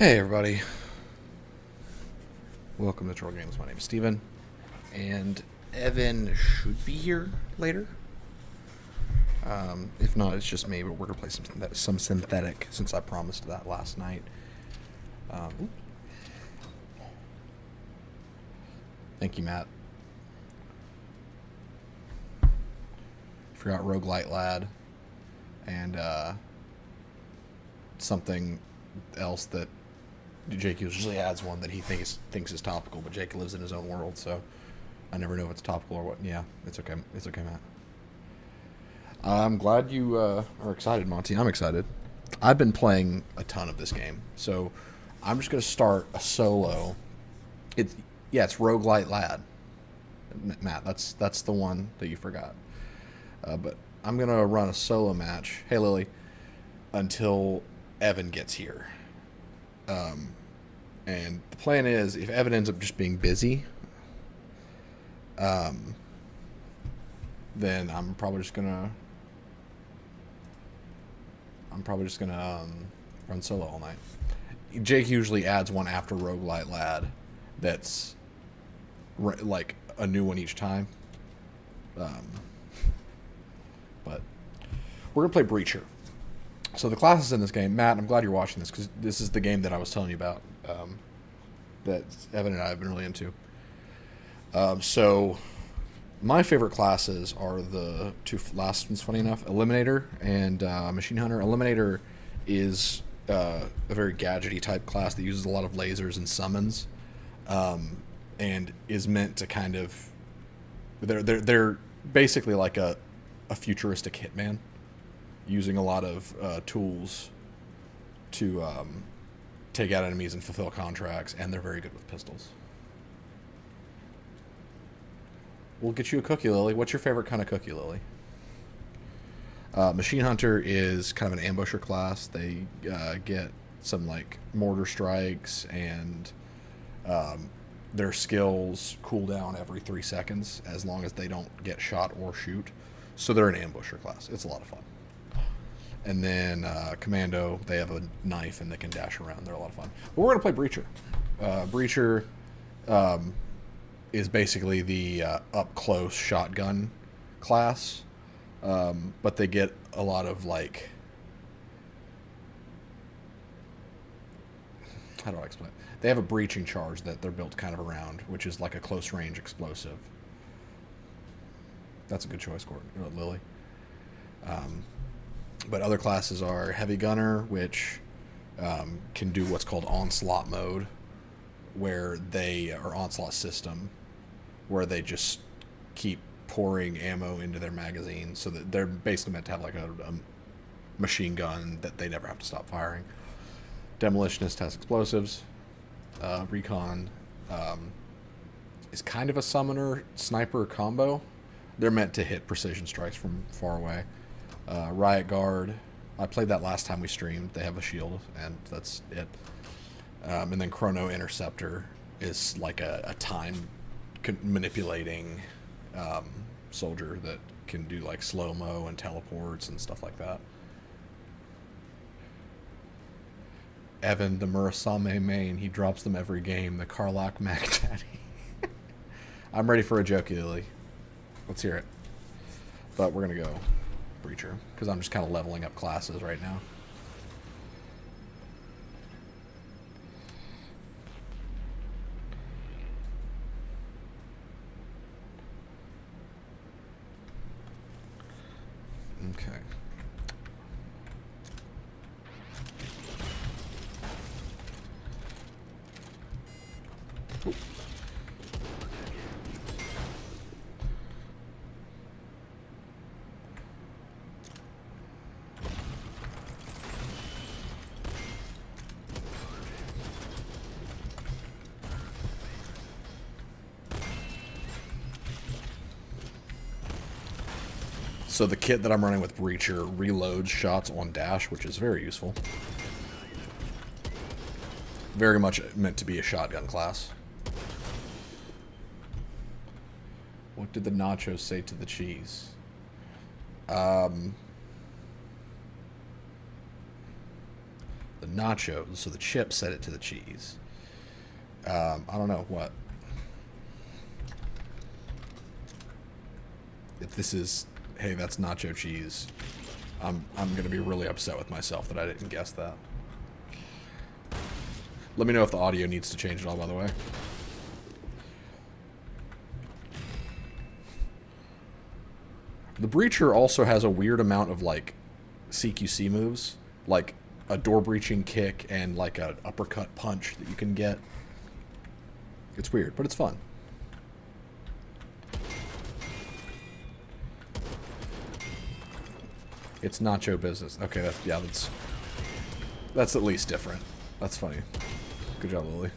Hey everybody, welcome to Troll Games. My name is Steven, and Evan should be here later. If not, it's just me, but we're going to play some Synthetik, since I promised that last night. Thank you, Matt. Forgot Roguelite Lad, and something else that Jake usually adds one that he thinks is topical, but Jake lives in his own world, so I never know if it's topical or what. Yeah, it's okay. It's okay, Matt. I'm glad you are excited, Monty. I'm excited. I've been playing a ton of this game, so I'm just gonna start a solo. It's Roguelite Lad, Matt. That's the one that you forgot. But I'm gonna run a solo match. Hey, Lily, until Evan gets here. And the plan is, if Evan ends up just being busy, then I'm probably just gonna run solo all night. Jake usually adds one after Roguelite Lad that's like a new one each time. But we're gonna play Breacher. So the classes in this game, Matt, I'm glad you're watching this, because this is the game that I was telling you about, that Evan and I have been really into. So my favorite classes are the two last ones, funny enough, Eliminator and Machine Hunter. Eliminator is a very gadgety type class that uses a lot of lasers and summons, and is meant to kind of, they're basically like a futuristic hitman, using a lot of tools to take out enemies and fulfill contracts, and they're very good with pistols. We'll get you a cookie, Lily. What's your favorite kind of cookie, Lily? Machine Hunter is kind of an ambusher class. They get some like mortar strikes, and their skills cool down every 3 seconds as long as they don't get shot or shoot. So they're an ambusher class. It's a lot of fun. And then Commando, they have a knife and they can dash around. They're a lot of fun. But we're going to play Breacher. Breacher is basically the up-close shotgun class. But they get a lot of, like... How do I explain it? They have a breaching charge that they're built kind of around, which is like a close-range explosive. That's a good choice, Lily. But other classes are Heavy Gunner, which can do what's called Onslaught mode, or Onslaught system, where they just keep pouring ammo into their magazine, so that they're basically meant to have like a machine gun that they never have to stop firing. Demolitionist has explosives. Recon is kind of a summoner sniper combo. They're meant to hit precision strikes from far away. Riot Guard, I played that last time we streamed. They have a shield, and that's it. And then Chrono Interceptor is like a time manipulating soldier that can do like slow-mo and teleports and stuff like that. Evan, the Murasame main, he drops them every game. The Karlak Mac Daddy. I'm ready for a joke, Lily. Let's hear it. But we're going to go Breacher, because I'm just kind of leveling up classes right now. Okay. Ooh. So the kit that I'm running with Breacher reloads shots on dash, which is very useful. Very much meant to be a shotgun class. What did the nachos say to the cheese? The nacho, so the chip set it to the cheese. I don't know what. If this is, hey, that's nacho cheese, I'm gonna be really upset with myself that I didn't guess that. Let me know if the audio needs to change at all, by the way. The Breacher also has a weird amount of, like, CQC moves. Like, a door-breaching kick and, like, an uppercut punch that you can get. It's weird, but it's fun. It's nacho business. Okay, that's at least different. That's funny. Good job, Lily.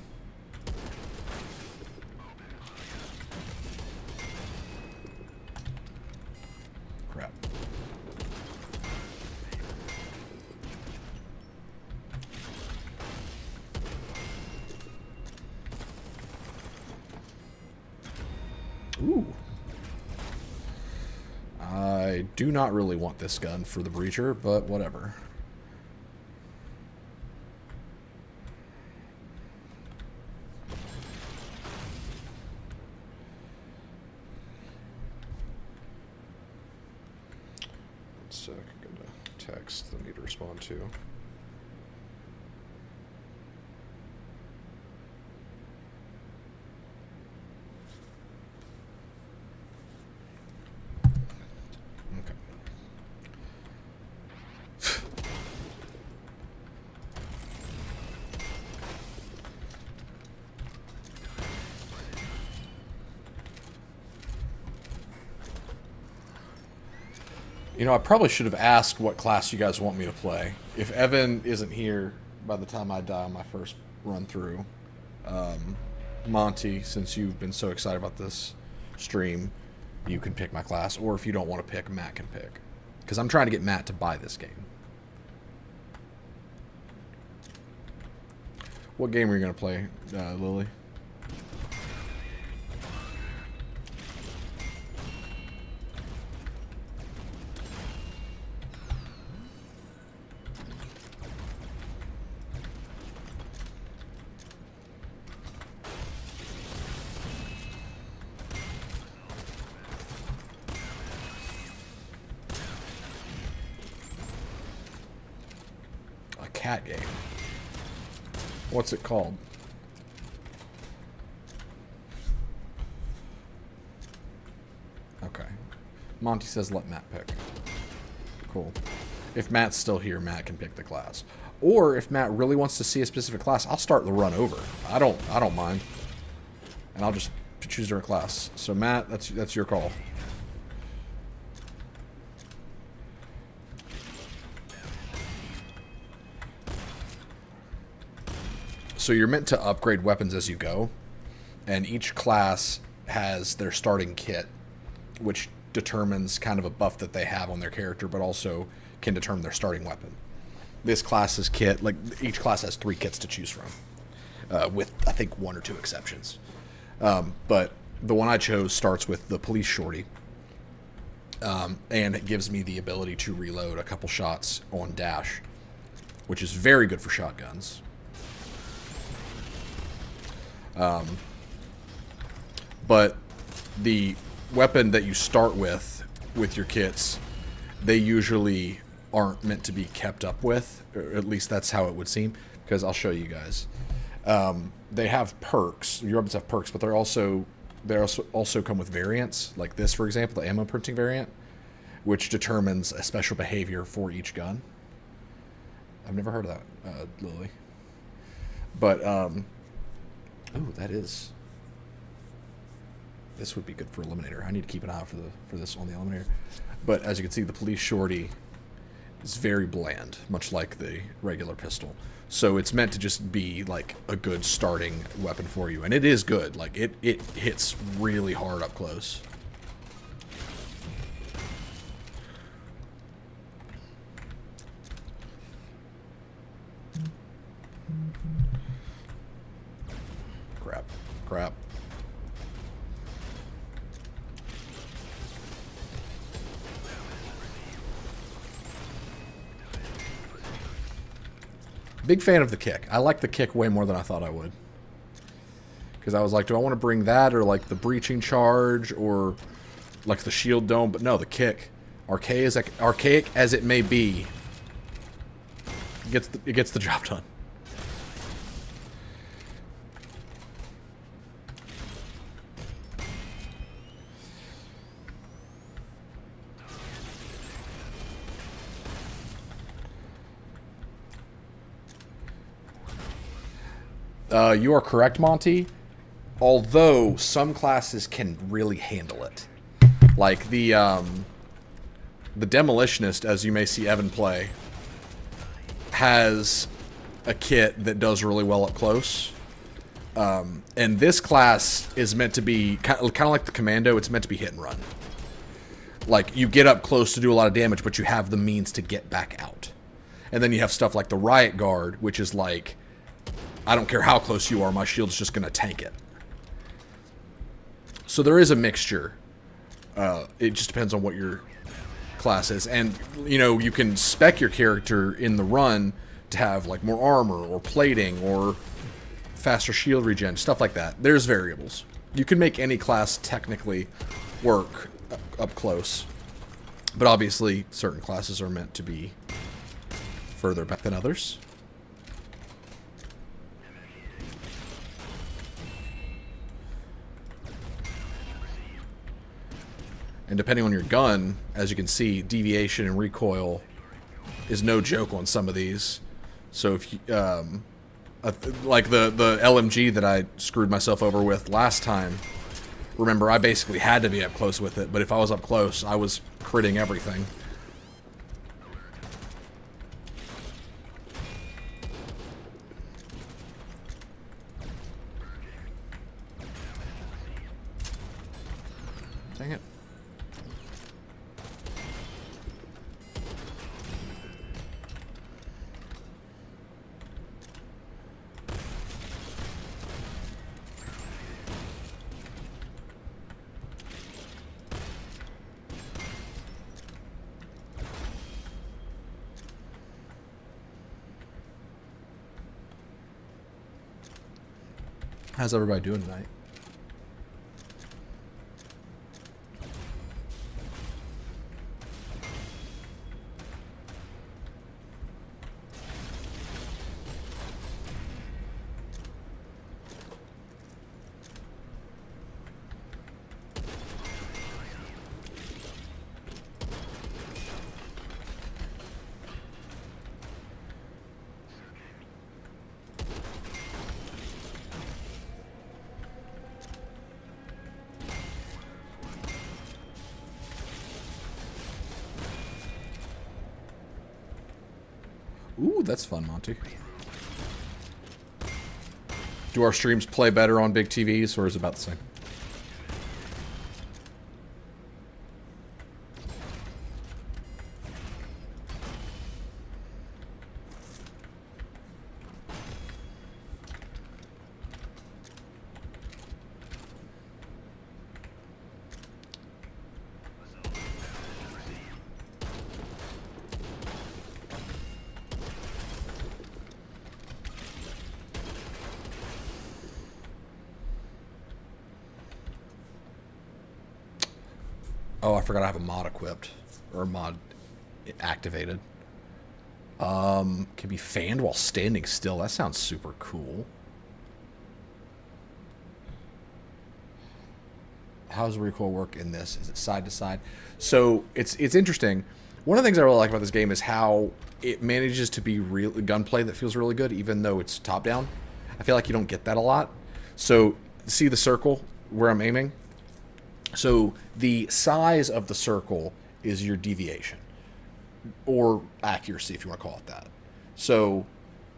Crap. Ooh. I do not really want this gun for the Breacher, but whatever. One sec, I'm gonna text that I need to respond to. You know, I probably should have asked what class you guys want me to play. If Evan isn't here by the time I die on my first run through, Monty, since you've been so excited about this stream, you can pick my class. Or if you don't want to pick, Matt can pick. Because I'm trying to get Matt to buy this game. What game are you going to play, Lily? Cat game. What's it called? Okay. Monty says let Matt pick. Cool. If Matt's still here, Matt can pick the class. Or if Matt really wants to see a specific class, I'll start the run over. I don't mind. And I'll just choose their class. So Matt, that's your call. So you're meant to upgrade weapons as you go, and each class has their starting kit, which determines kind of a buff that they have on their character, but also can determine their starting weapon. This class's kit, like each class has 3 kits to choose from, with I think 1 or 2 exceptions. But the one I chose starts with the police shorty, and it gives me the ability to reload a couple shots on dash, which is very good for shotguns. But the weapon that you start with your kits, they usually aren't meant to be kept up with, or at least that's how it would seem, because I'll show you guys. They have perks. Your weapons have perks, but they also come with variants, like this, for example, the ammo printing variant, which determines a special behavior for each gun. I've never heard of that, Lily. But, oh, that is... This would be good for Eliminator. I need to keep an eye out for this on the Eliminator. But as you can see, the police shorty is very bland, much like the regular pistol. So it's meant to just be like a good starting weapon for you. And it is good. Like it hits really hard up close. Crap. Big fan of the kick. I like the kick way more than I thought I would. Because I was like, do I want to bring that or like the breaching charge or like the shield dome? But no, the kick. Archaic as it may be, it gets the job done. You are correct, Monty. Although some classes can really handle it, like the Demolitionist, as you may see Evan play, has a kit that does really well up close. And this class is meant to be kind of like the Commando. It's meant to be hit and run. Like, you get up close to do a lot of damage, but you have the means to get back out. And then you have stuff like the Riot Guard, which is like, I don't care how close you are, my shield's just going to tank it. So there is a mixture. It just depends on what your class is. And, you know, you can spec your character in the run to have, like, more armor or plating or faster shield regen, stuff like that. There's variables. You can make any class technically work up close. But obviously, certain classes are meant to be further back than others. And depending on your gun, as you can see, deviation and recoil is no joke on some of these. So if you, like the LMG that I screwed myself over with last time, remember, I basically had to be up close with it, but if I was up close, I was critting everything. Dang it. How's everybody doing tonight? Ooh, that's fun, Monty. Do our streams play better on big TVs, or is it about the same? Oh, I forgot I have a mod equipped. Or a mod activated. Can be fanned while standing still. That sounds super cool. How does recoil work in this? Is it side to side? So, it's interesting. One of the things I really like about this game is how it manages to be real gunplay that feels really good, even though it's top-down. I feel like you don't get that a lot. So, see the circle where I'm aiming? So the size of the circle is your deviation, or accuracy if you want to call it that. So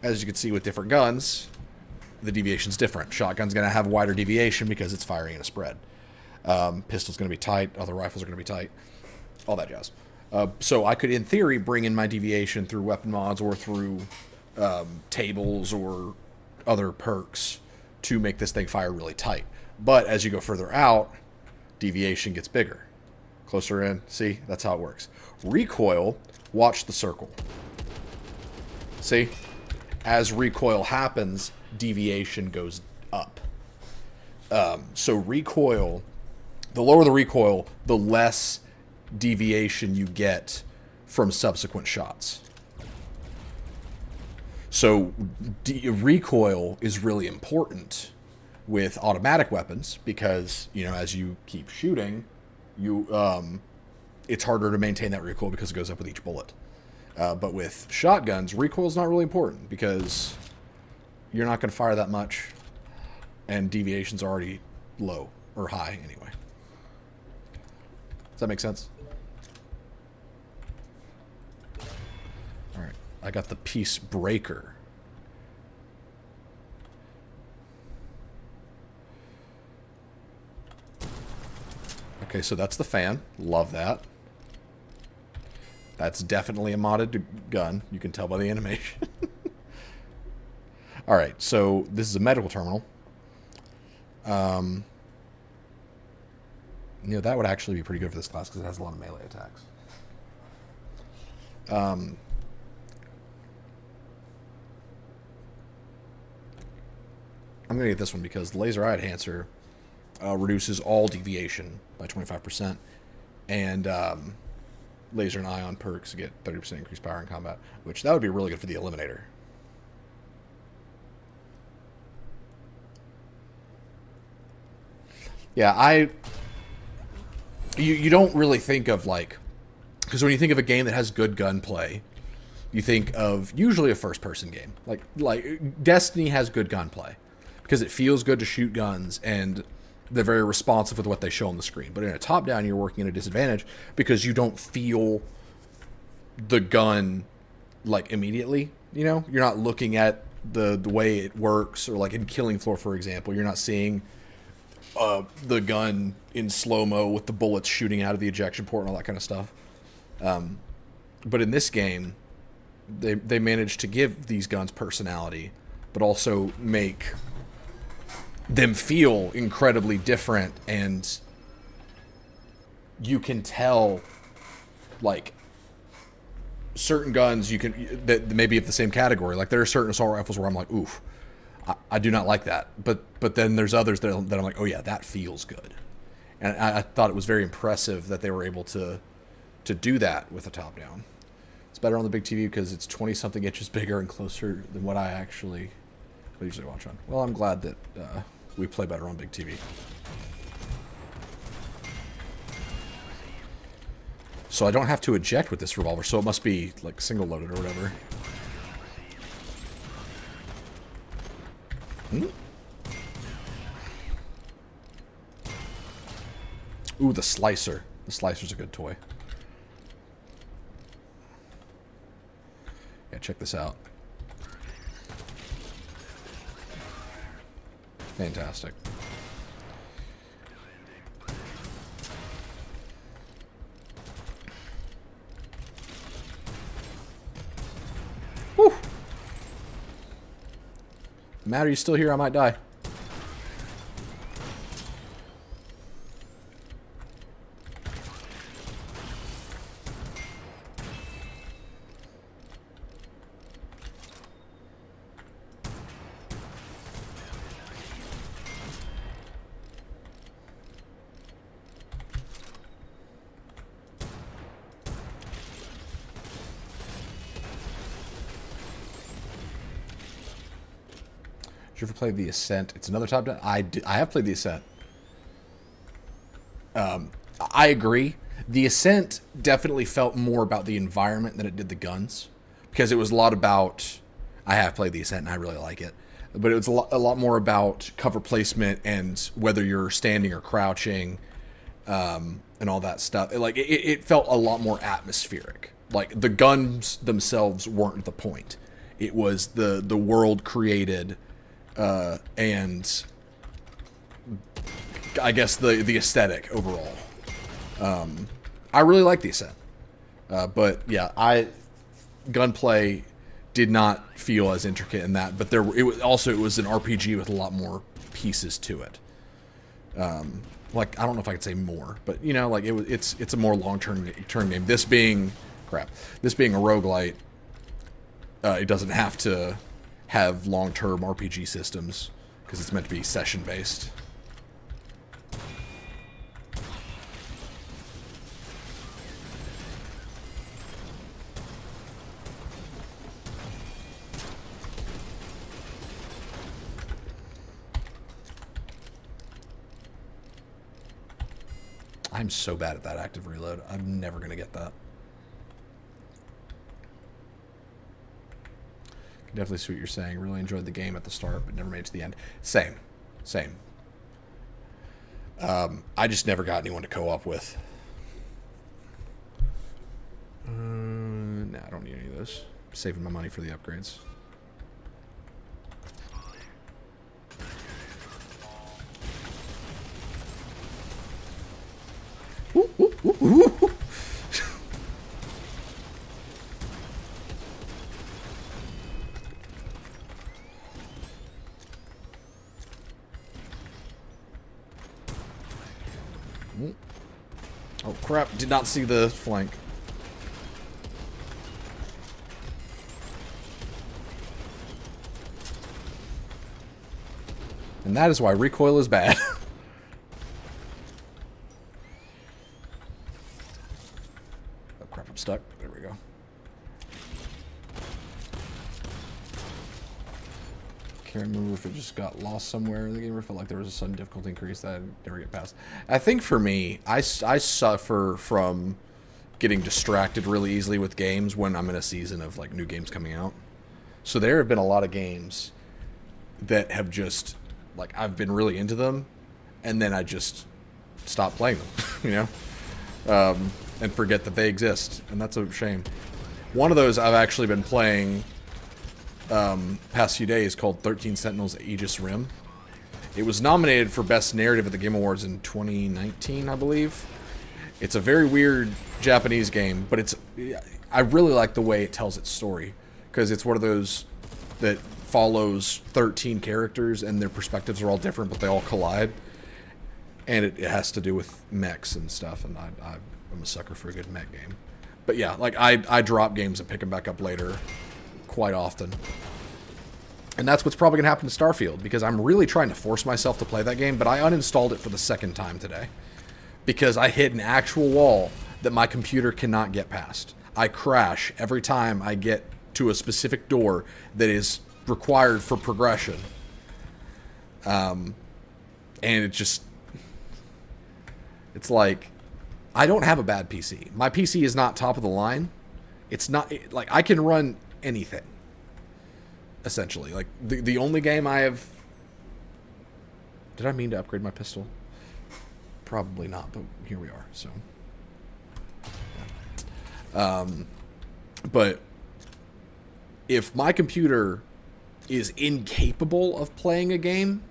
as you can see with different guns, the deviation's different. Shotgun's going to have a wider deviation because it's firing in a spread. Pistol's going to be tight. Other rifles are going to be tight. All that jazz. So I could, in theory, bring in my deviation through weapon mods or through tables or other perks to make this thing fire really tight. But as you go further out, deviation gets bigger. Closer in. See? That's how it works. Recoil, watch the circle. See? as recoil happens, deviation goes up. So recoil, the lower the recoil, the less deviation you get from subsequent shots. So recoil is really important with automatic weapons because, you know, as you keep shooting, you it's harder to maintain that recoil because it goes up with each bullet. But with shotguns, recoil is not really important because you're not going to fire that much, and deviation's already low or high anyway. Does that make sense? All right, I got the Peace Breaker. Okay, so that's the fan. Love that. That's definitely a modded gun. You can tell by the animation. All right, so this is a medical terminal. You know, that would actually be pretty good for this class because it has a lot of melee attacks. I'm going to get this one because Laser Eye Enhancer reduces all deviation by 25%. And Laser and Ion perks get 30% increased power in combat, which that would be really good for the Eliminator. Yeah, you don't really think of, like, because when you think of a game that has good gunplay, you think of usually a first-person game. Like Destiny has good gunplay because it feels good to shoot guns and they're very responsive with what they show on the screen. But in a top-down, you're working at a disadvantage because you don't feel the gun, like, immediately. You know, you're not looking at the way it works, or like in Killing Floor, for example, you're not seeing the gun in slow-mo with the bullets shooting out of the ejection port and all that kind of stuff. But in this game, they managed to give these guns personality, but also make them feel incredibly different, and you can tell, like, certain guns you can that maybe of the same category. Like, there are certain assault rifles where I'm like, oof, I do not like that. But then there's others that I'm like, oh yeah, that feels good. And I thought it was very impressive that they were able to do that with a top-down. It's better on the big TV because it's 20-something inches bigger and closer than what I usually watch on. Well, I'm glad that we play better on big TV. So I don't have to eject with this revolver, so it must be, like, single-loaded or whatever. Ooh, the Slicer. The Slicer's a good toy. Yeah, check this out. Fantastic. Woo! Matt, are you still here? I might die. Did you ever play The Ascent? It's another top-down. I have played The Ascent. I agree. The Ascent definitely felt more about the environment than it did the guns, because it was a lot about. I have played The Ascent and I really like it, but it was a lot more about cover placement and whether you're standing or crouching, and all that stuff. It felt a lot more atmospheric. Like, the guns themselves weren't the point. It was the world created. And I guess the aesthetic overall. I really like the Ascent. But yeah, gunplay did not feel as intricate in that, but it was an RPG with a lot more pieces to it. Like, I don't know if I could say more, but you know, like, it's a more long-term game. This being a roguelite, it doesn't have to have long-term RPG systems because it's meant to be session-based. I'm so bad at that active reload. I'm never going to get that. Can definitely see what you're saying. Really enjoyed the game at the start, but never made it to the end. Same. I just never got anyone to co-op with. Nah, I don't need any of those. I'm saving my money for the upgrades. Ooh, ooh, ooh, ooh. Oh crap, did not see the flank. And that is why recoil is bad. Oh crap, I'm stuck. There we go. Can't remember if it just got lost somewhere in the game or felt like there was a sudden difficulty increase that I'd never get past. I think for me, I suffer from getting distracted really easily with games when I'm in a season of like new games coming out. So there have been a lot of games that have just, like, I've been really into them, and then I just stop playing them, you know? And forget that they exist, and that's a shame. One of those I've actually been playing past few days called 13 Sentinels Aegis Rim. It was nominated for Best Narrative at the Game Awards in 2019, I believe. It's a very weird Japanese game, but I really like the way it tells its story, because it's one of those that follows 13 characters and their perspectives are all different, but they all collide. And it has to do with mechs and stuff, and I'm a sucker for a good mech game. But yeah, like I drop games and pick them back up later quite often. And that's what's probably going to happen to Starfield, because I'm really trying to force myself to play that game, but I uninstalled it for the second time today. Because I hit an actual wall that my computer cannot get past. I crash every time I get to a specific door that is required for progression. And it's like, I don't have a bad PC. My PC is not top of the line. It's not, like, I can run anything, essentially. Like, the only game I have... Did I mean to upgrade my pistol? Probably not, but here we are, so... But if my computer is incapable of playing a game,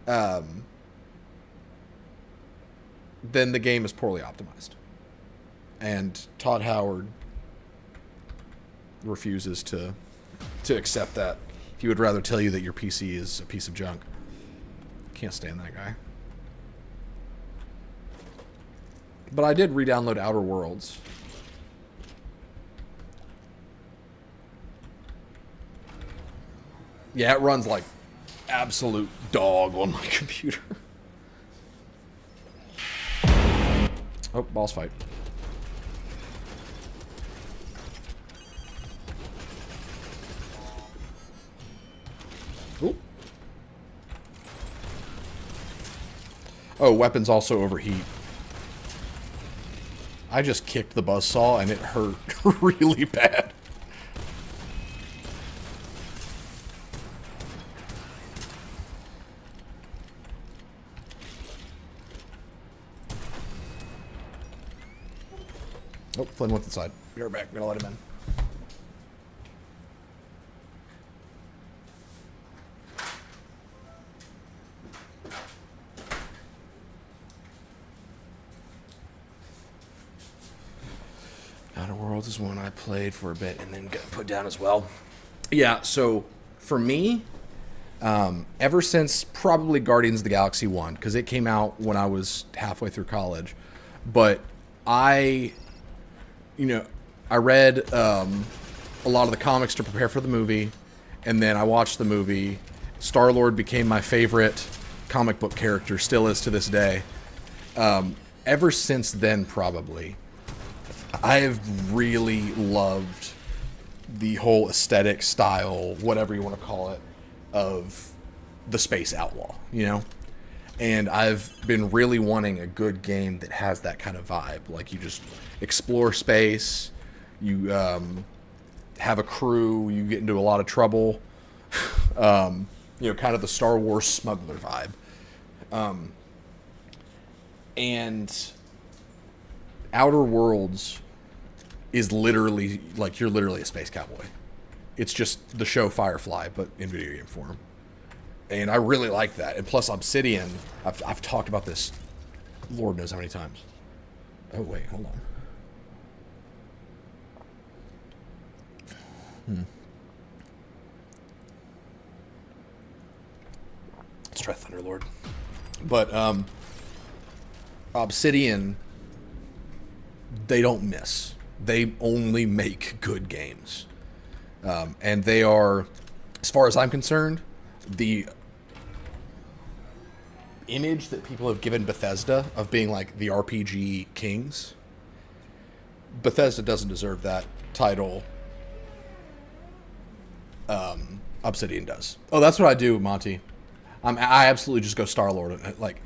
then the game is poorly optimized. And Todd Howard refuses to accept that. He would rather tell you that your PC is a piece of junk. Can't stand that guy. But I did re-download Outer Worlds. Yeah, it runs like absolute dog on my computer. Oh, boss fight. Ooh. Oh, weapons also overheat. I just kicked the buzzsaw and it hurt really bad. Oh, Flynn went inside. Be right back. I'm gonna let him in. Outer Worlds is one I played for a bit and then got put down as well. Yeah, so for me, ever since probably Guardians of the Galaxy 1, because it came out when I was halfway through college, but I read a lot of the comics to prepare for the movie, and then I watched the movie. Star-Lord became my favorite comic book character, still is to this day. Ever since then, probably, I have really loved the whole aesthetic, style, whatever you want to call it, of the Space Outlaw, you know? And I've been really wanting a good game that has that kind of vibe. Like, you just explore space, you have a crew, you get into a lot of trouble. You know, kind of the Star Wars smuggler vibe. And Outer Worlds is literally, like, you're literally a space cowboy. It's just the show Firefly, but in video game form. And I really like that. And plus Obsidian, I've talked about this Lord knows how many times. Oh, wait, hold on. Let's try Thunderlord. But Obsidian, they don't miss. They only make good games. And they are, as far as I'm concerned, the image that people have given Bethesda of being like the RPG kings, Bethesda doesn't deserve that title. Obsidian does. Oh, that's what I do, Monty. I absolutely just go Star-Lord. Like,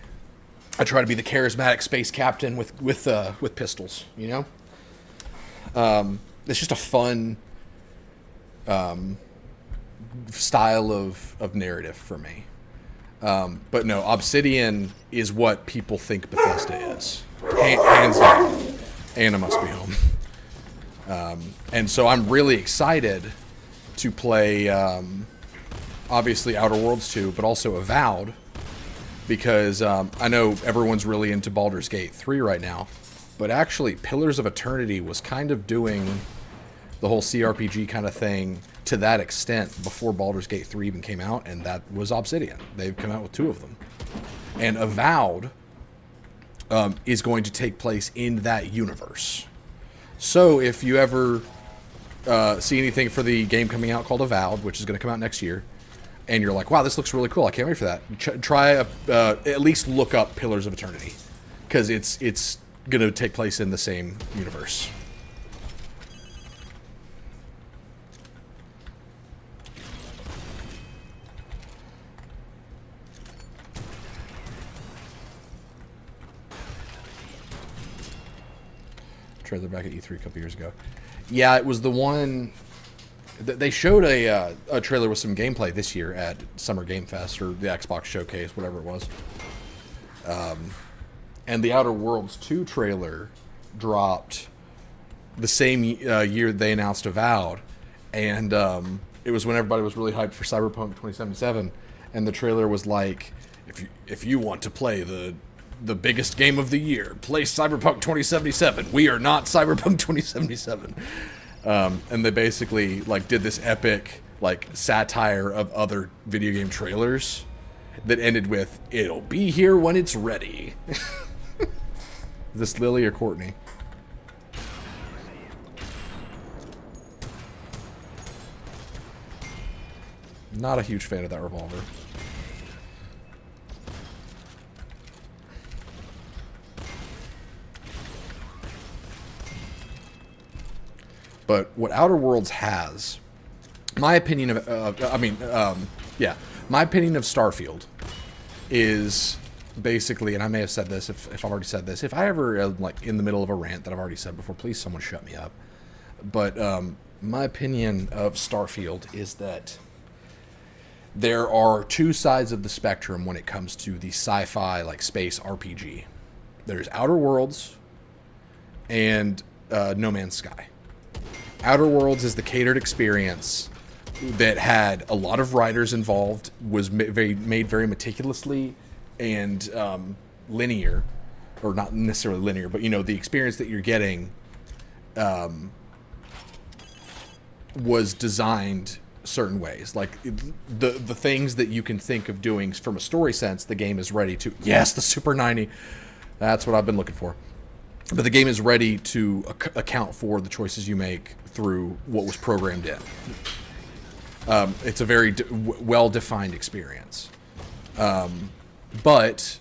I try to be the charismatic space captain with pistols, you know? It's just a fun style of narrative for me. But no, Obsidian is what people think Bethesda is. Hands down. Anna must be home. And so I'm really excited to play, obviously, Outer Worlds 2, but also Avowed, because I know everyone's really into Baldur's Gate 3 right now, but actually Pillars of Eternity was kind of doing the whole CRPG kind of thing to that extent before Baldur's Gate 3 even came out, and that was Obsidian. They've come out with 2 of them. And Avowed is going to take place in that universe. So if you ever see anything for the game coming out called Avowed, which is going to come out next year, and you're like, wow, this looks really cool, I can't wait for that, try at least look up Pillars of Eternity, because it's going to take place in the same universe. Trailer back at E3 a couple years ago. Yeah, it was the one... They showed a trailer with some gameplay this year at Summer Game Fest, or the Xbox Showcase, whatever it was. And the Outer Worlds 2 trailer dropped the same year they announced Avowed. And it was when everybody was really hyped for Cyberpunk 2077. And the trailer was like, if you want to play the biggest game of the year, play Cyberpunk 2077. We are not Cyberpunk 2077. And they basically like did this epic like satire of other video game trailers that ended with, "It'll be here when it's ready." Is this Lily or Courtney? Not a huge fan of that revolver. But what Outer Worlds has, my opinion of, my opinion of Starfield is basically, and I may have said this if I've already said this, if I ever am like in the middle of a rant that I've already said before, please someone shut me up. But my opinion of Starfield is that there are 2 sides of the spectrum when it comes to the sci-fi like space RPG. There's Outer Worlds and No Man's Sky. Outer Worlds is the catered experience that had a lot of writers involved, was made very meticulously and linear, or not necessarily linear, but you know, the experience that you're getting was designed certain ways. Like the things that you can think of doing from a story sense, the game is ready to. Yes, the Super 90. That's what I've been looking for. But the game is ready to account for the choices you make through what was programmed in. It's a very well-defined experience. But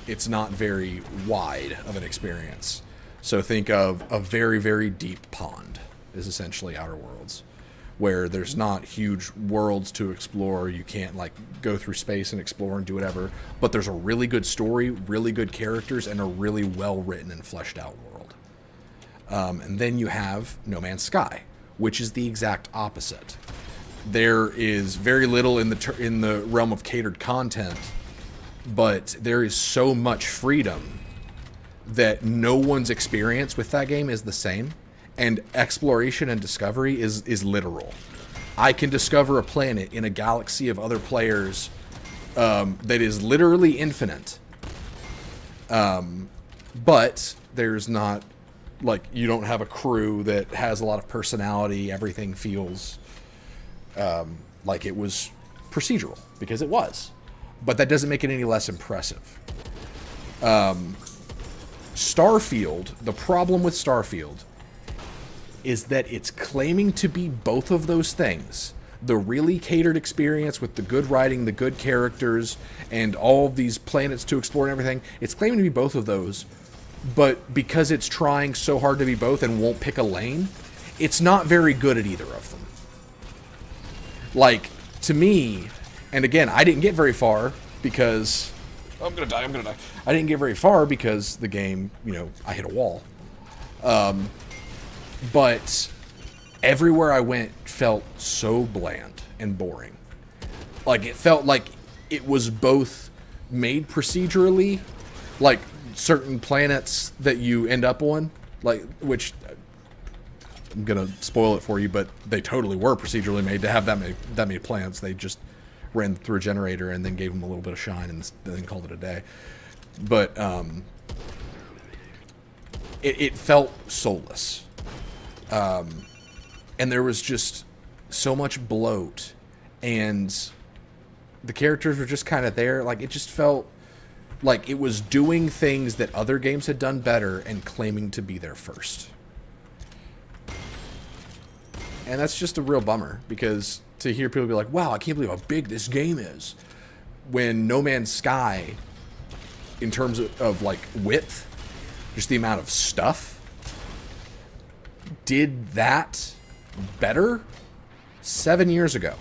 it's not very wide of an experience. So think of a very, very deep pond is essentially Outer Worlds, where there's not huge worlds to explore. You can't like go through space and explore and do whatever, but there's a really good story, really good characters, and a really well-written and fleshed out world. And then you have No Man's Sky, which is the exact opposite. There is very little in the realm of catered content, but there is so much freedom that no one's experience with that game is the same, and exploration and discovery is literal. I can discover a planet in a galaxy of other players that is literally infinite, but there's not, like, you don't have a crew that has a lot of personality. Everything feels like it was procedural, because it was. But that doesn't make it any less impressive. Starfield, the problem with Starfield is that it's claiming to be both of those things. The really catered experience with the good writing, the good characters, and all of these planets to explore and everything. It's claiming to be both of those, but because it's trying so hard to be both and won't pick a lane, it's not very good at either of them. Like, to me, and again, I didn't get very far because... I'm gonna die. I didn't get very far because the game, you know, I hit a wall. But everywhere I went felt so bland and boring. Like, it felt like it was both made procedurally, like certain planets that you end up on, like, which... I'm gonna spoil it for you, but they totally were procedurally made to have that many planets. They just ran through a generator and then gave them a little bit of shine and then called it a day. But it felt soulless, and there was just so much bloat, and the characters were just kind of there. Like, it just felt like it was doing things that other games had done better and claiming to be there first. And that's just a real bummer, because to hear people be like, wow, I can't believe how big this game is, when No Man's Sky, in terms of like width, just the amount of stuff, did that better 7 years ago.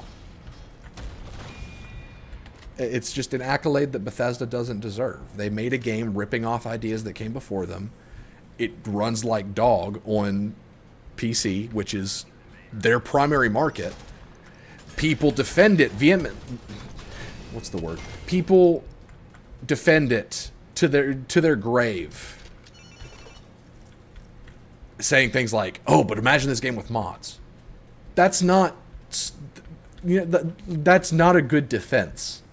It's just an accolade that Bethesda doesn't deserve. They made a game ripping off ideas that came before them. It runs like dog on PC, which is their primary market. People defend it vehemently. What's the word? People defend it to their grave, saying things like, "Oh, but imagine this game with mods." That's not, you know, that's not a good defense.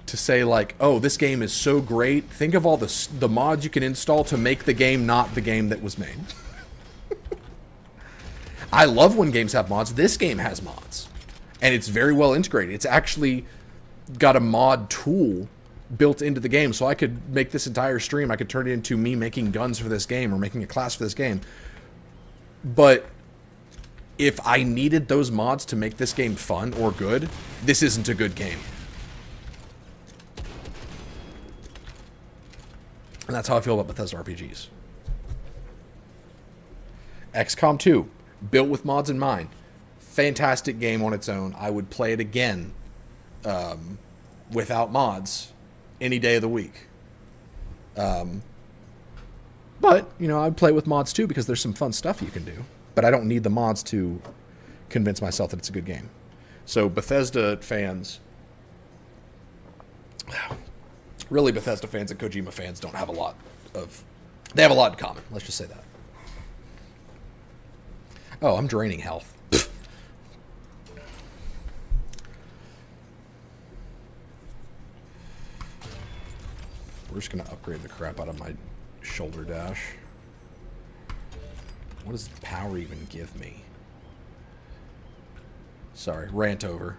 To say like, "Oh, this game is so great. Think of all the mods you can install to make the game not the game that was made." I love when games have mods. This game has mods, and it's very well integrated. It's actually got a mod tool built into the game, so I could make this entire stream. I could turn it into me making guns for this game or making a class for this game. But if I needed those mods to make this game fun or good, this isn't a good game. And that's how I feel about Bethesda RPGs. XCOM 2. Built with mods in mind. Fantastic game on its own. I would play it again without mods any day of the week. But, you know, I'd play it with mods too, because there's some fun stuff you can do. But I don't need the mods to convince myself that it's a good game. So Bethesda fans... Really, Bethesda fans and Kojima fans don't have a lot of... They have a lot in common. Let's just say that. Oh, I'm draining health. We're just going to upgrade the crap out of my shoulder dash. What does power even give me? Sorry, rant over.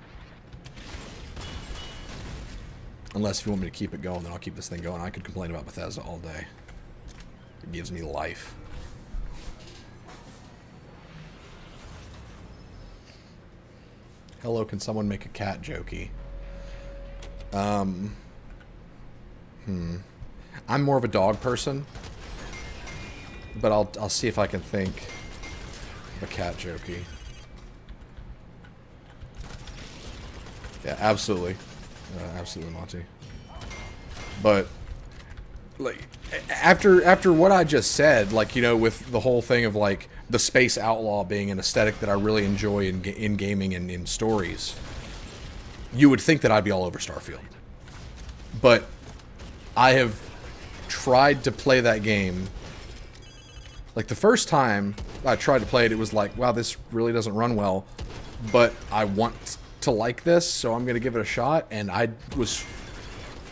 Unless if you want me to keep it going, then I'll keep this thing going. I could complain about Bethesda all day. It gives me life. Hello, can someone make a cat jokey? I'm more of a dog person, but I'll see if I can think of a cat jokey. Yeah, absolutely. Absolutely, Monty. But like after what I just said, like, you know, with the whole thing of like the space outlaw being an aesthetic that I really enjoy in gaming and in stories, you would think that I'd be all over Starfield. But I have tried to play that game. Like, the first time I tried to play it, it was like, wow, this really doesn't run well, but I want to like this, so I'm going to give it a shot. And I was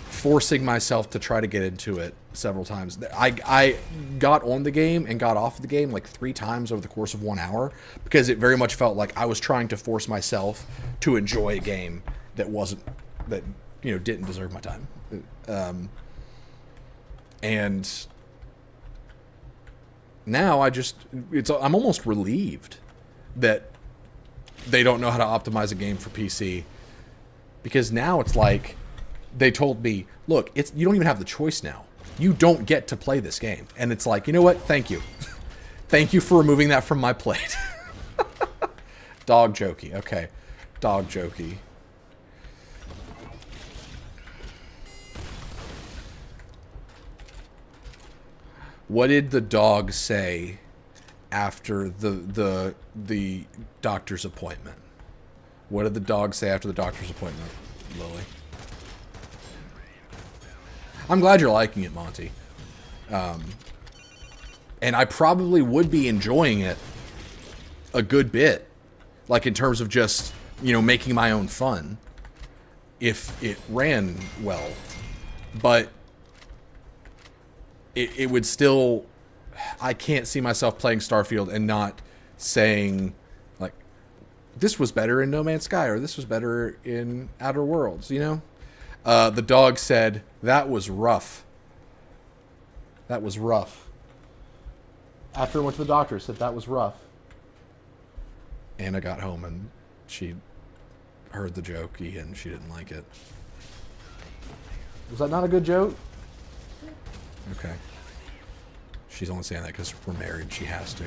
forcing myself to try to get into it several times. I got on the game and got off the game like 3 times over the course of 1 hour, because it very much felt like I was trying to force myself to enjoy a game that you know, didn't deserve my time. And now I'm almost relieved that they don't know how to optimize a game for PC, because now it's like they told me, look, you don't even have the choice now. You don't get to play this game. And it's like, you know what? Thank you. Thank you for removing that from my plate. Dog jokey. Okay. Dog jokey. What did the dog say after the doctor's appointment? What did the dog say after the doctor's appointment, Lily? I'm glad you're liking it, Monty. And I probably would be enjoying it a good bit, like in terms of just, you know, making my own fun, if it ran well. But it would still, I can't see myself playing Starfield and not saying, like, this was better in No Man's Sky, or this was better in Outer Worlds, you know? The dog said, that was rough. That was rough. After I went to the doctor, said that was rough. Anna got home and she heard the joke and she didn't like it. Was that not a good joke? Okay. She's only saying that because we're married. She has to.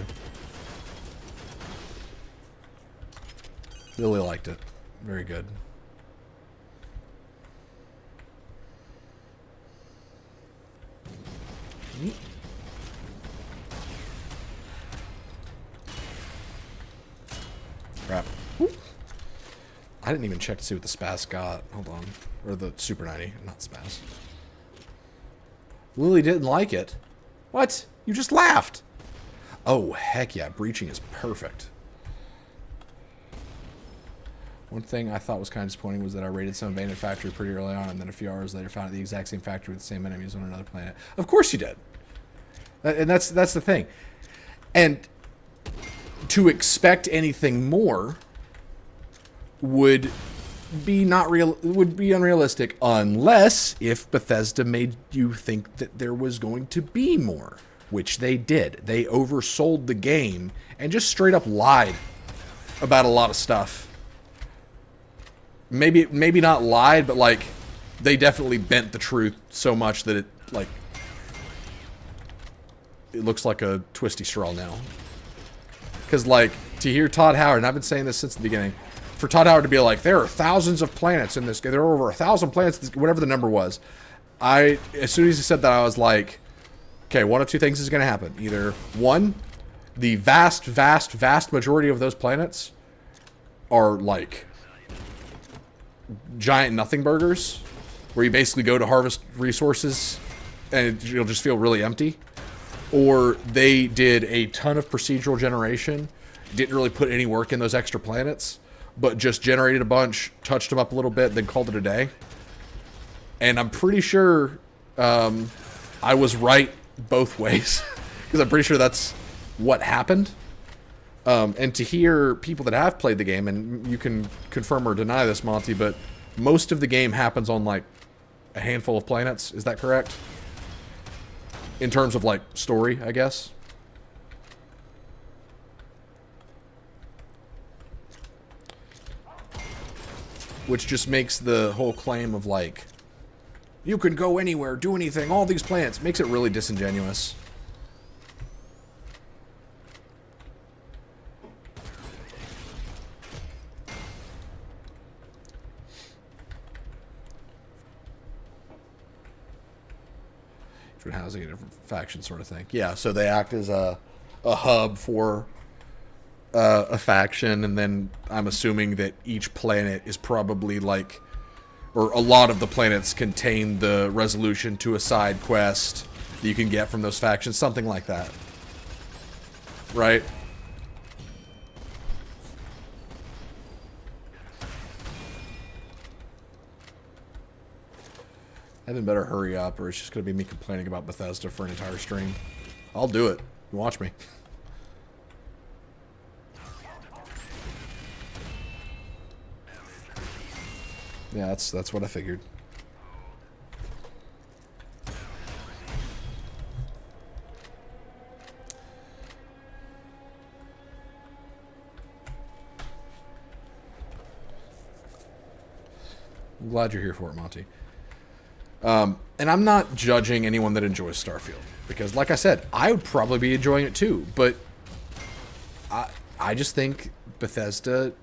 Lily liked it. Very good. Crap. I didn't even check to see what the Spaz got. Hold on. Or the Super 90, not Spaz. Lily didn't like it. What? You just laughed. Oh, heck yeah. Breaching is perfect. One thing I thought was kind of disappointing was that I raided some abandoned factory pretty early on, and then a few hours later found the exact same factory with the same enemies on another planet. Of course you did. And that's the thing. And to expect anything more would be unrealistic, unless if Bethesda made you think that there was going to be more, which they did. They oversold the game and just straight up lied about a lot of stuff. Maybe not lied, but like they definitely bent the truth so much that it looks like a twisty straw now. Because like to hear Todd Howard, and I've been saying this since the beginning, for Todd Howard to be like, there are thousands of planets in this game. There are over 1,000 planets, whatever the number was. As soon as he said that, I was like, okay, one of two things is going to happen. Either, one, the vast, vast, vast majority of those planets are like giant nothing burgers, where you basically go to harvest resources and you'll just feel really empty. Or they did a ton of procedural generation, didn't really put any work in those extra planets, but just generated a bunch, touched them up a little bit, then called it a day. And I'm pretty sure I was right both ways, because I'm pretty sure that's what happened. And to hear people that have played the game, and you can confirm or deny this, Monty, but most of the game happens on like a handful of planets. Is that correct? In terms of like story, I guess. which just makes the whole claim of like, you can go anywhere, do anything, all these planets, makes it really disingenuous. Housing a different faction sort of thing. Yeah, so they act as a hub for a faction, and then I'm assuming that each planet is probably like, or a lot of the planets contain the resolution to a side quest that you can get from those factions, something like that. Right? Evan better hurry up, or it's just going to be me complaining about Bethesda for an entire stream. I'll do it. You watch me. Yeah, that's what I figured. I'm glad you're here for it, Monty. And I'm not judging anyone that enjoys Starfield, because like I said, I would probably be enjoying it too, but I just think Bethesda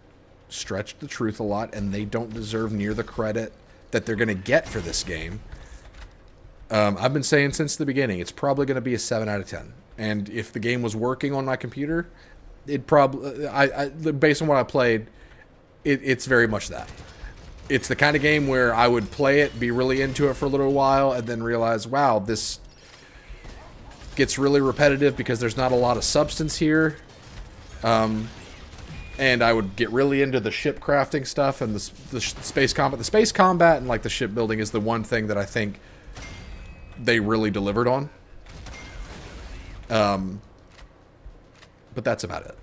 stretched the truth a lot, and they don't deserve near the credit that they're going to get for this game. I've been saying since the beginning, it's probably going to be a 7 out of 10. And if the game was working on my computer, it probably, based on what I played, it's very much that. It's the kind of game where I would play it, be really into it for a little while, and then realize, wow, this gets really repetitive because there's not a lot of substance here. And I would get really into the ship crafting stuff and the space combat. The space combat and like the shipbuilding is the one thing that I think they really delivered on. But that's about it.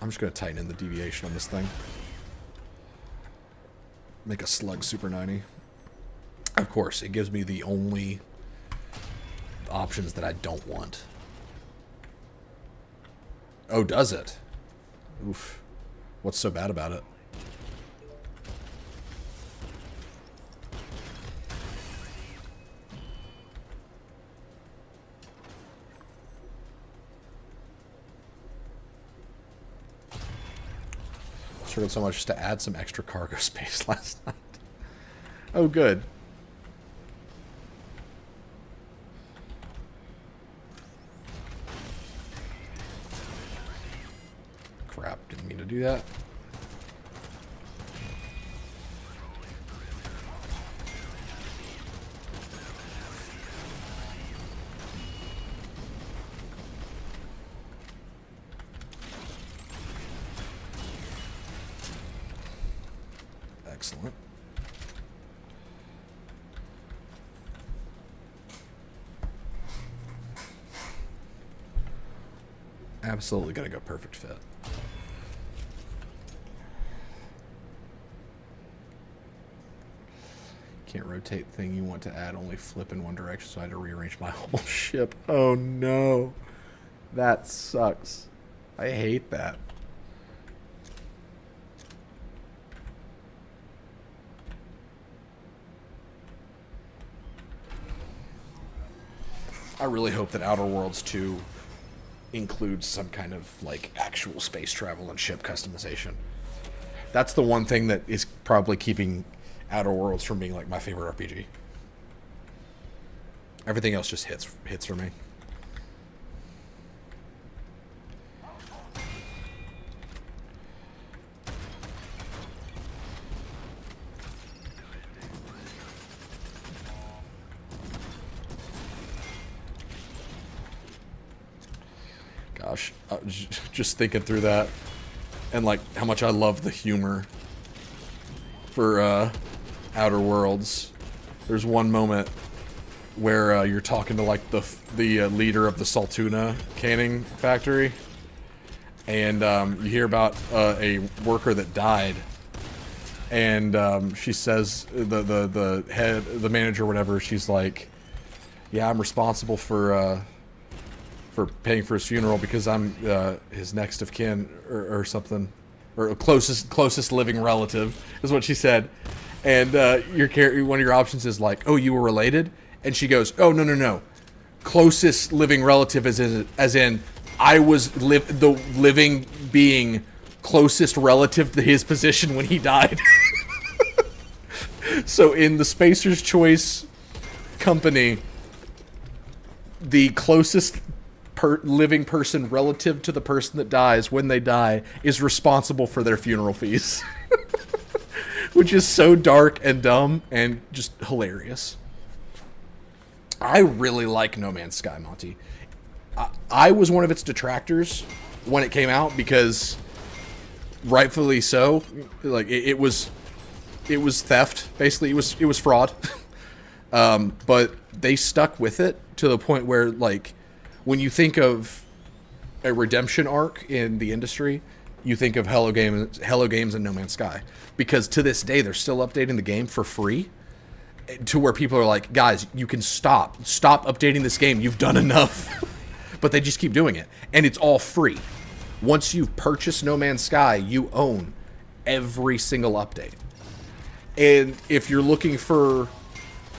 I'm just going to tighten in the deviation on this thing. Make a slug super 90. Of course, it gives me the only options that I don't want. Oh, does it? Oof. What's so bad about it? Struggled so much just to add some extra cargo space last night. Oh, good. Crap, didn't mean to do that. Excellent. Absolutely gonna go perfect fit. Can't rotate thing you want to add, only flip in one direction, so I had to rearrange my whole ship. Oh no. That sucks. I hate that. I really hope that Outer Worlds 2 includes some kind of like actual space travel and ship customization. That's the one thing that is probably keeping Outer Worlds from being like my favorite RPG. Everything else just hits for me. Gosh, just thinking through that, and like how much I love the humor for Outer Worlds. There's one moment where you're talking to like the leader of the Saltuna canning factory, and you hear about a worker that died, and she says the manager or whatever, she's like, yeah, I'm responsible for paying for his funeral because I'm his next of kin or something. or closest living relative is what she said. And one of your options is like, oh, you were related, and she goes, oh, no, closest living relative as in I was the living being closest relative to his position when he died. So in the Spacer's Choice company, the closest living person relative to the person that dies when they die is responsible for their funeral fees. Which is so dark and dumb and just hilarious. I really like No Man's Sky, Monty. I was one of its detractors when it came out because, rightfully so, like it was theft. Basically, it was fraud. But they stuck with it to the point where, like, when you think of a redemption arc in the industry, you think of Hello Games and No Man's Sky, because to this day they're still updating the game for free, to where people are like, guys, you can stop updating this game, you've done enough. But they just keep doing it, and it's all free. Once you've purchased No Man's Sky, you own every single update. And if you're looking for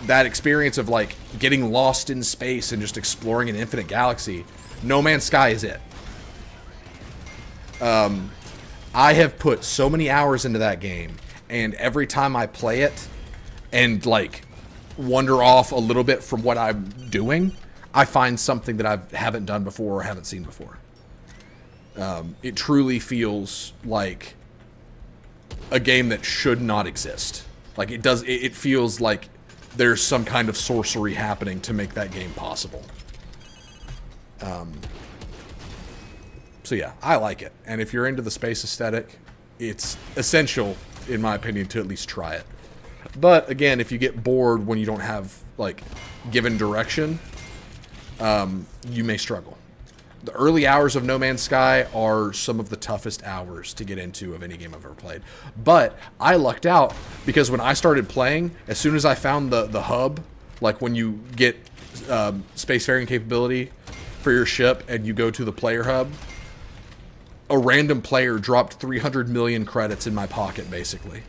that experience of like getting lost in space and just exploring an infinite galaxy, No Man's Sky is it. I have put so many hours into that game, and every time I play it and like wander off a little bit from what I'm doing, I find something that I haven't done before or haven't seen before. It truly feels like a game that should not exist. Like it does. It feels like there's some kind of sorcery happening to make that game possible. So yeah, I like it. And if you're into the space aesthetic, it's essential, in my opinion, to at least try it. But again, if you get bored when you don't have like given direction, you may struggle. The early hours of No Man's Sky are some of the toughest hours to get into of any game I've ever played. But I lucked out because when I started playing, as soon as I found the hub, like when you get spacefaring capability for your ship and you go to the player hub, a random player dropped 300 million credits in my pocket, basically.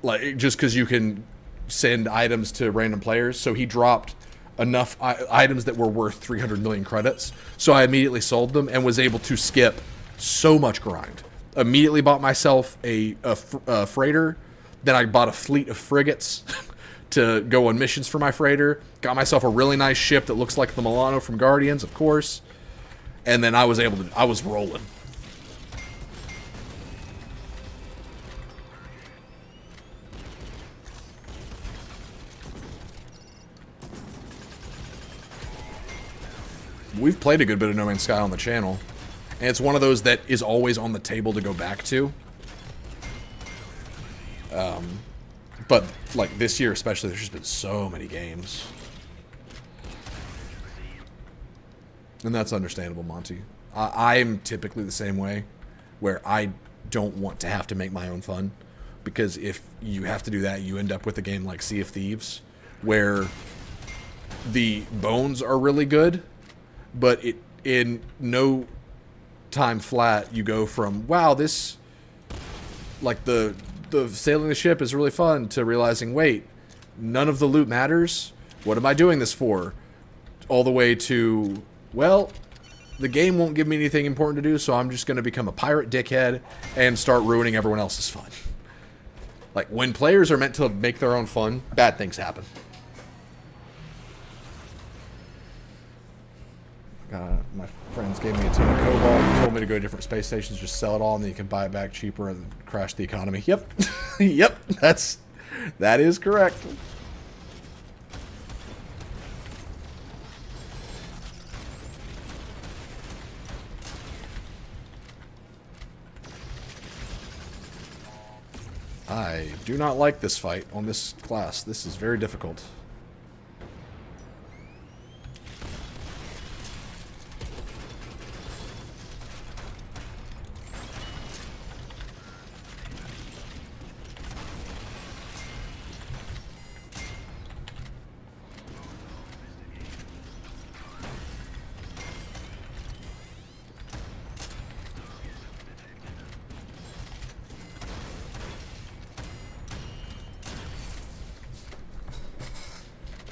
Like, just because you can send items to random players. So he dropped enough items that were worth 300 million credits. So I immediately sold them and was able to skip so much grind. Immediately bought myself a freighter. Then I bought a fleet of frigates to go on missions for my freighter. Got myself a really nice ship that looks like the Milano from Guardians, of course. And then I was rolling. We've played a good bit of No Man's Sky on the channel, and it's one of those that is always on the table to go back to. But like this year especially, there's just been so many games. And that's understandable, Monty. I'm typically the same way, where I don't want to have to make my own fun, because if you have to do that, you end up with a game like Sea of Thieves, where the bones are really good, but it in no time flat you go from, wow, this, like the sailing the ship is really fun, to realizing, wait, none of the loot matters, what am I doing this for? All the way to, well, the game won't give me anything important to do, so I'm just going to become a pirate dickhead and start ruining everyone else's fun. Like, when players are meant to make their own fun, bad things happen. My friends gave me a ton of cobalt, told me to go to different space stations, just sell it all, and then you can buy it back cheaper and crash the economy. Yep. Yep, that is correct. I do not like this fight on this class. This is very difficult.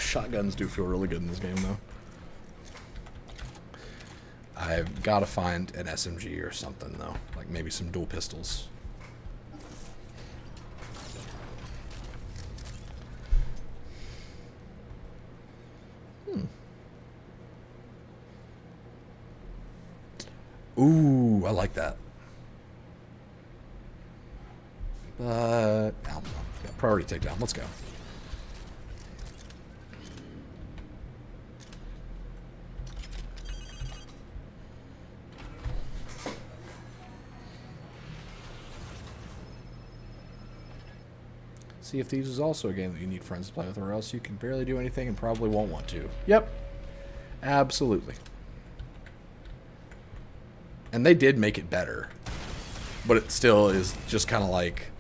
Shotguns do feel really good in this game, though. I've got to find an SMG or something, though. Like maybe some dual pistols. Ooh, I like that. But yeah, priority takedown. Let's go. Sea of Thieves is also a game that you need friends to play with, or else you can barely do anything and probably won't want to. Yep. Absolutely. And they did make it better. But it still is just kind of like,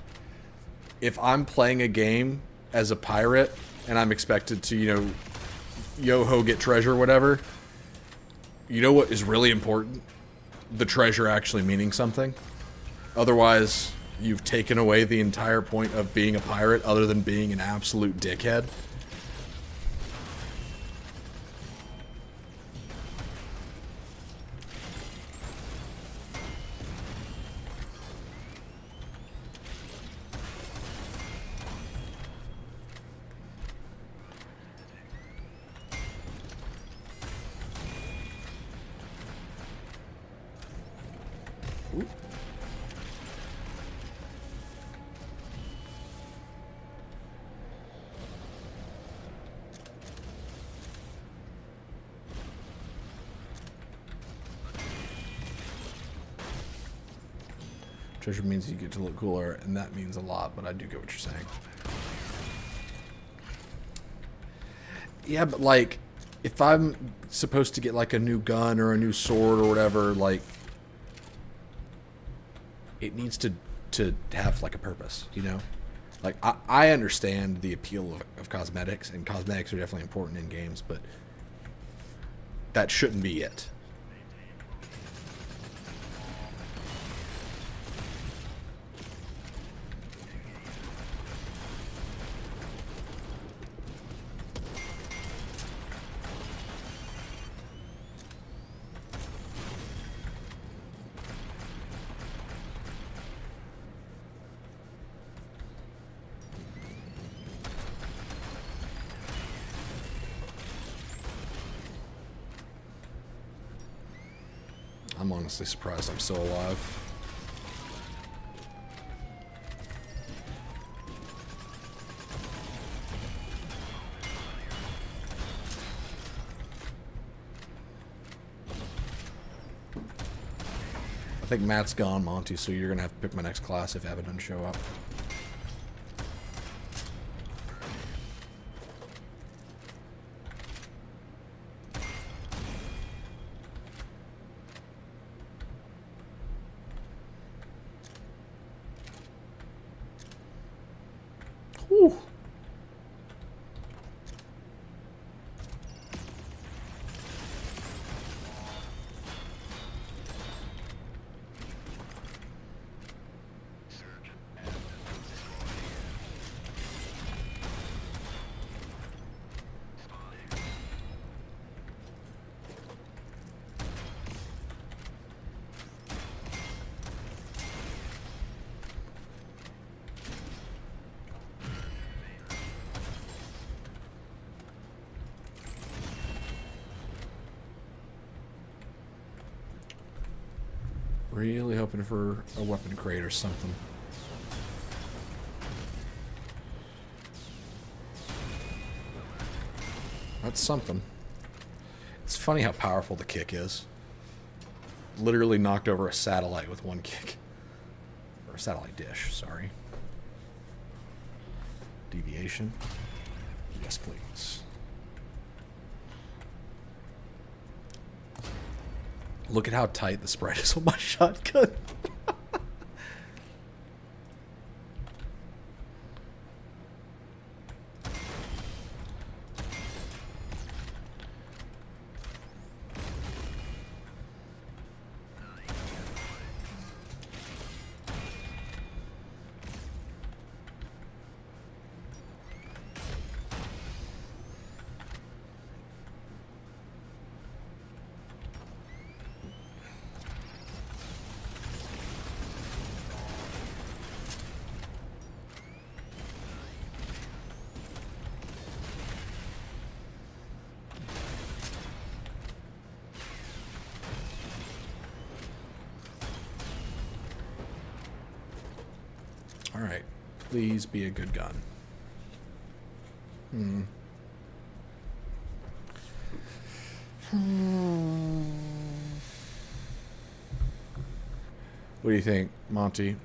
if I'm playing a game as a pirate and I'm expected to, you know, yo-ho get treasure or whatever, you know what is really important? The treasure actually meaning something. Otherwise, you've taken away the entire point of being a pirate other than being an absolute dickhead. Treasure means you get to look cooler, and that means a lot, but I do get what you're saying. Yeah, but like, if I'm supposed to get like a new gun or a new sword or whatever, like, it needs to have like a purpose, you know? Like, I understand the appeal of cosmetics, and cosmetics are definitely important in games, but that shouldn't be it. I'm honestly surprised I'm still alive. I think Matt's gone, Monty, so you're gonna have to pick my next class if Evan doesn't show up. Whew. Really hoping for a weapon crate or something. That's something. It's funny how powerful the kick is. Literally knocked over a satellite with one kick. Or a satellite dish, sorry. Deviation. Yes, please. Look at how tight the spread is on my shotgun. Alright. Please be a good gun. What do you think, Monty?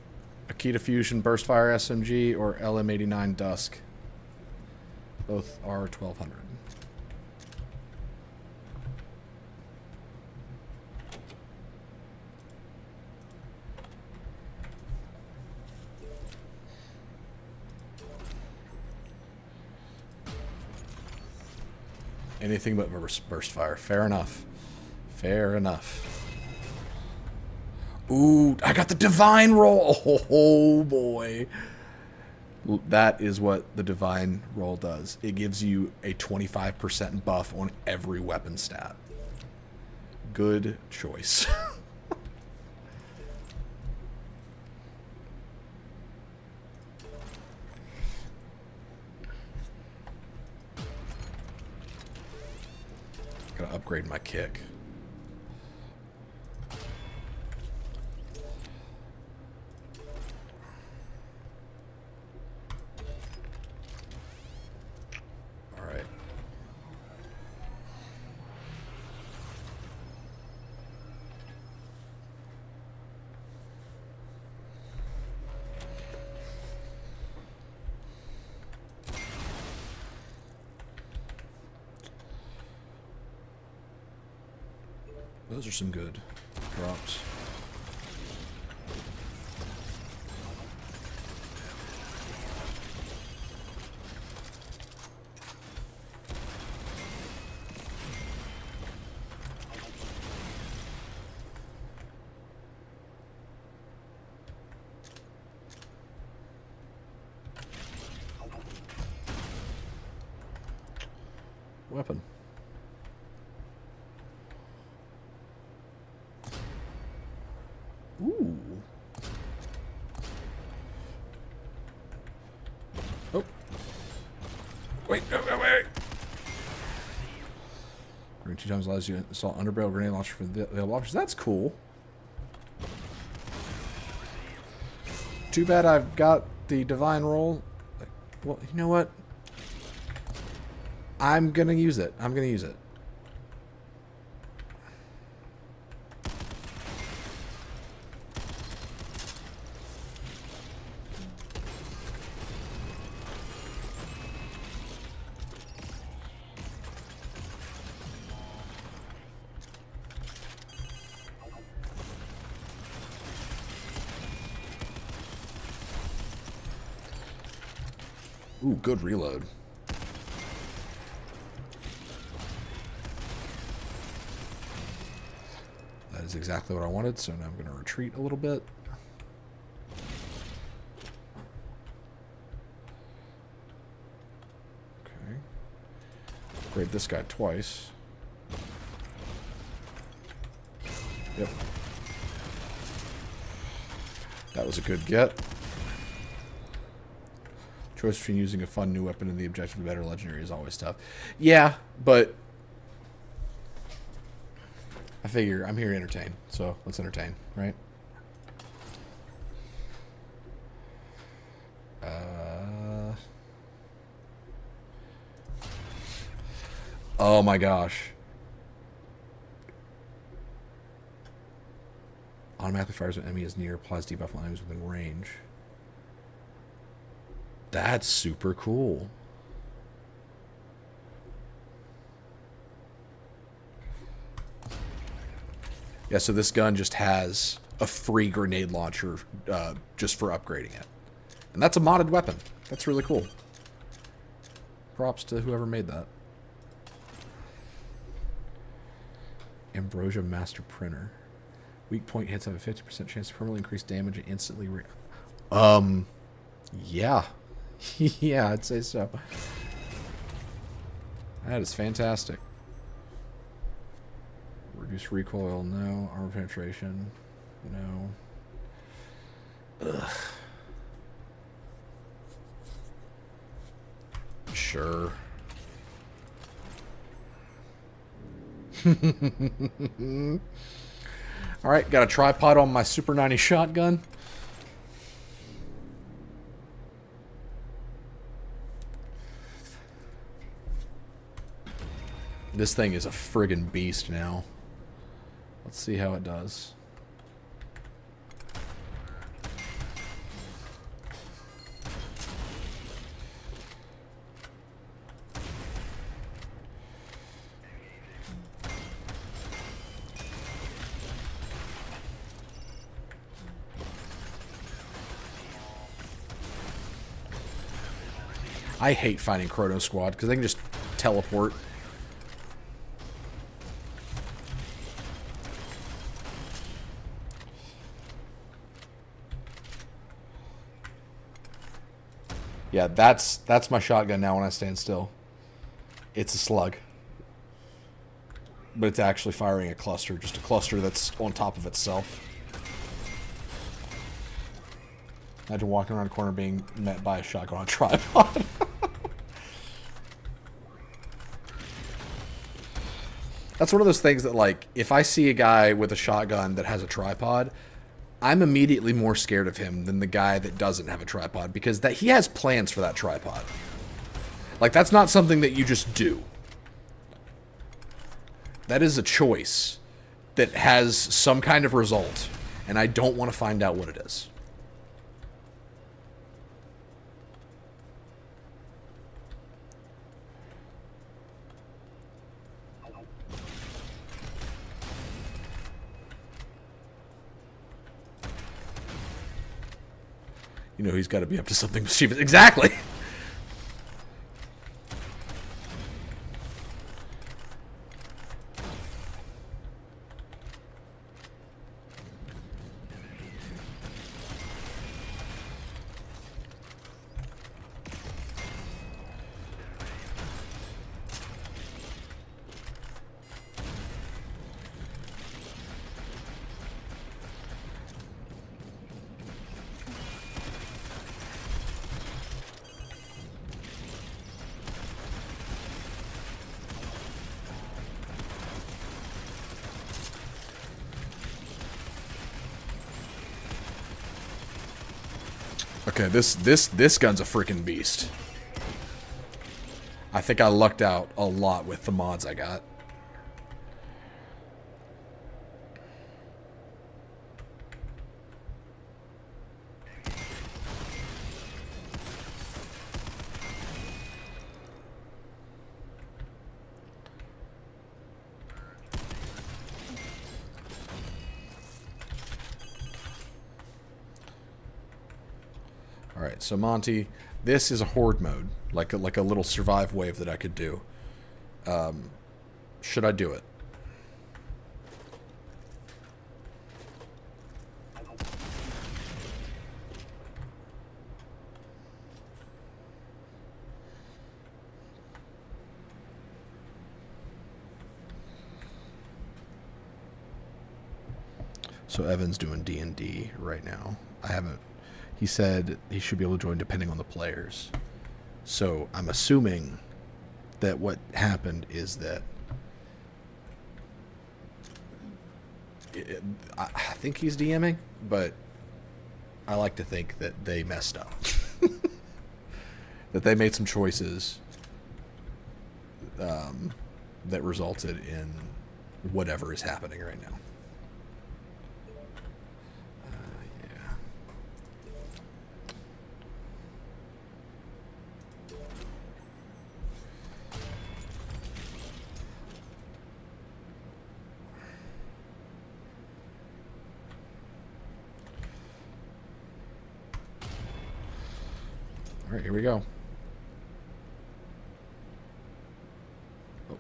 Akita Fusion Burstfire SMG or LM89 Dusk? Both are 1200. Anything but burst fire. Fair enough. Fair enough. Ooh, I got the divine roll. Oh boy. That is what the divine roll does. It gives you a 25% buff on every weapon stat. Good choice. Gotta upgrade my kick. Alright. Those are some good drops. Weapon. Ooh. Oh. Wait, wait. Green 2 times allows you to install underbarrel grenade launcher for the available options. That's cool. Too bad I've got the divine roll. Well, you know what? I'm gonna use it. I'm gonna use it. Ooh, good reload. That is exactly what I wanted, so now I'm going to retreat a little bit. Okay. Upgrade this guy twice. Yep. That was a good get. Choice between using a fun new weapon and the objective of better legendary is always tough. Yeah, but I figure I'm here to entertain, so let's entertain, right? Oh my gosh. Automatically fires when enemy is near, applies debuff on enemies within range. That's super cool. Yeah, so this gun just has a free grenade launcher just for upgrading it. And that's a modded weapon. That's really cool. Props to whoever made that. Ambrosia Master Printer. Weak point hits have a 50% chance to permanently increase damage and instantly yeah. Yeah, I'd say so. That is fantastic. Reduce recoil, no. Armor penetration, no. Ugh. Sure. Alright, got a tripod on my Super 90 shotgun. This thing is a friggin' beast now. Let's see how it does. I hate fighting Chrono Squad because they can just teleport. Yeah, that's my shotgun now when I stand still. It's a slug. But it's actually firing a cluster, just a cluster that's on top of itself. Imagine walking around a corner being met by a shotgun on a tripod. That's one of those things that, like, if I see a guy with a shotgun that has a tripod, I'm immediately more scared of him than the guy that doesn't have a tripod, because that he has plans for that tripod. Like, that's not something that you just do. That is a choice that has some kind of result, and I don't want to find out what it is. You know he's got to be up to something mischievous. Exactly! Okay, this gun's a freaking beast. I think I lucked out a lot with the mods I got. Alright, so Monty, this is a horde mode, like a little survive wave that I could do. Should I do it? So Evan's doing D&D right now. I haven't... He said he should be able to join depending on the players. So I'm assuming that what happened is that... I think he's DMing, but I like to think that they messed up. That they made some choices that resulted in whatever is happening right now. All right, here we go. Oh.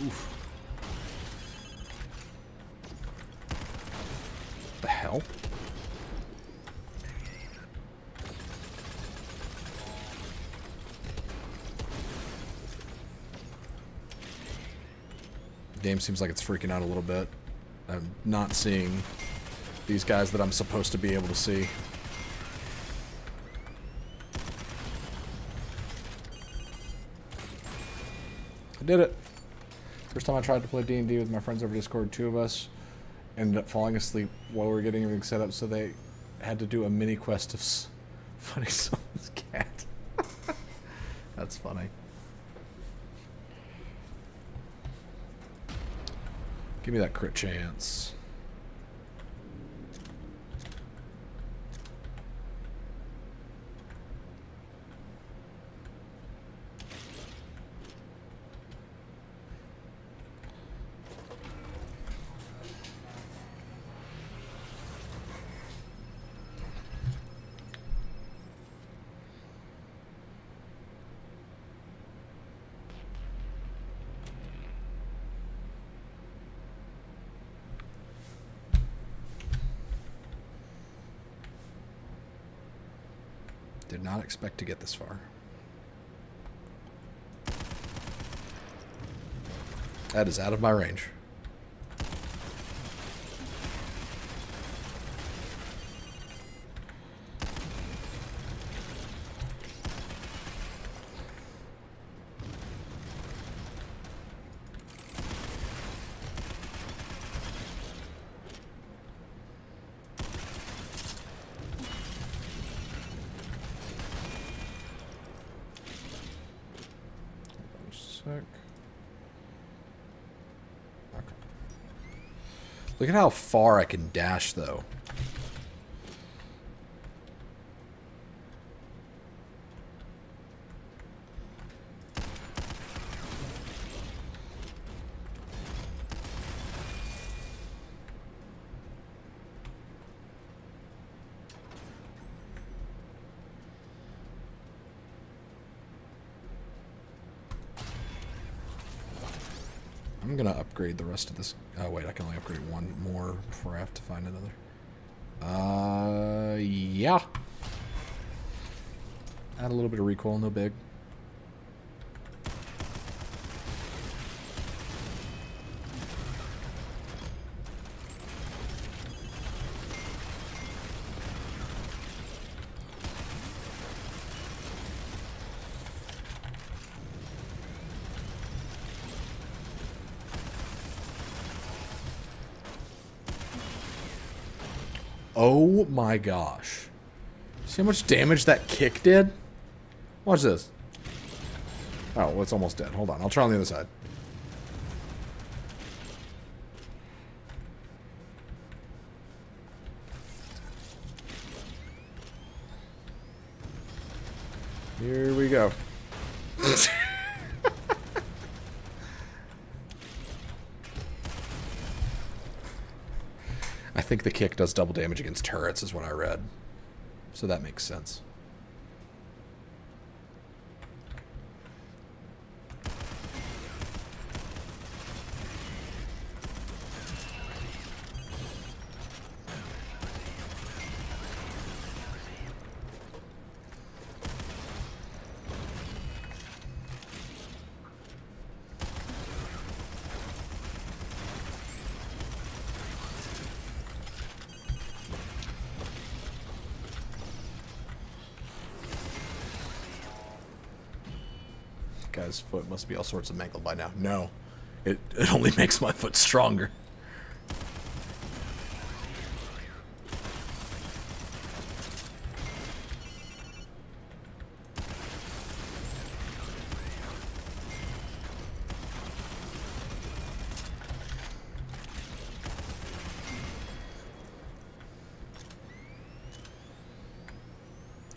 Oof. The hell? game seems like it's freaking out a little bit. I'm not seeing these guys that I'm supposed to be able to see. I did it. First time I tried to play D&D with my friends over Discord, 2 of us ended up falling asleep while we were getting everything set up, so they had to do a mini quest of funny someone's cat. That's funny. Give me that crit chance. Did not expect to get this far. That is out of my range. Okay. Look at how far I can dash, though. I'm gonna upgrade the rest of this. Oh wait, I can only upgrade one more before I have to find another. Yeah. Add a little bit of recoil, no big. Oh my gosh. See how much damage that kick did? Watch this. Oh, well, it's almost dead. Hold on. I'll try on the other side. Here we go. I think the kick does double damage against turrets, is what I read. So that makes sense. Guy's foot must be all sorts of mangled by now. No, it only makes my foot stronger.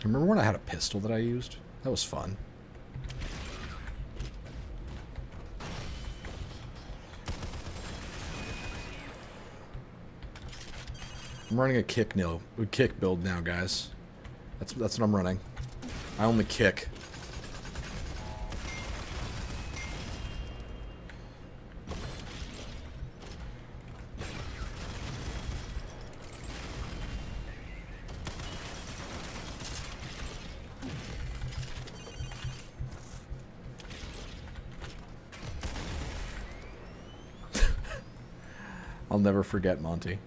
Remember when I had a pistol that I used? That was fun. I'm running a kick build now, guys. That's what I'm running. I only kick. never forget, Monty.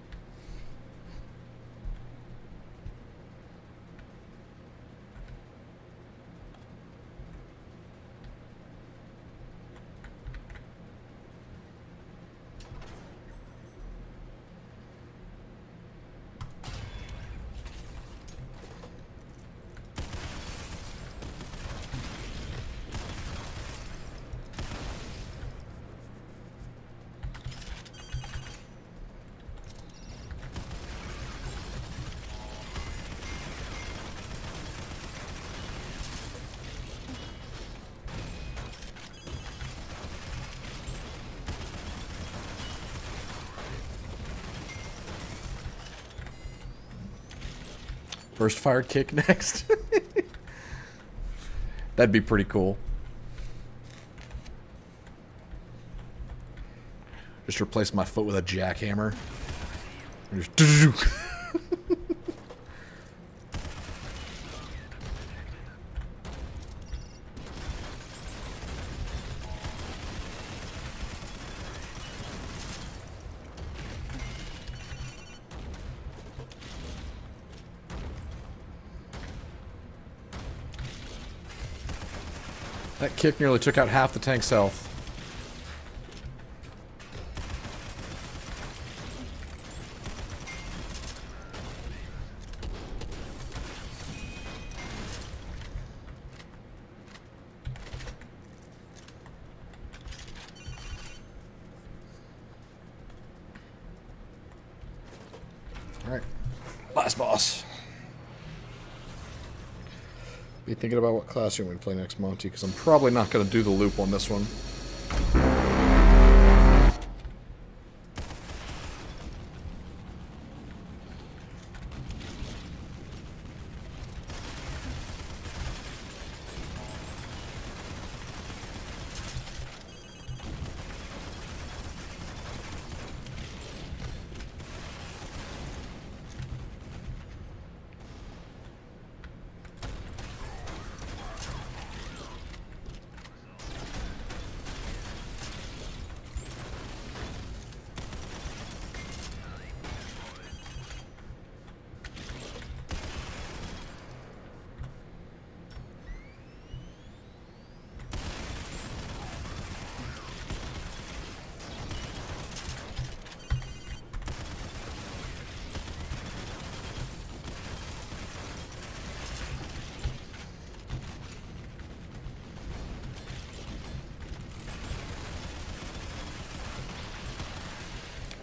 Burst fire kick next. That'd be pretty cool. Just replace my foot with a jackhammer. And just That kick nearly took out half the tank's health. Alright. Last boss. Be thinking about what class you're going to play next, Monty, because I'm probably not going to do the loop on this one.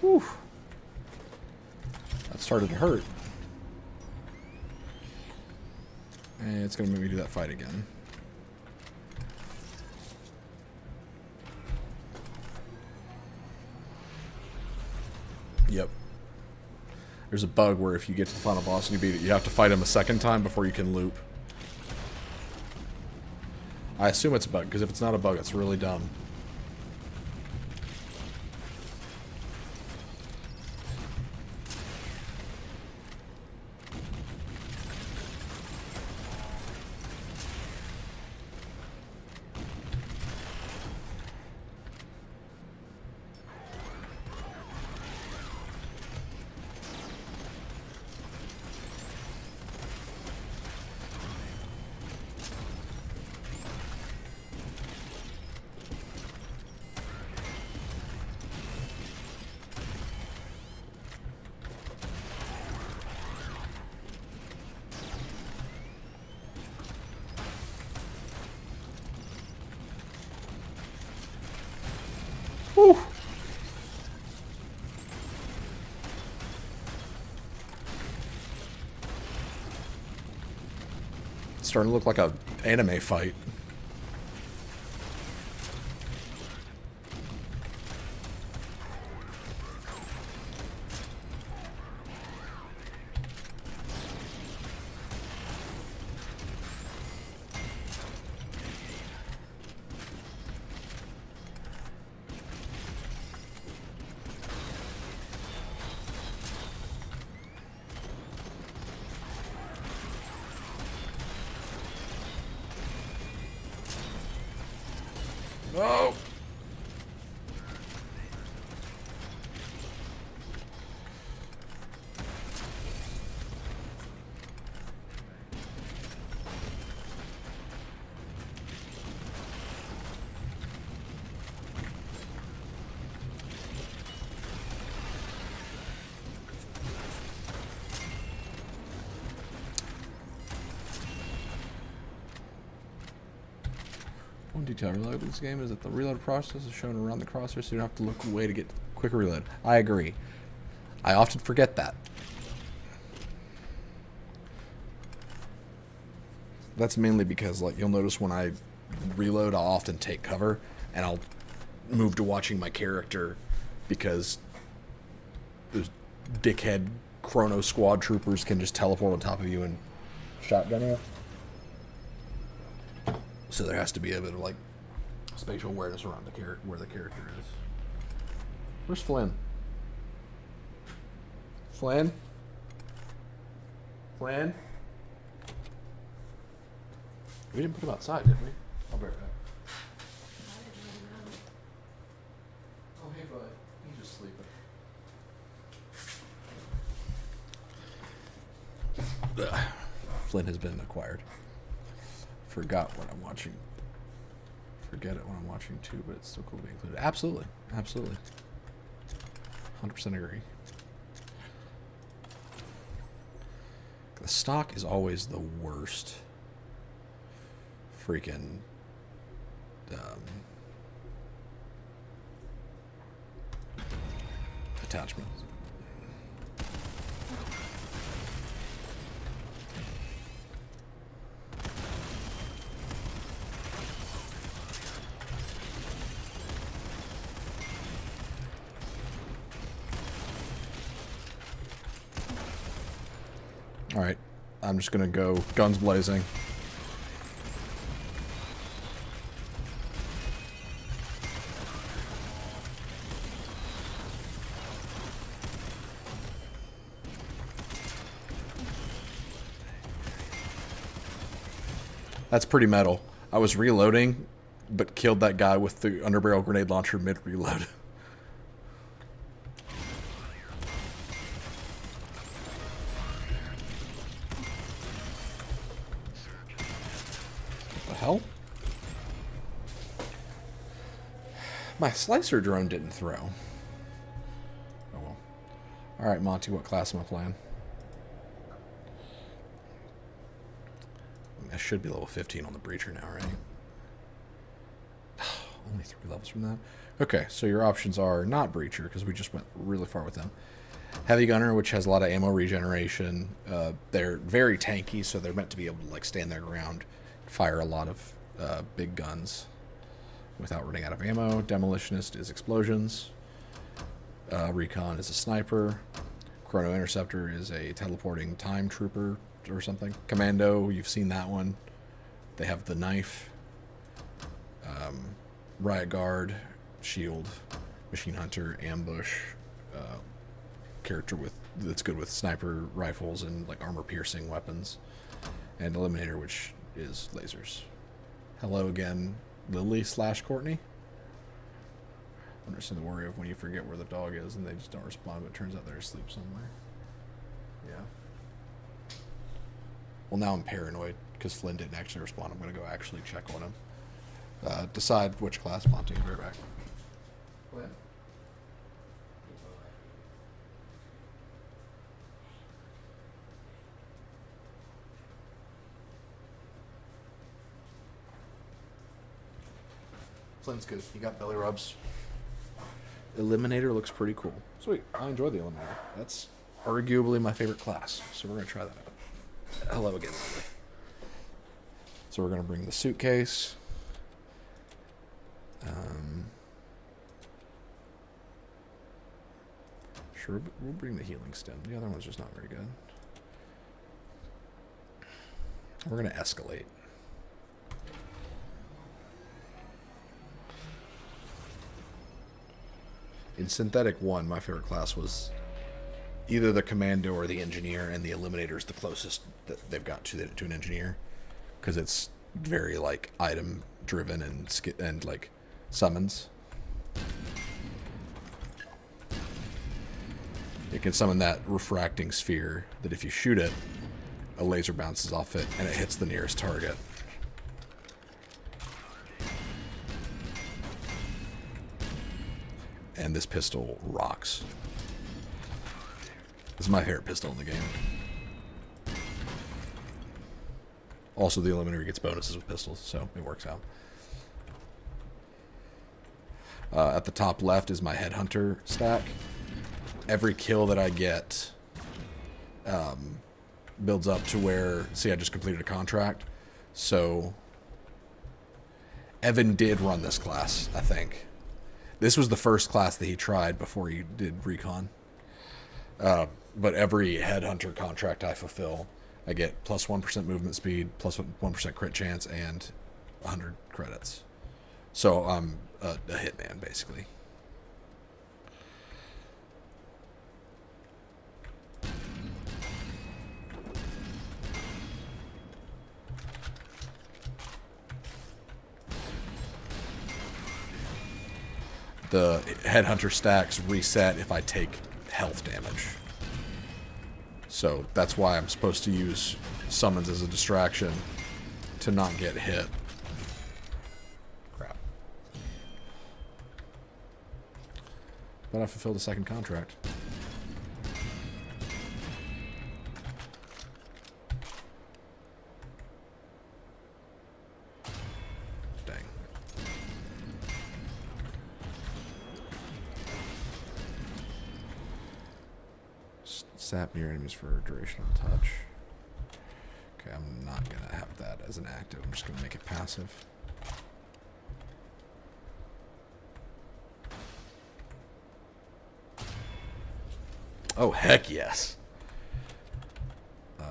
Whew. That started to hurt. And it's going to make me do that fight again. Yep. There's a bug where if you get to the final boss and you beat it, you have to fight him a second time before you can loop. I assume it's a bug, because if it's not a bug, it's really dumb. Whew. It's starting to look like an anime fight. No! One detail reload with this game is that the reload process is shown around the crosshair, so you don't have to look away to get quicker reload. I agree. I often forget that. That's mainly because, like, you'll notice when I reload, I'll often take cover, and I'll move to watching my character because those dickhead Chrono Squad troopers can just teleport on top of you and shotgun you. So there has to be a bit of, like, spatial awareness around the where the character is. Where's Flynn? Flynn? Flynn? We didn't put him outside, did we? I'll be right back. Oh, hey, bud. He's just sleeping. Flynn has been acquired. Forgot what I'm watching. Forget it when I'm watching too, but it's still cool to be included. Absolutely. Absolutely. 100% agree. The stock is always the worst. Freaking attachment. All right, I'm just gonna go guns blazing. That's pretty metal. I was reloading, but killed that guy with the underbarrel grenade launcher mid-reload. What the hell? My slicer drone didn't throw. Oh well. Alright, Monty, what class am I playing? I should be level 15 on the Breacher now, right? Only 3 levels from that. Okay, so your options are not Breacher, because we just went really far with them. Heavy Gunner, which has a lot of ammo regeneration. They're very tanky, so they're meant to be able to like stand their ground, fire a lot of big guns without running out of ammo. Demolitionist is explosions. Recon is a sniper. Chrono Interceptor is a teleporting time trooper or something. Commando, you've seen that one. They have the knife. Riot Guard, Shield, Machine Hunter, Ambush. Character that's good with sniper rifles and like armor piercing weapons. And Eliminator, which is lasers. Hello again, Lily / Courtney. I understand the worry of when you forget where the dog is and they just don't respond, but it turns out they're asleep somewhere. Yeah. Well, now I'm paranoid because Flynn didn't actually respond. I'm going to go actually check on him. Decide which class, Monty. Be right back. Flynn? Flynn's good. He got belly rubs. Eliminator looks pretty cool. Sweet. I enjoy the Eliminator. That's arguably my favorite class, so we're going to try that out. Hello again. So we're going to bring the suitcase. Sure, but we'll bring the healing stem. The other one's just not very good. We're going to escalate. In Synthetik 1, my favorite class was either the Commando or the Engineer, and the Eliminator is the closest that they've got to an Engineer, because it's very like item driven and like summons. It can summon that refracting sphere that if you shoot it, a laser bounces off it and it hits the nearest target. And this pistol rocks. This is my favorite pistol in the game. Also, the Eliminator gets bonuses with pistols, so it works out. At the top left is my Headhunter stack. Every kill that I get builds up to where... See, I just completed a contract. So Evan did run this class, I think. This was the first class that he tried before he did Recon. But every Headhunter contract I fulfill, I get plus 1% movement speed, plus 1% crit chance, and 100 credits. So I'm a hitman, basically. The Headhunter stacks reset if I take health damage. So that's why I'm supposed to use summons as a distraction to not get hit. Crap. But I fulfilled a second contract. Dang. Sap near enemies for durational touch. Okay, I'm not going to have that as an active. I'm just going to make it passive. Oh, heck yes. You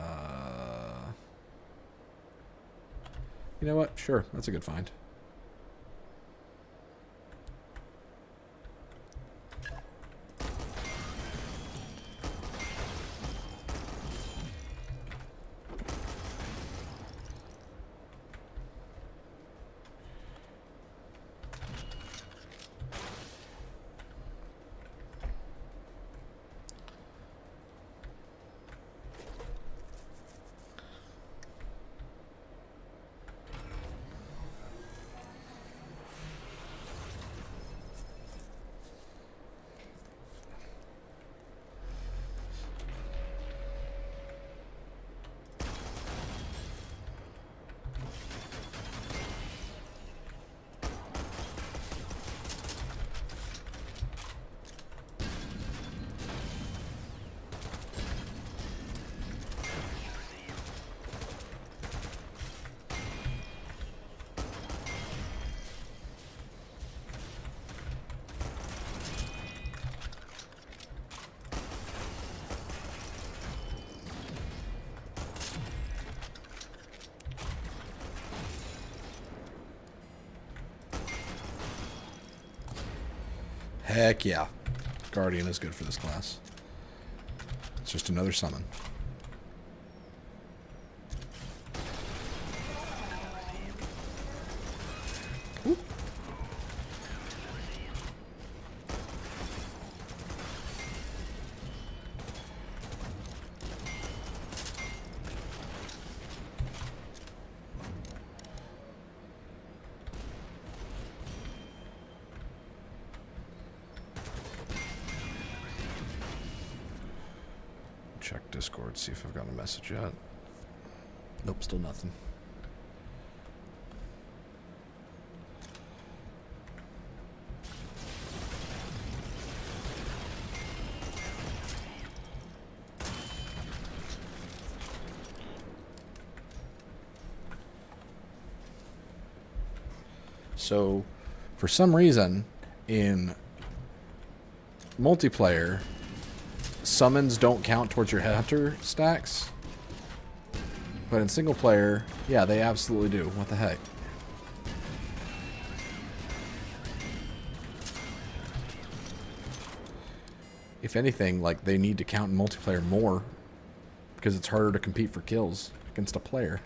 know what? Sure, that's a good find. Heck yeah. Guardian is good for this class. It's just another summon. Ooh. Check Discord, see if I've got a message yet. Nope, still nothing. So, for some reason, in multiplayer, summons don't count towards your Headhunter stacks. But in single player, yeah, they absolutely do. What the heck? If anything, like, they need to count in multiplayer more because it's harder to compete for kills against a player.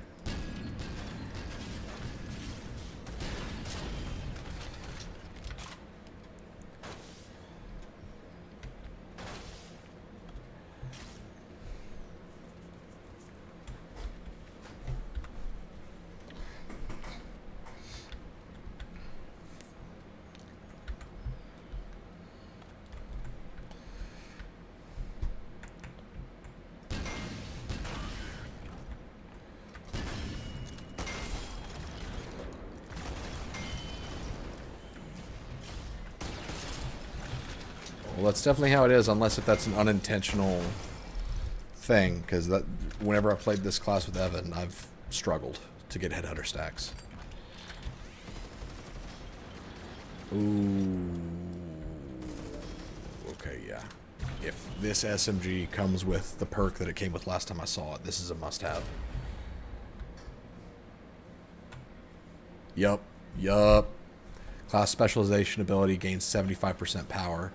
Well, that's definitely how it is, unless if that's an unintentional thing, because that whenever I played this class with Evan, I've struggled to get headhunter stacks. Ooh. Okay, yeah. If this SMG comes with the perk that it came with last time I saw it, this is a must-have. Yup. Yup. Class specialization ability gains 75% power.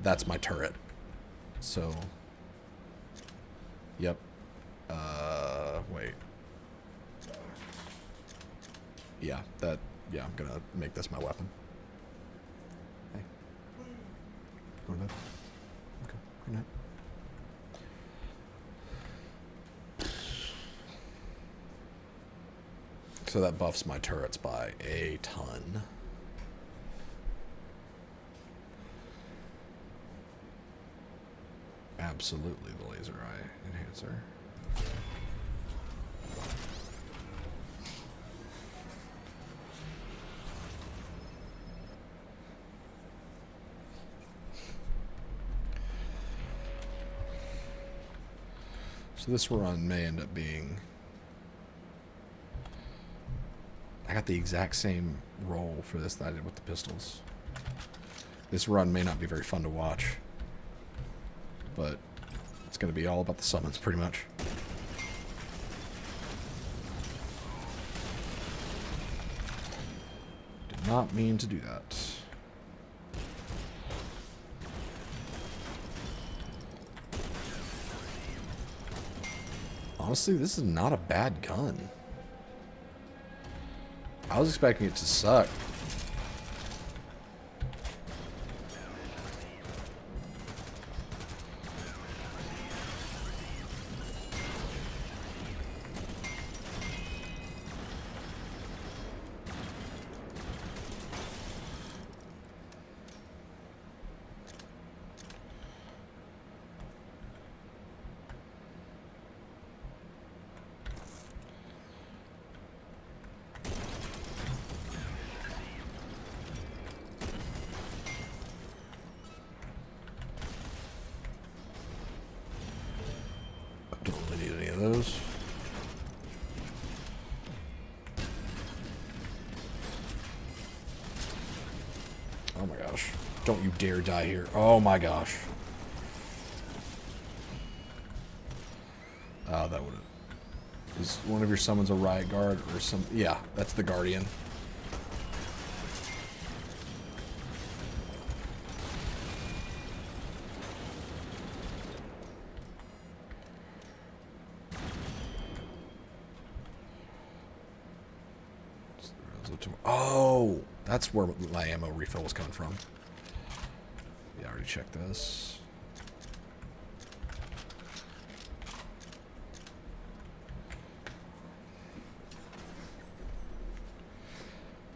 That's my turret. So... Yep. Wait. Yeah, that... Yeah, I'm gonna make this my weapon. Hey. Go ahead. Okay, good night. So that buffs my turrets by a ton. Absolutely the laser eye enhancer. So this run may end up being... I got the exact same roll for this that I did with the pistols. This run may not be very fun to watch, but it's going to be all about the summons pretty much. Did not mean to do that. Honestly, this is not a bad gun. I was expecting it to suck. Those. Oh my gosh. Don't you dare die here. Oh my gosh. Oh, that would have... Is one of your summons a riot guard or some... Yeah, that's the guardian. Oh, that's where my ammo refill was coming from. Yeah, I already checked this.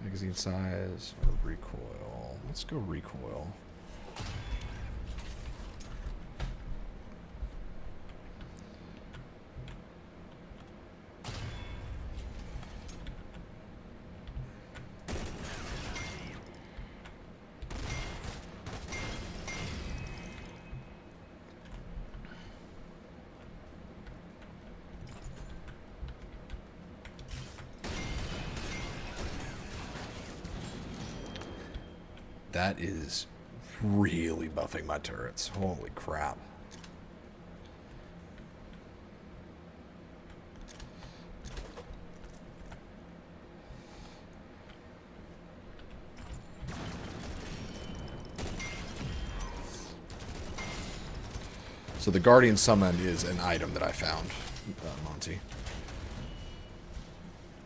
Magazine size or recoil. Let's go recoil. That is really buffing my turrets. Holy crap. So the Guardian Summon is an item that I found, Monty.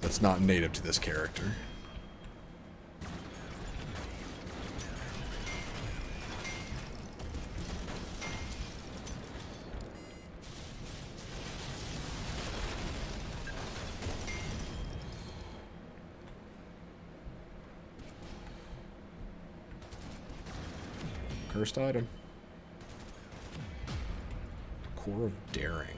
That's not native to this character. Cursed item. Core of Daring.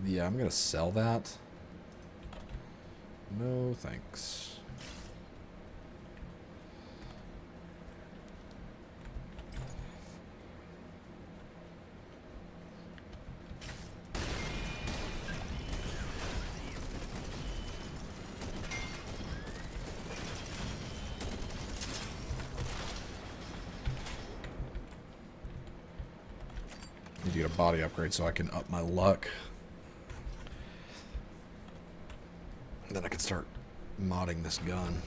Yeah, I'm gonna sell that. No thanks. Need to get a body upgrade so I can up my luck. And then I can start modding this gun.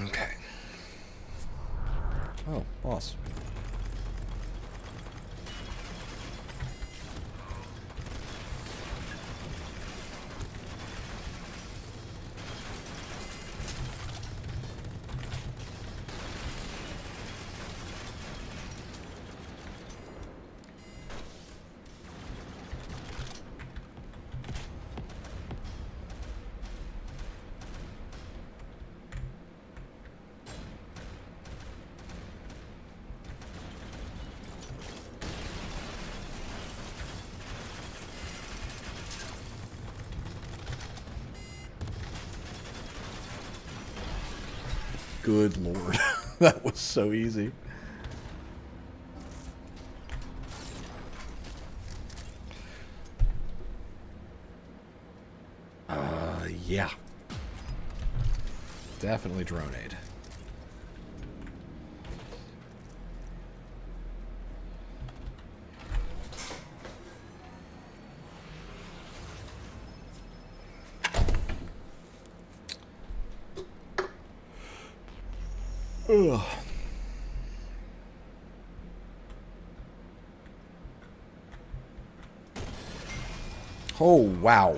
Okay. Oh, boss. Good lord. That was so easy. Yeah. Definitely drone aid. Ugh. Oh, wow.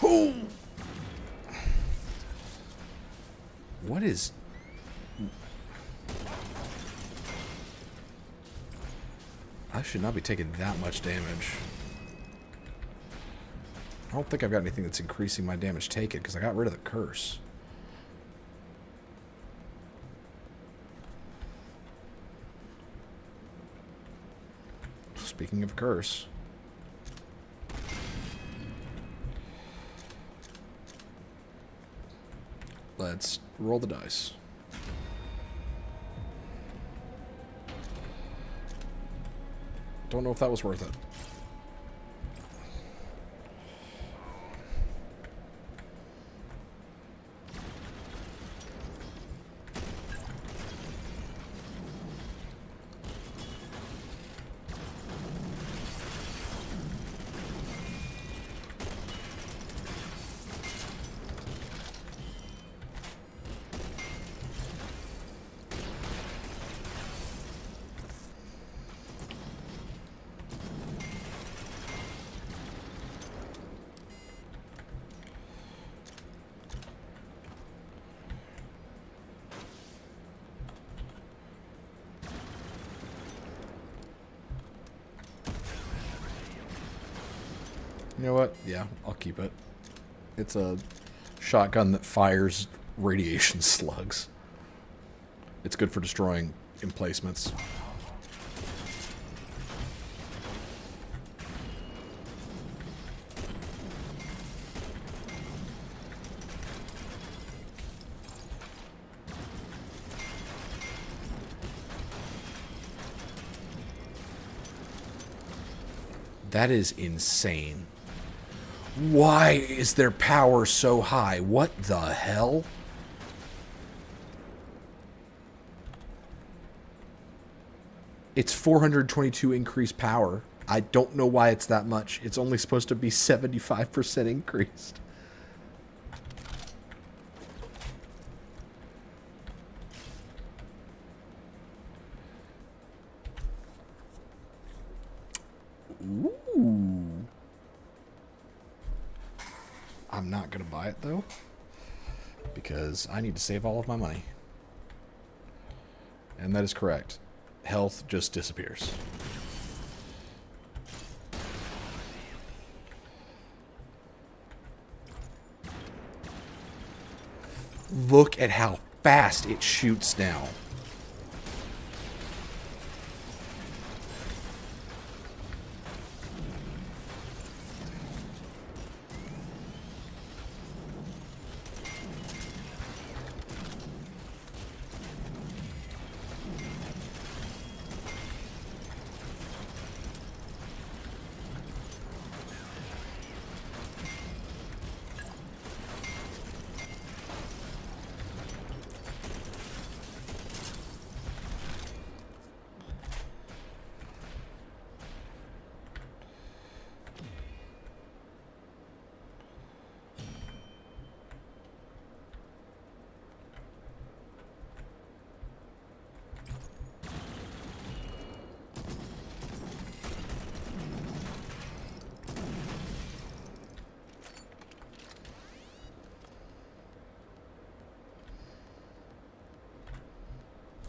Oh. What is... I should not be taking that much damage. I don't think I've got anything that's increasing my damage taken because I got rid of the curse. Speaking of curse... Let's roll the dice. Don't know if that was worth it. You know what? Yeah, I'll keep it. It's a shotgun that fires radiation slugs. It's good for destroying emplacements. That is insane. Why is their power so high? What the hell? It's 422 increased power. I don't know why it's that much. It's only supposed to be 75% increased. Ooh. I'm not going to buy it, though, because I need to save all of my money. And that is correct. Health just disappears. Look at how fast it shoots now.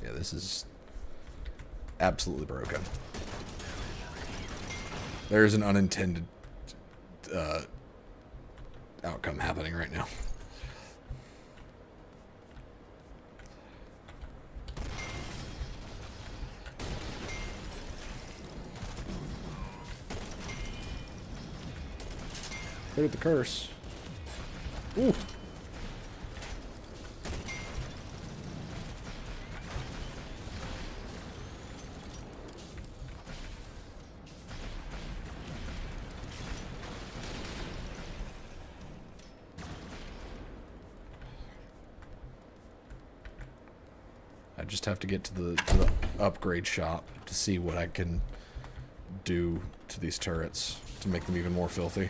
Yeah, this is absolutely broken. There's an unintended outcome happening right now. Look at the curse. Ooh. I just have to get to the upgrade shop to see what I can do to these turrets to make them even more filthy.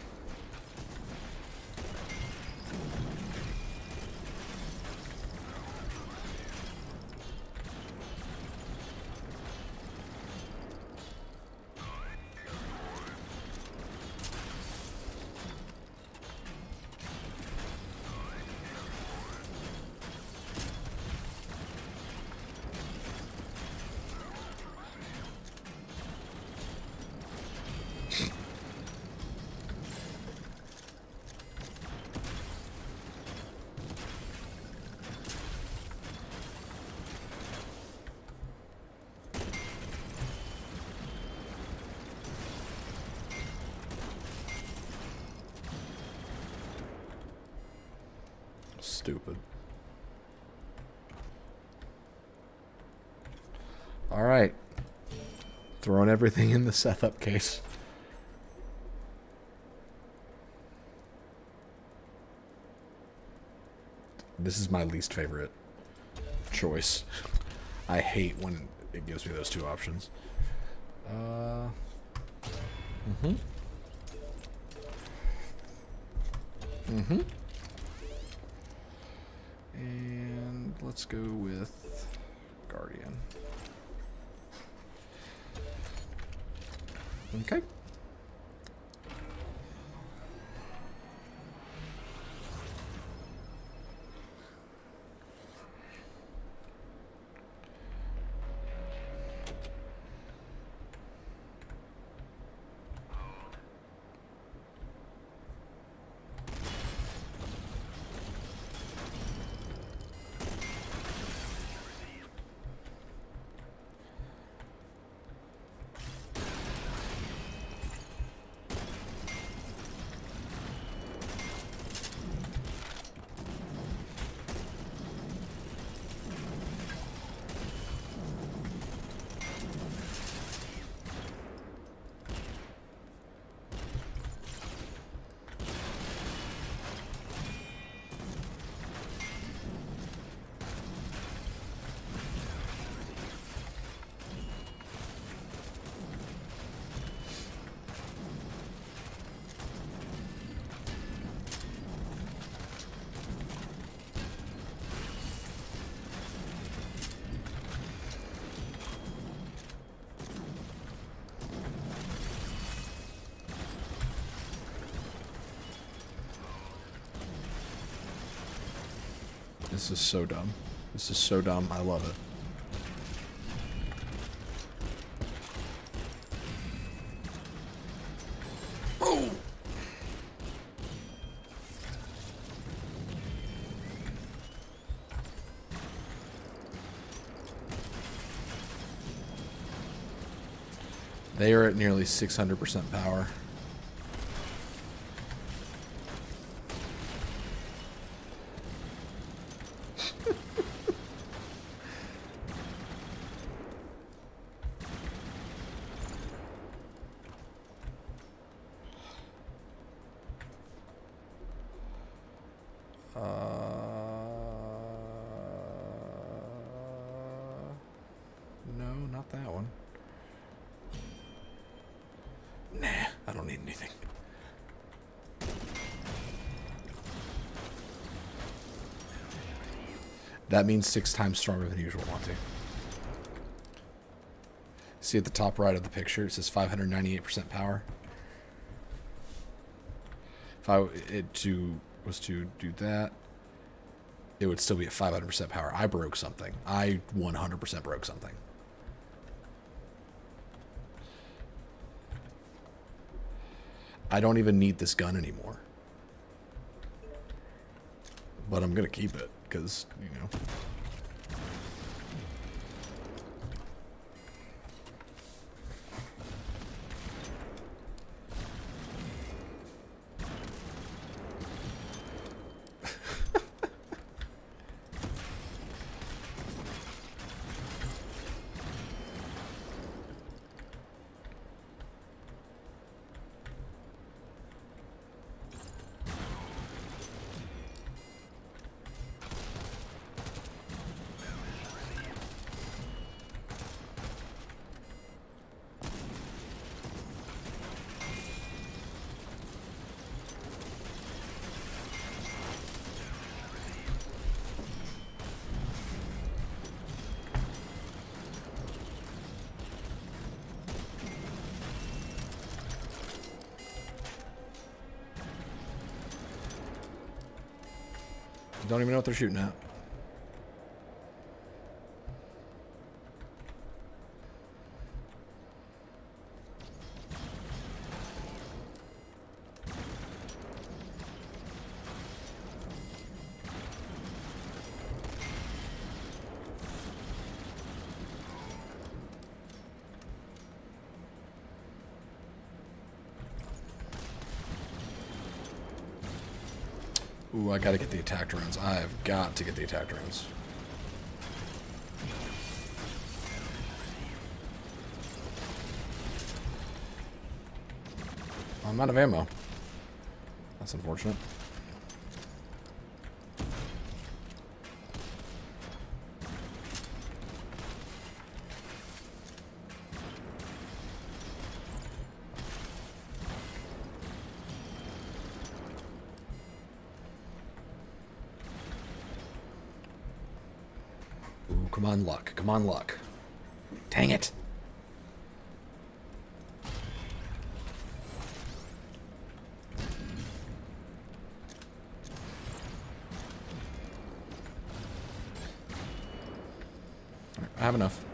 Stupid. Alright. Throwing everything in the Seth-up case. This is my least favorite choice. I hate when it gives me those two options. And let's go with Guardian. Okay. This is so dumb. This is so dumb. I love it. Oh! They are at nearly 600% power. No, not that one. Nah, I don't need anything. That means 6 times stronger than usual, Monty. See at the top right of the picture, it says 598% power. If was to do that, it would still be at 500% power. I broke something. I 100% broke something. I don't even need this gun anymore. But I'm going to keep it, because, you know. Don't even know what they're shooting at. Ooh, I gotta get the attack drones. I've got to get the attack drones. I'm out of ammo. That's unfortunate. Ooh, come on, luck. Come on, luck. Dang it. I have enough.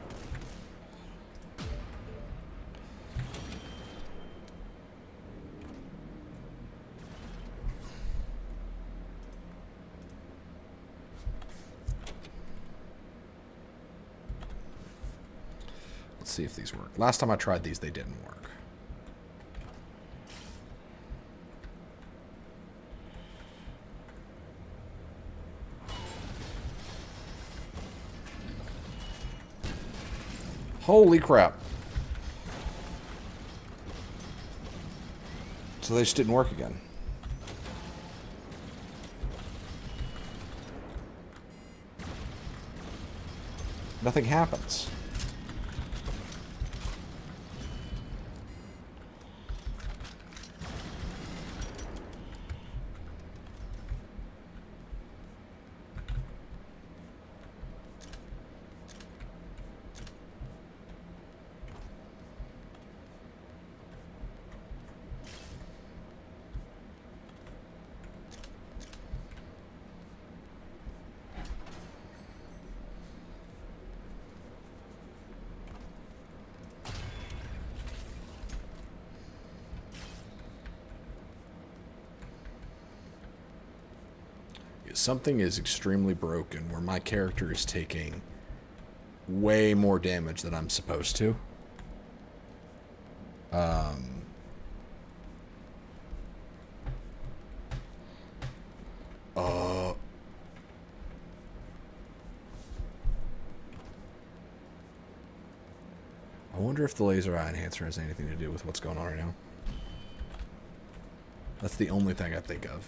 Let's see if these work. Last time I tried these, they didn't work. Holy crap. So they just didn't work again. Nothing happens. something is extremely broken where my character is taking way more damage than I'm supposed to. I wonder if the laser eye enhancer has anything to do with what's going on right now. That's the only thing I think of.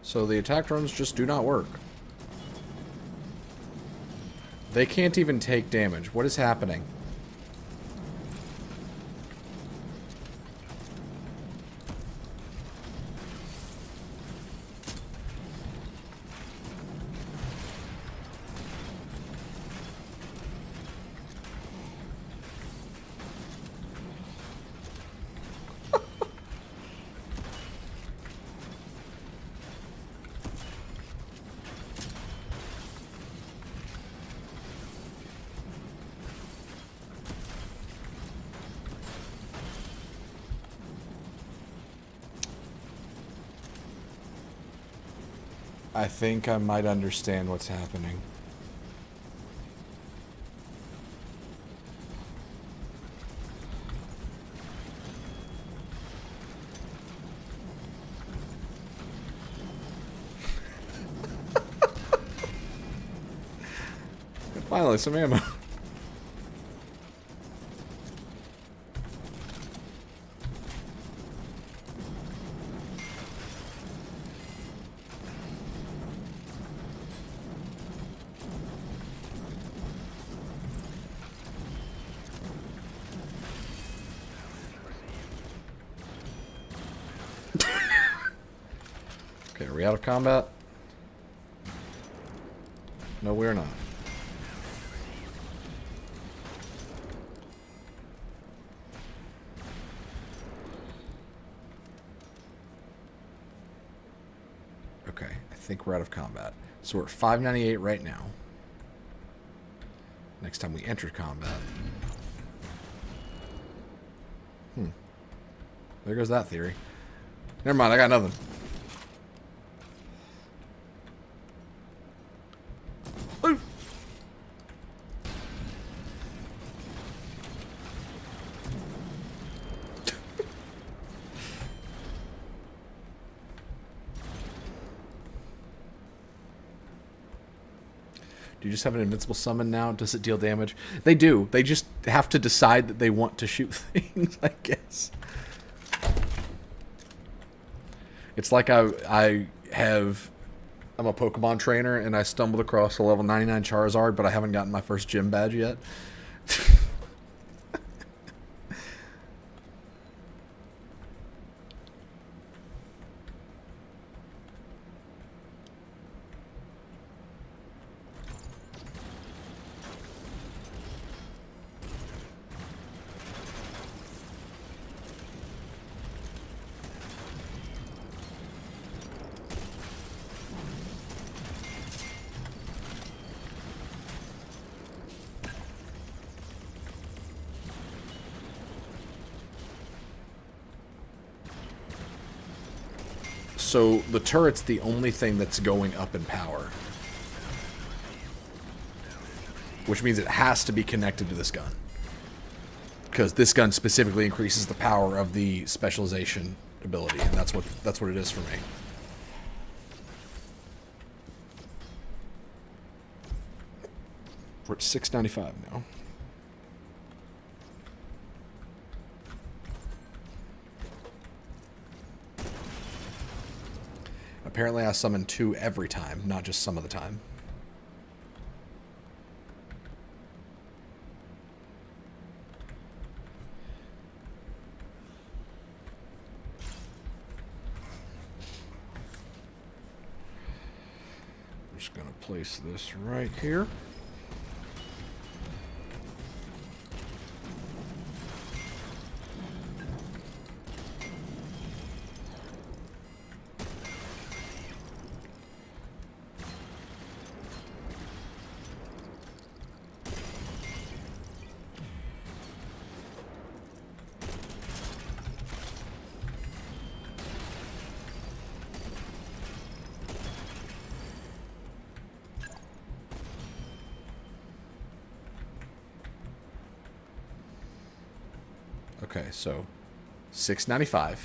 So the attack drones just do not work. They can't even take damage. What is happening? I think I might understand what's happening. Finally, some ammo. Okay, are we out of combat? No, we're not. Okay, I think we're out of combat. So we're at 598 right now. Next time we enter combat. There goes that theory. Never mind, I got nothing. Ooh. Do you just have an invincible summon now? Does it deal damage? They do. They just have to decide that they want to shoot things, I guess. It's like I'm a Pokemon trainer and I stumbled across a level 99 Charizard, but I haven't gotten my first gym badge yet. So the turret's the only thing that's going up in power. Which means it has to be connected to this gun. Because this gun specifically increases the power of the specialization ability, and that's what it is for me. We're at 695 now. Apparently I summon 2 every time, not just some of the time. just going to place this right here. Okay, so $6.95.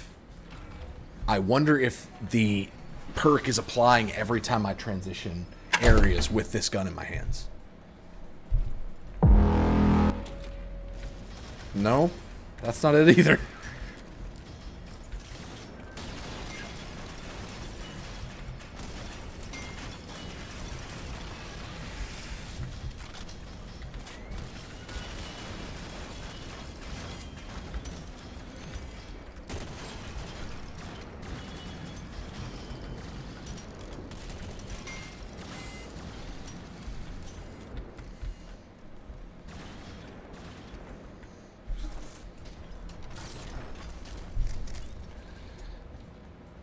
I wonder if the perk is applying every time I transition areas with this gun in my hands. No, that's not it either.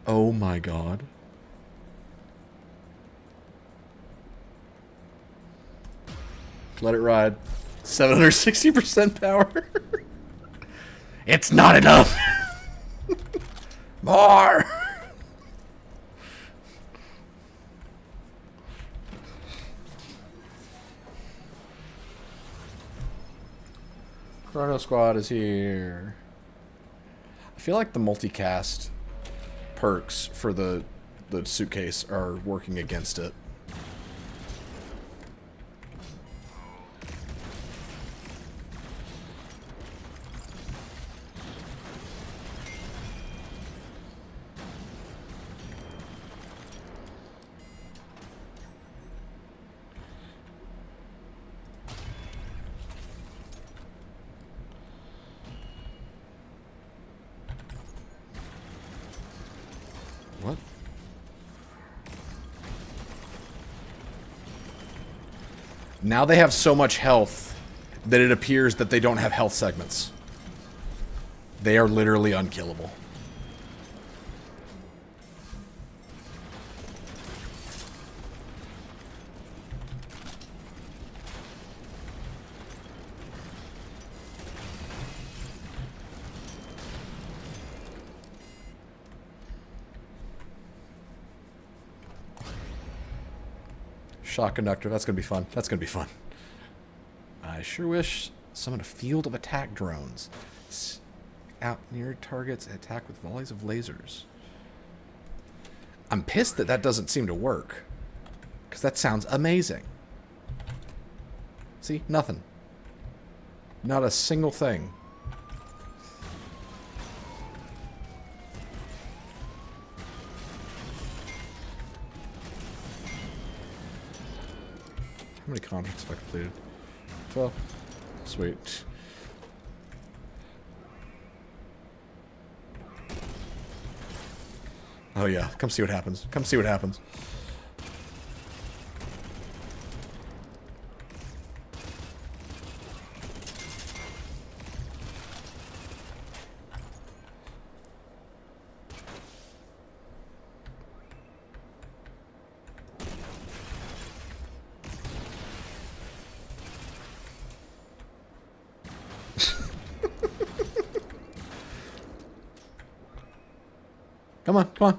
Oh my god. Let it ride. 760% power. It's not enough. More. Chrono Squad is here. I feel like the multicast perks for the suitcase are working against it. What? Now they have so much health that it appears that they don't have health segments. They are literally unkillable. Shock conductor, that's gonna be fun. That's gonna be fun. I sure wish summon a field of attack drones. Out near targets, attack with volleys of lasers. I'm pissed that that doesn't seem to work. Because that sounds amazing. See? Nothing. Not a single thing. How many contracts have I completed? 12. Sweet. Oh yeah, come see what happens. Come see what happens. Come on, come on.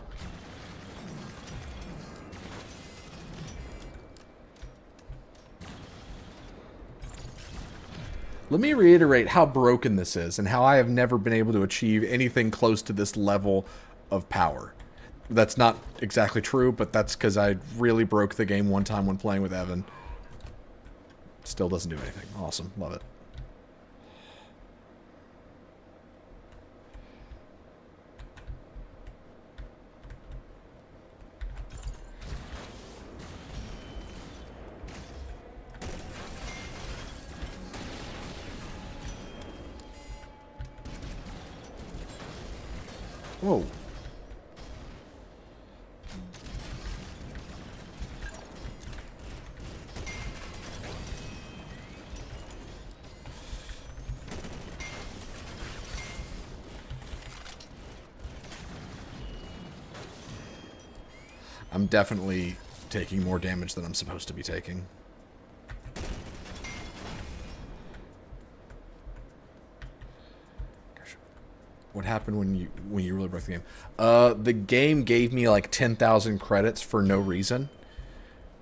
Let me reiterate how broken this is and how I have never been able to achieve anything close to this level of power. That's not exactly true, but that's because I really broke the game one time when playing with Evan. Still doesn't do anything. Awesome. Love it. Whoa. I'm definitely taking more damage than I'm supposed to be taking. Gosh, what happened when you really broke the game? The game gave me like 10,000 credits for no reason.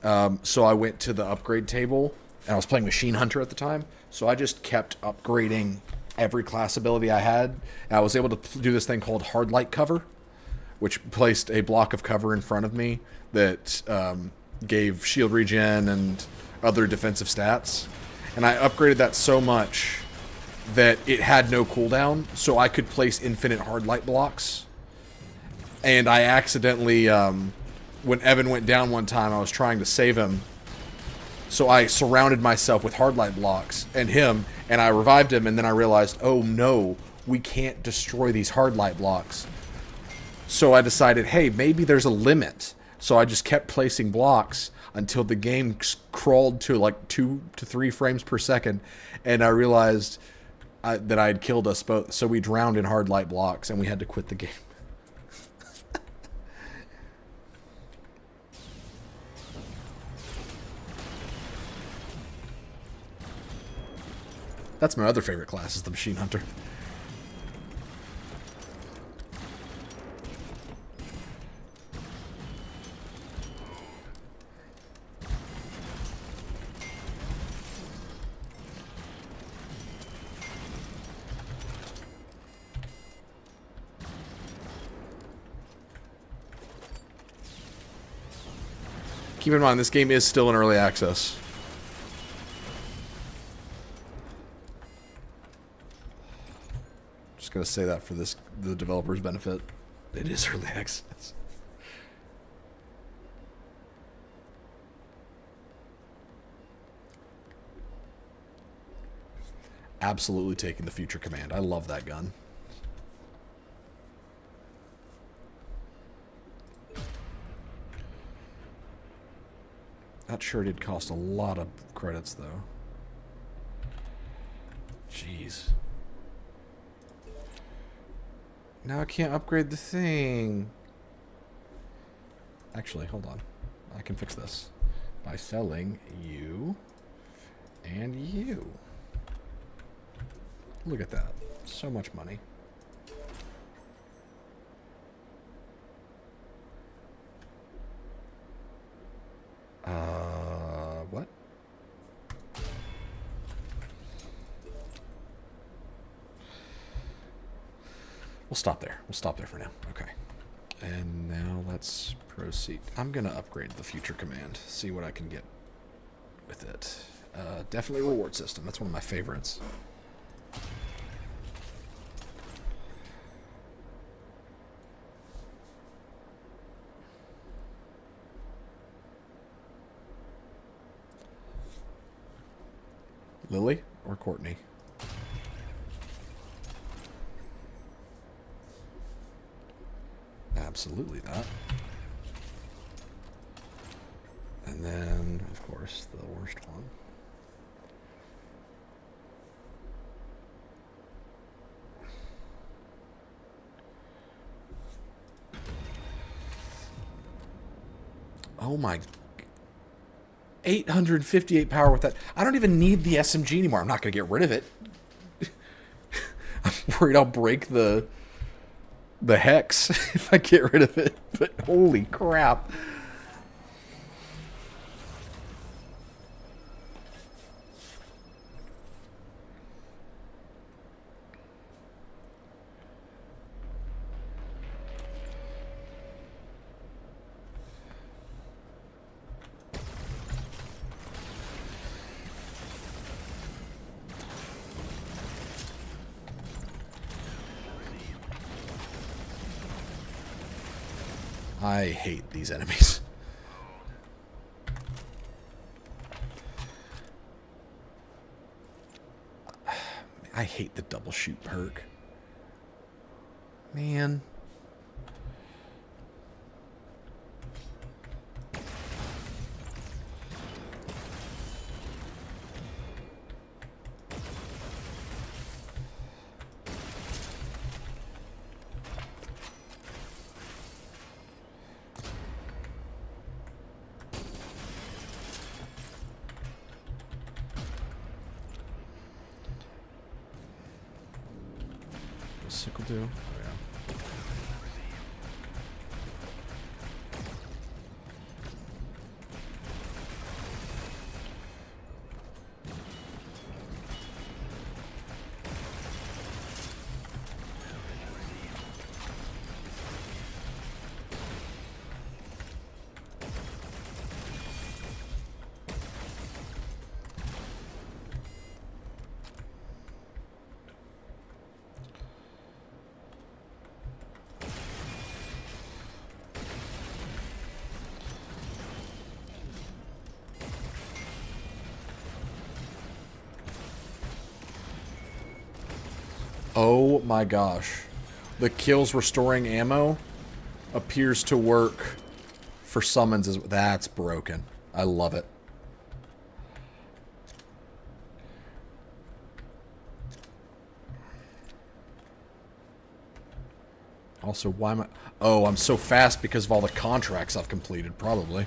So I went to the upgrade table, and I was playing Machine Hunter at the time, so I just kept upgrading every class ability I had, and I was able to do this thing called Hard Light Cover, which placed a block of cover in front of me that gave shield regen and other defensive stats. And I upgraded that so much that it had no cooldown, so I could place infinite hard light blocks. And I accidentally... when Evan went down one time, I was trying to save him. So I surrounded myself with hard light blocks and him, and I revived him, and then I realized, oh no, we can't destroy these hard light blocks. So I decided, hey, maybe there's a limit. So I just kept placing blocks until the game crawled to like 2 to 3 frames per second, and I realized that I had killed us both. So we drowned in hard light blocks, and we had to quit the game. That's my other favorite class, is the Machine Hunter. Keep in mind, this game is still in early access. Just gonna say that for the developer's benefit. It is early access. Absolutely taking the Future Command. I love that gun. That sure did cost a lot of credits, though. Jeez. Now I can't upgrade the thing. Actually, hold on. I can fix this by selling you and you. Look at that. So much money. What? We'll stop there. We'll stop there for now. Okay. And now let's proceed. I'm going to upgrade the Future Command. See what I can get with it. Definitely reward system. That's one of my favorites. Lily or Courtney? Absolutely that. And then, of course, the worst one. Oh my... 858 power with that. I don't even need the SMG anymore. I'm not going to get rid of it. I'm worried I'll break the hex if I get rid of it. But holy crap. I hate these enemies. I hate the double shoot perk. Man. Sickle too. Oh, yeah. Oh my gosh. The kills restoring ammo appears to work for summons as that's broken. I love it. Also, why am I... Oh, I'm so fast because of all the contracts I've completed, probably.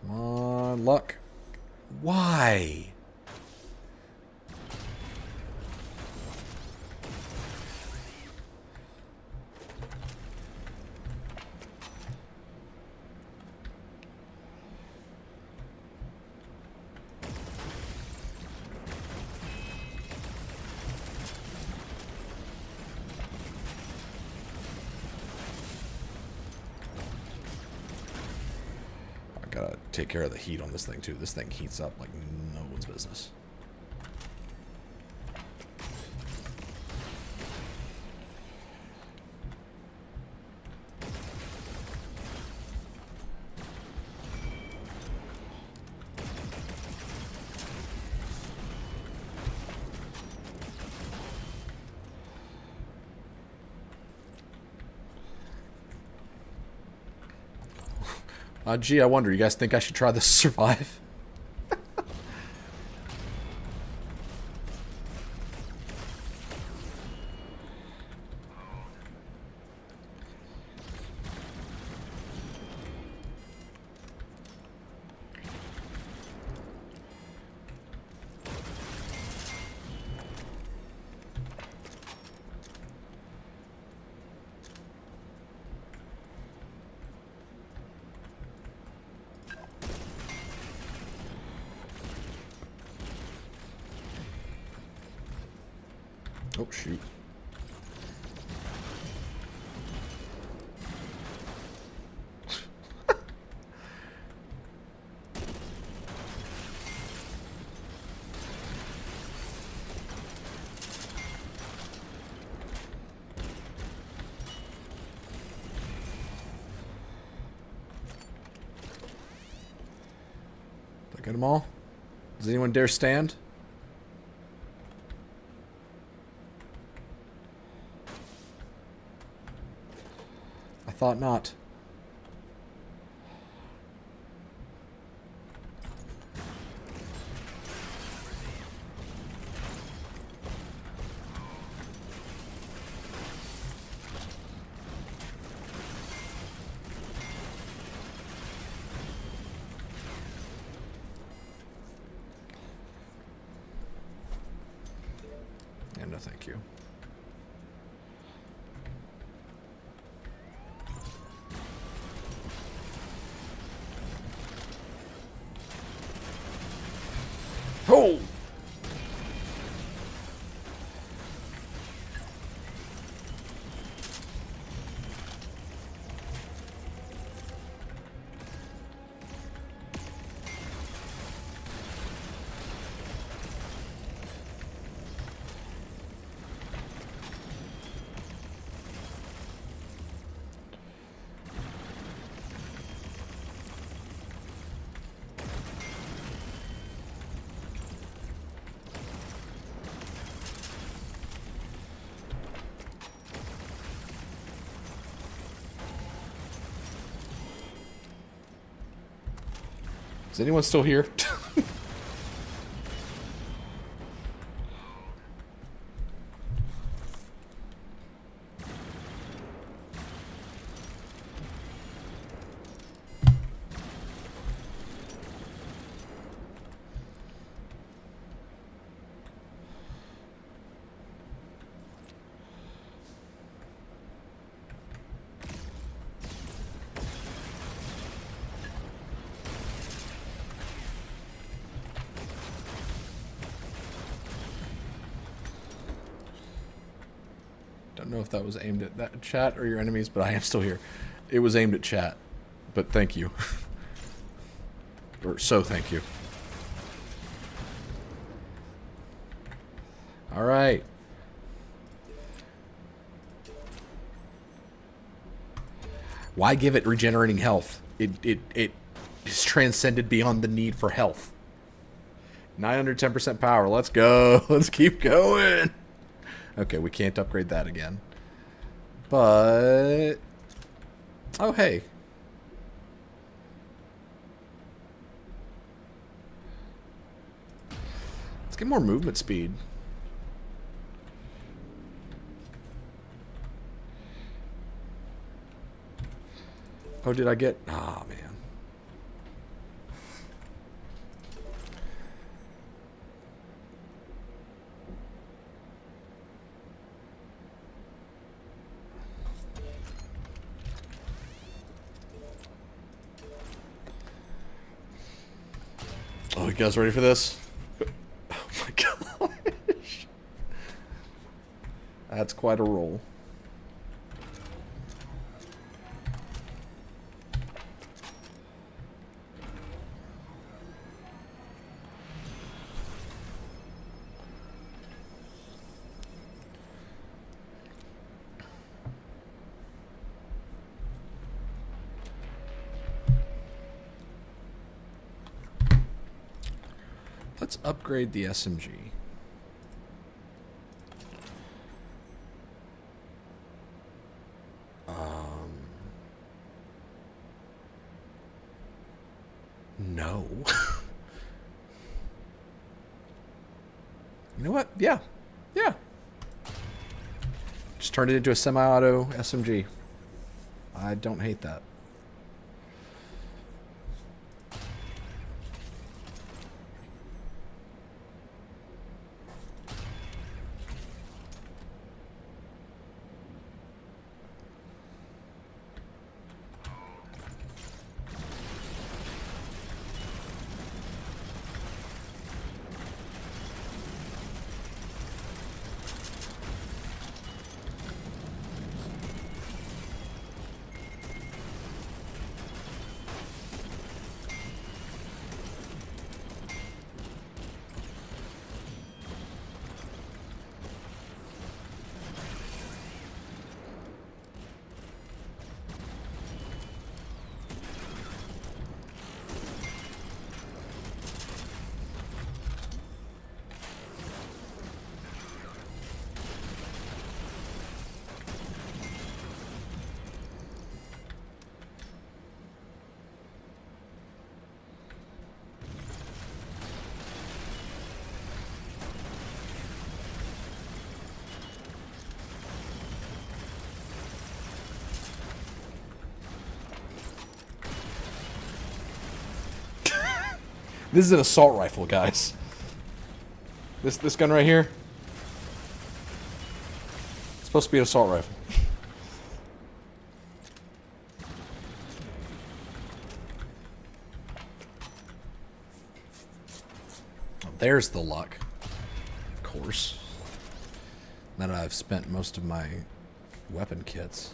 Come on, luck. Why? Gotta take care of the heat on this thing too. This thing heats up like no one's business. Gee, I wonder, you guys think I should try this to survive? Oh, shoot. Did I get them all? Does anyone dare stand? Thought not. Yeah, no thank you. Oh! Is anyone still here? know if that was aimed at that chat or your enemies, but I am still here. It was aimed at chat, but thank you. Or so thank you. All right. Why give it regenerating health? It is transcended beyond the need for health. 910% power. Let's go. Let's keep going. Okay, we can't upgrade that again. But... oh, hey. Let's get more movement speed. Oh, did I get... ah, man. Oh, you guys ready for this? Oh my gosh. That's quite a roll. Let's upgrade the SMG. No. You know what? Yeah. Yeah. Just turned it into a semi-auto SMG. I don't hate that. This is an assault rifle, guys. This gun right here. It's supposed to be an assault rifle. Oh, there's the luck. Of course. Now that I've spent most of my weapon kits.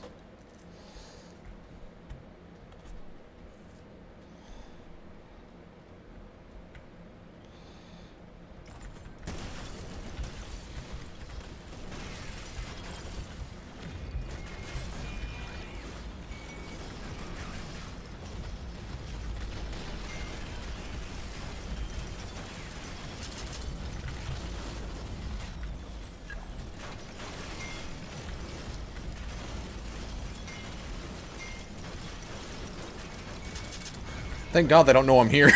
Thank God they don't know I'm here.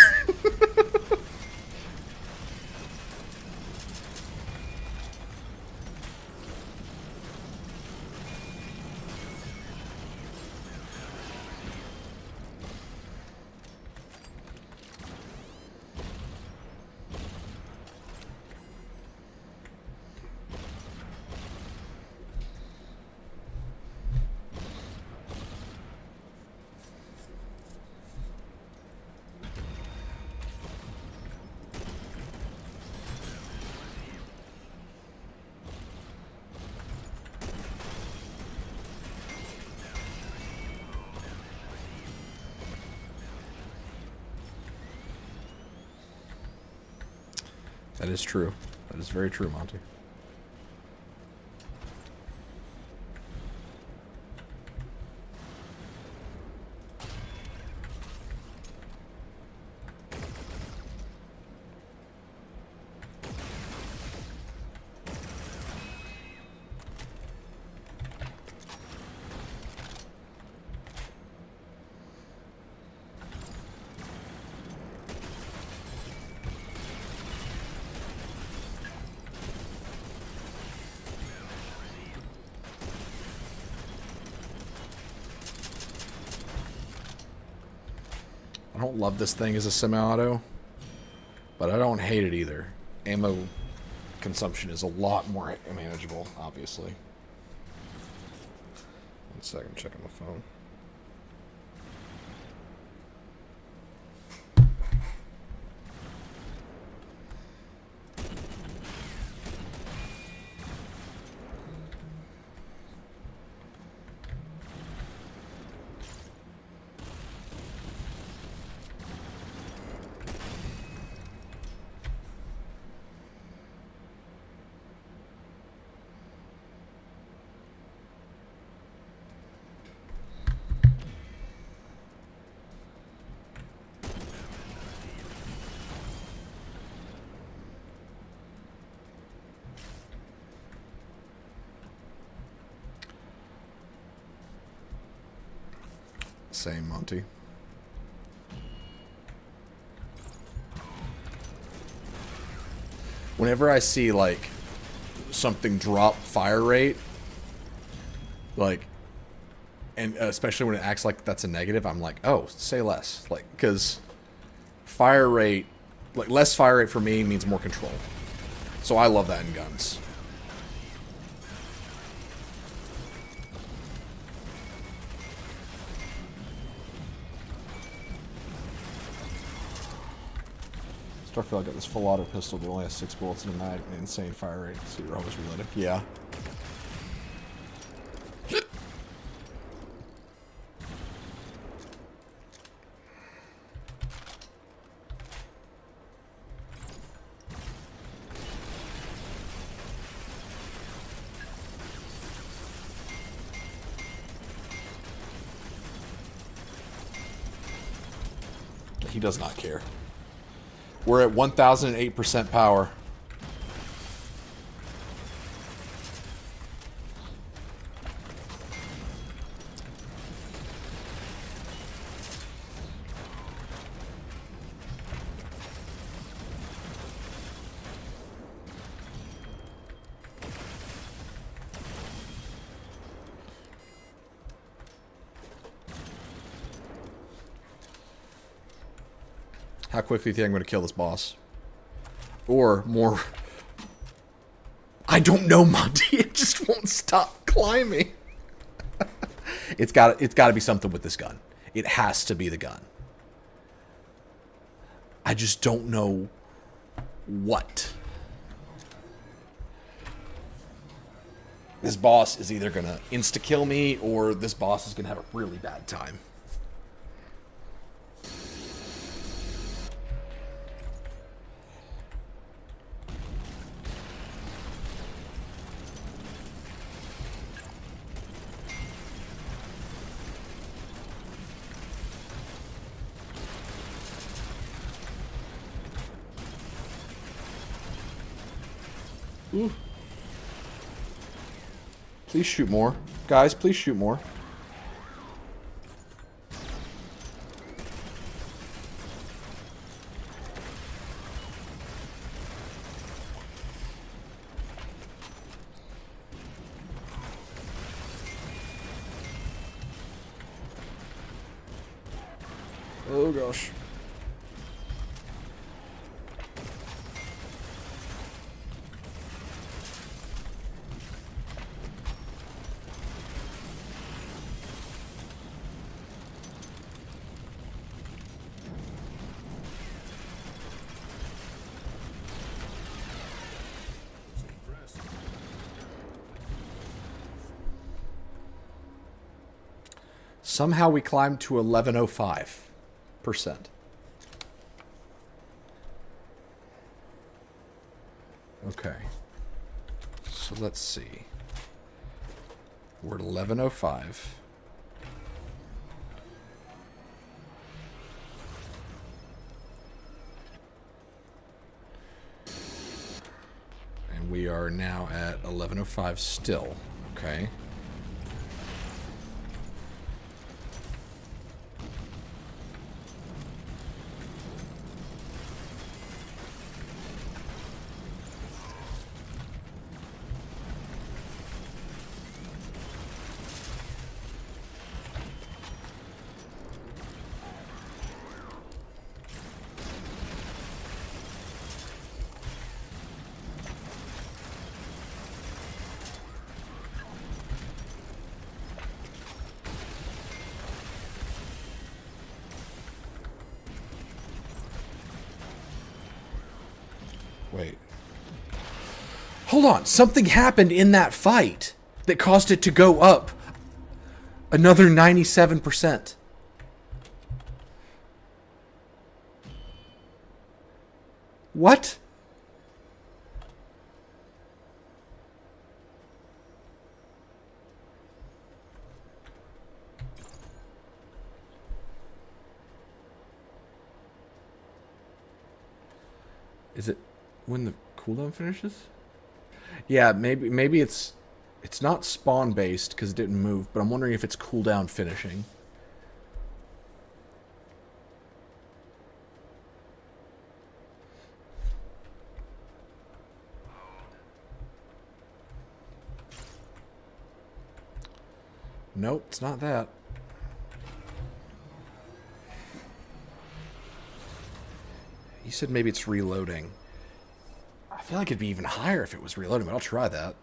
That is true. That is very true, Monty. I don't love this thing as a semi-auto, but I don't hate it either. Ammo consumption is a lot more manageable, obviously. 1 second, checking my phone. Same, Monty. Whenever I see, like, something drop fire rate, like, and especially when it acts like that's a negative, I'm like, oh, say less. Like, because fire rate, like, less fire rate for me means more control. So I love that in guns. Starfield got this full auto pistol that only has 6 bullets in a mag and insane fire rate, so you're always reloading. Yeah. He does not care. We're at 1,008% power. How quickly do you think I'm going to kill this boss? Or more... I don't know, Monty. It just won't stop climbing. It's got to be something with this gun. It has to be the gun. I just don't know what. This boss is either going to insta-kill me or this boss is going to have a really bad time. Ooh. Please shoot more. Guys, please shoot more. Oh gosh. Somehow we climbed to 1105%. Okay. So let's see. We're at 11:05. And we are now at 11:05 still. Okay. Wait. Hold on. Something happened in that fight that caused it to go up another 97%. What? Is it when the cooldown finishes? Yeah, maybe it's not spawn based because it didn't move, but I'm wondering if it's cooldown finishing. Nope, it's not that. You said maybe it's reloading. I feel like it'd be even higher if it was reloading, but I'll try that.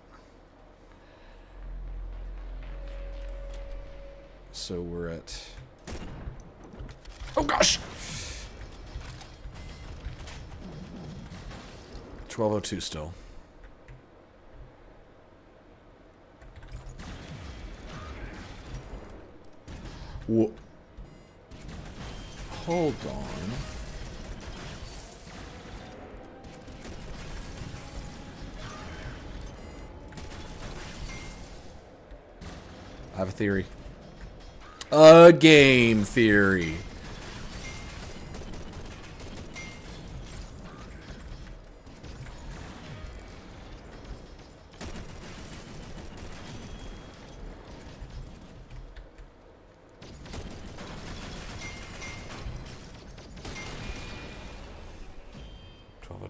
So we're at... Oh gosh! 12:02 still. Whoa. Hold on. I have a theory. A game theory.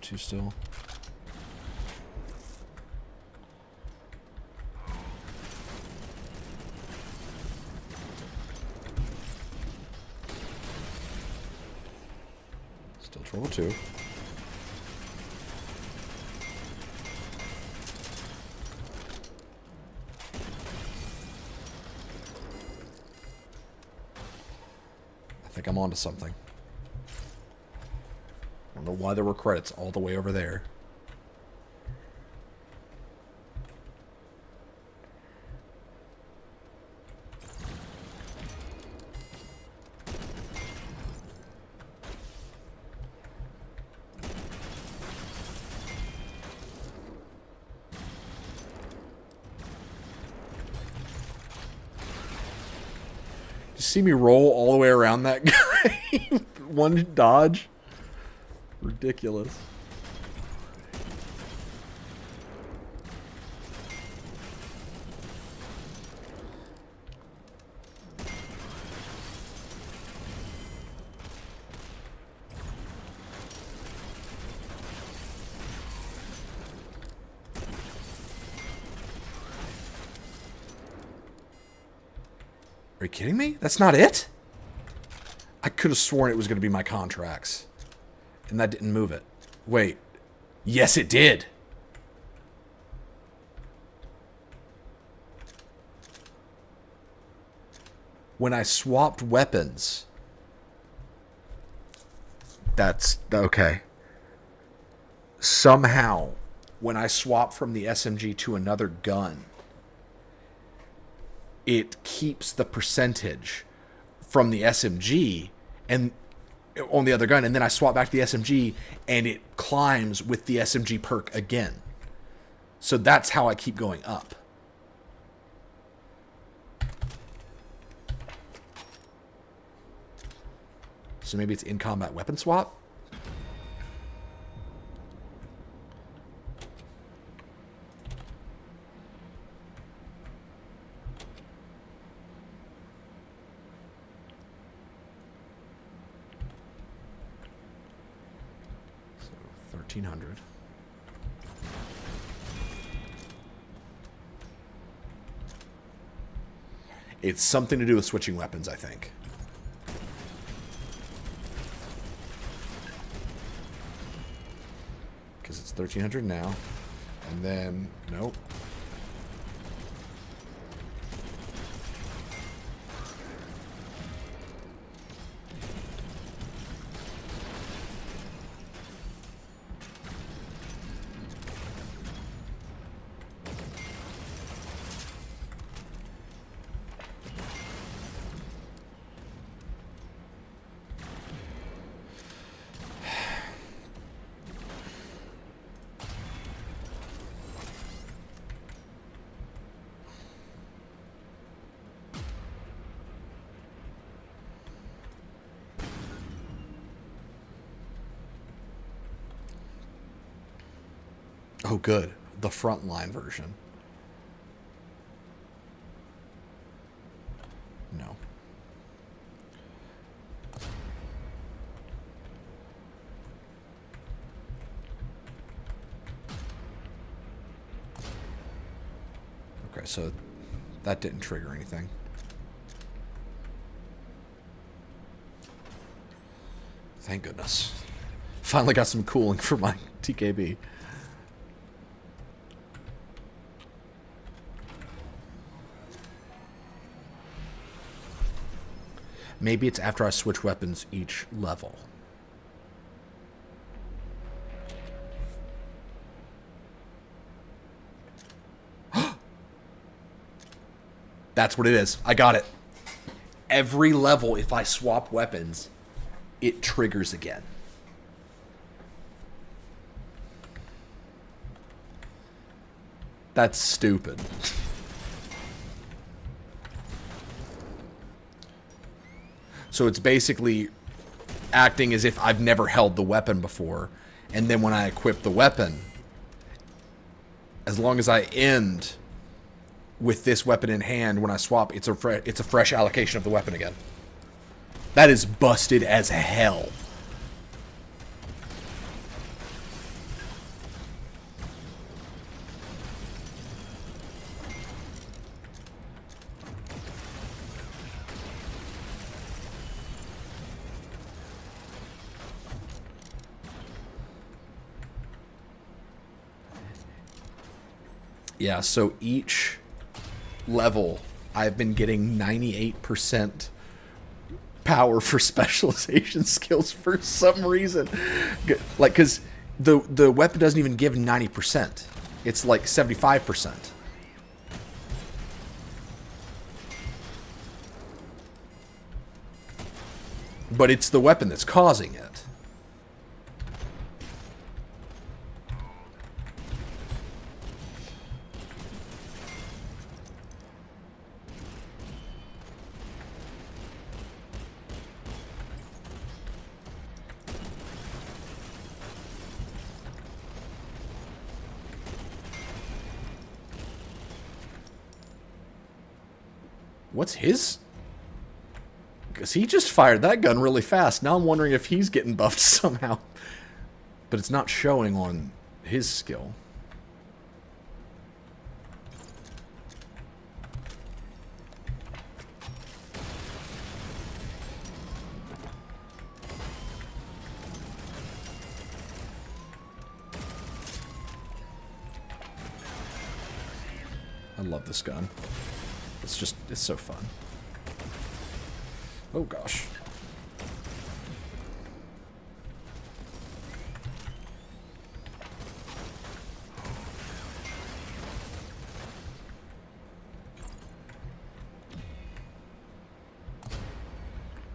Two still. Still 12:02. I think I'm onto something. I don't know why there were credits all the way over there. You see me roll all the way around that guy? One dodge? Ridiculous. Are you kidding me? That's not it? I could have sworn it was going to be my contracts. And that didn't move it. Wait. Yes, it did. When I swapped weapons. That's okay. Somehow, when I swap from the SMG to another gun, it keeps the percentage from the SMG, and on the other gun, and then I swap back to the SMG, and it climbs with the SMG perk again. So that's how I keep going up. So maybe it's in-combat weapon swap? So 1,300. It's something to do with switching weapons, I think. Because it's 1,300 now. And then, nope. Oh, good. The frontline version. No. Okay, so that didn't trigger anything. Thank goodness. Finally got some cooling for my TKB. Maybe it's after I switch weapons each level. That's what it is. I got it. Every level, if I swap weapons, it triggers again. That's stupid. So it's basically acting as if I've never held the weapon before. And then when I equip the weapon, as long as I end with this weapon in hand, when I swap, it's a fresh allocation of the weapon again. That is busted as hell. Yeah, so each level, I've been getting 98% power for specialization skills for some reason. Like, because the weapon doesn't even give 90%. It's like 75%. But it's the weapon that's causing it. What's his? Because he just fired that gun really fast. Now I'm wondering if he's getting buffed somehow. But it's not showing on his skill. I love this gun. It's so fun. Oh gosh.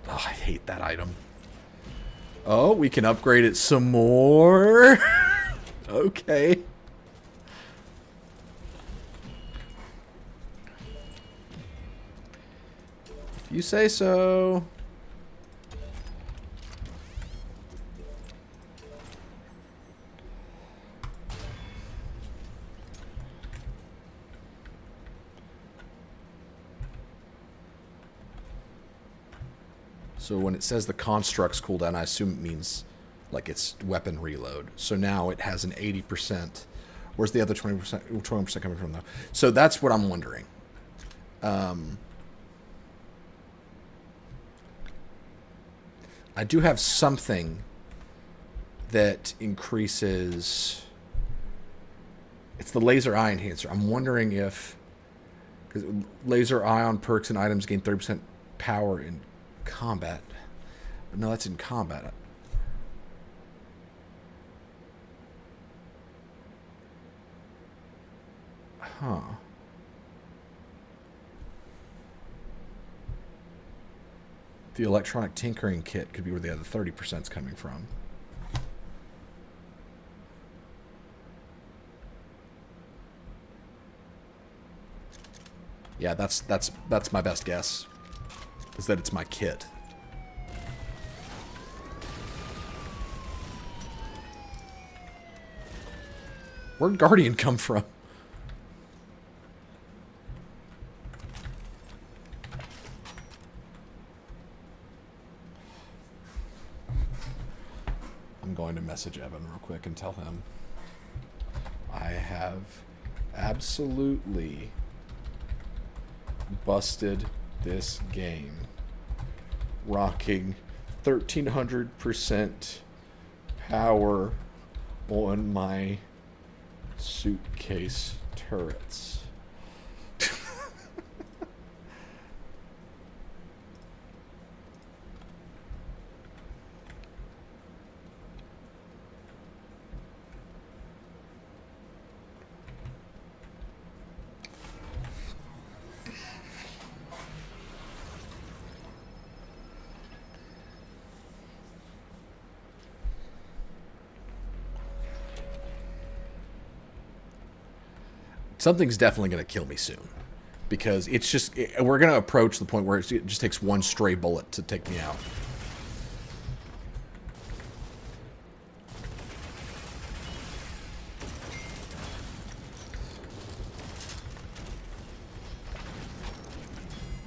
Oh, I hate that item. Oh, we can upgrade it some more. Okay. If you say so. So when it says the construct's cooldown, I assume it means like it's weapon reload. So now it has an 80%. Where's the other 20% coming from though? So that's what I'm wondering. I do have something that increases. It's the laser eye enhancer. I'm wondering if, because laser ion perks and items gain 30% power in combat. No, that's in combat. Huh. The electronic tinkering kit could be where the other 30% is coming from. Yeah, that's my best guess. Is that it's my kit. Where'd Guardian come from? I'm going to message Evan real quick and tell him I have absolutely busted this game, rocking 1300% power on my suitcase turrets. Something's definitely going to kill me soon, because it's just, we're going to approach the point where it just takes one stray bullet to take me out.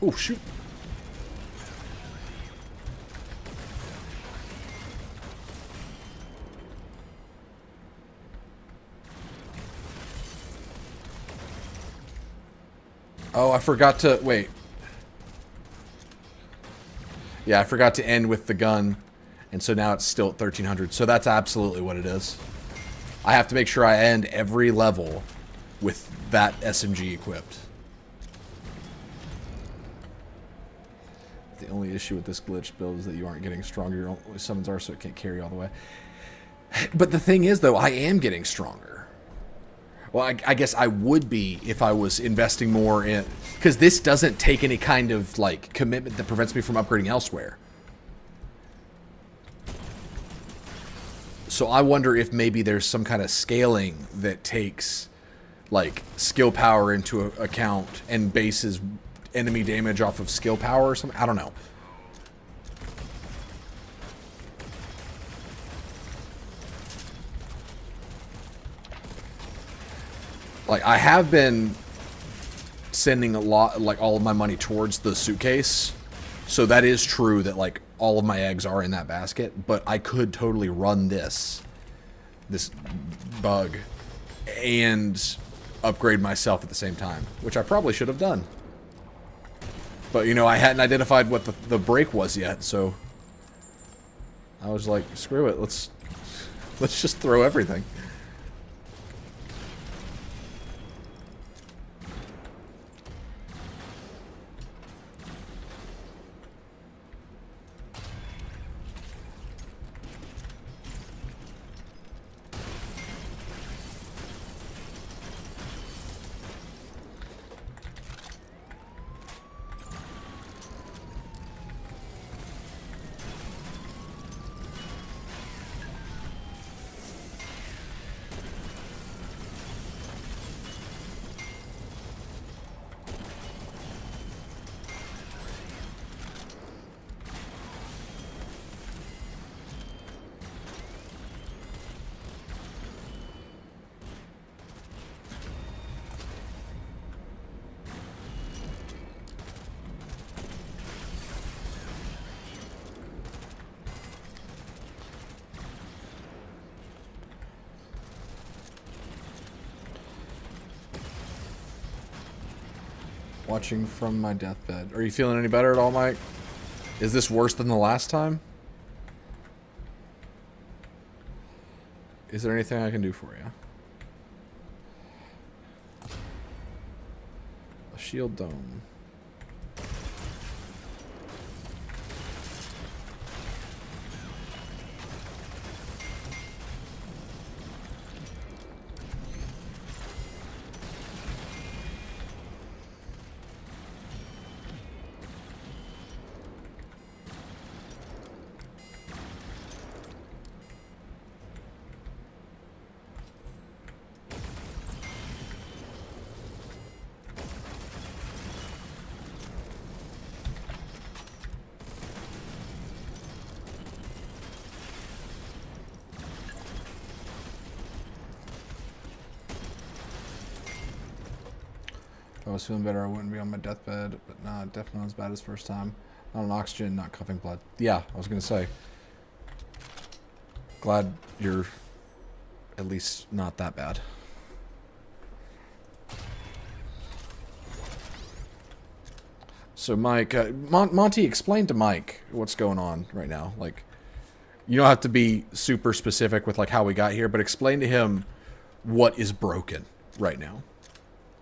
Oh, shoot. Oh, I forgot to... Wait. Yeah, I forgot to end with the gun. And so now it's still at 1300. So that's absolutely what it is. I have to make sure I end every level with that SMG equipped. The only issue with this glitch build is that you aren't getting stronger. Your summons are, so it can't carry all the way. But the thing is, though, I am getting stronger. Well, I guess I would be if I was investing more in... Because this doesn't take any kind of, like, commitment that prevents me from upgrading elsewhere. So I wonder if maybe there's some kind of scaling that takes, like, skill power into account and bases enemy damage off of skill power or something. I don't know. Like, I have been sending a lot, like, all of my money towards the suitcase. So that is true that, like, all of my eggs are in that basket. But I could totally run this bug and upgrade myself at the same time, which I probably should have done. But, you know, I hadn't identified what the break was yet, so I was like, screw it, let's just throw everything. Watching from my deathbed. Are you feeling any better at all, Mike? Is this worse than the last time? Is there anything I can do for you? A shield dome. If I was feeling better, I wouldn't be on my deathbed, but nah, definitely not as bad as first time. Not on oxygen, not coughing blood. Yeah, I was gonna say. Glad you're at least not that bad. So Mike, Monty, explain to Mike what's going on right now. Like, you don't have to be super specific with like how we got here, but explain to him what is broken right now.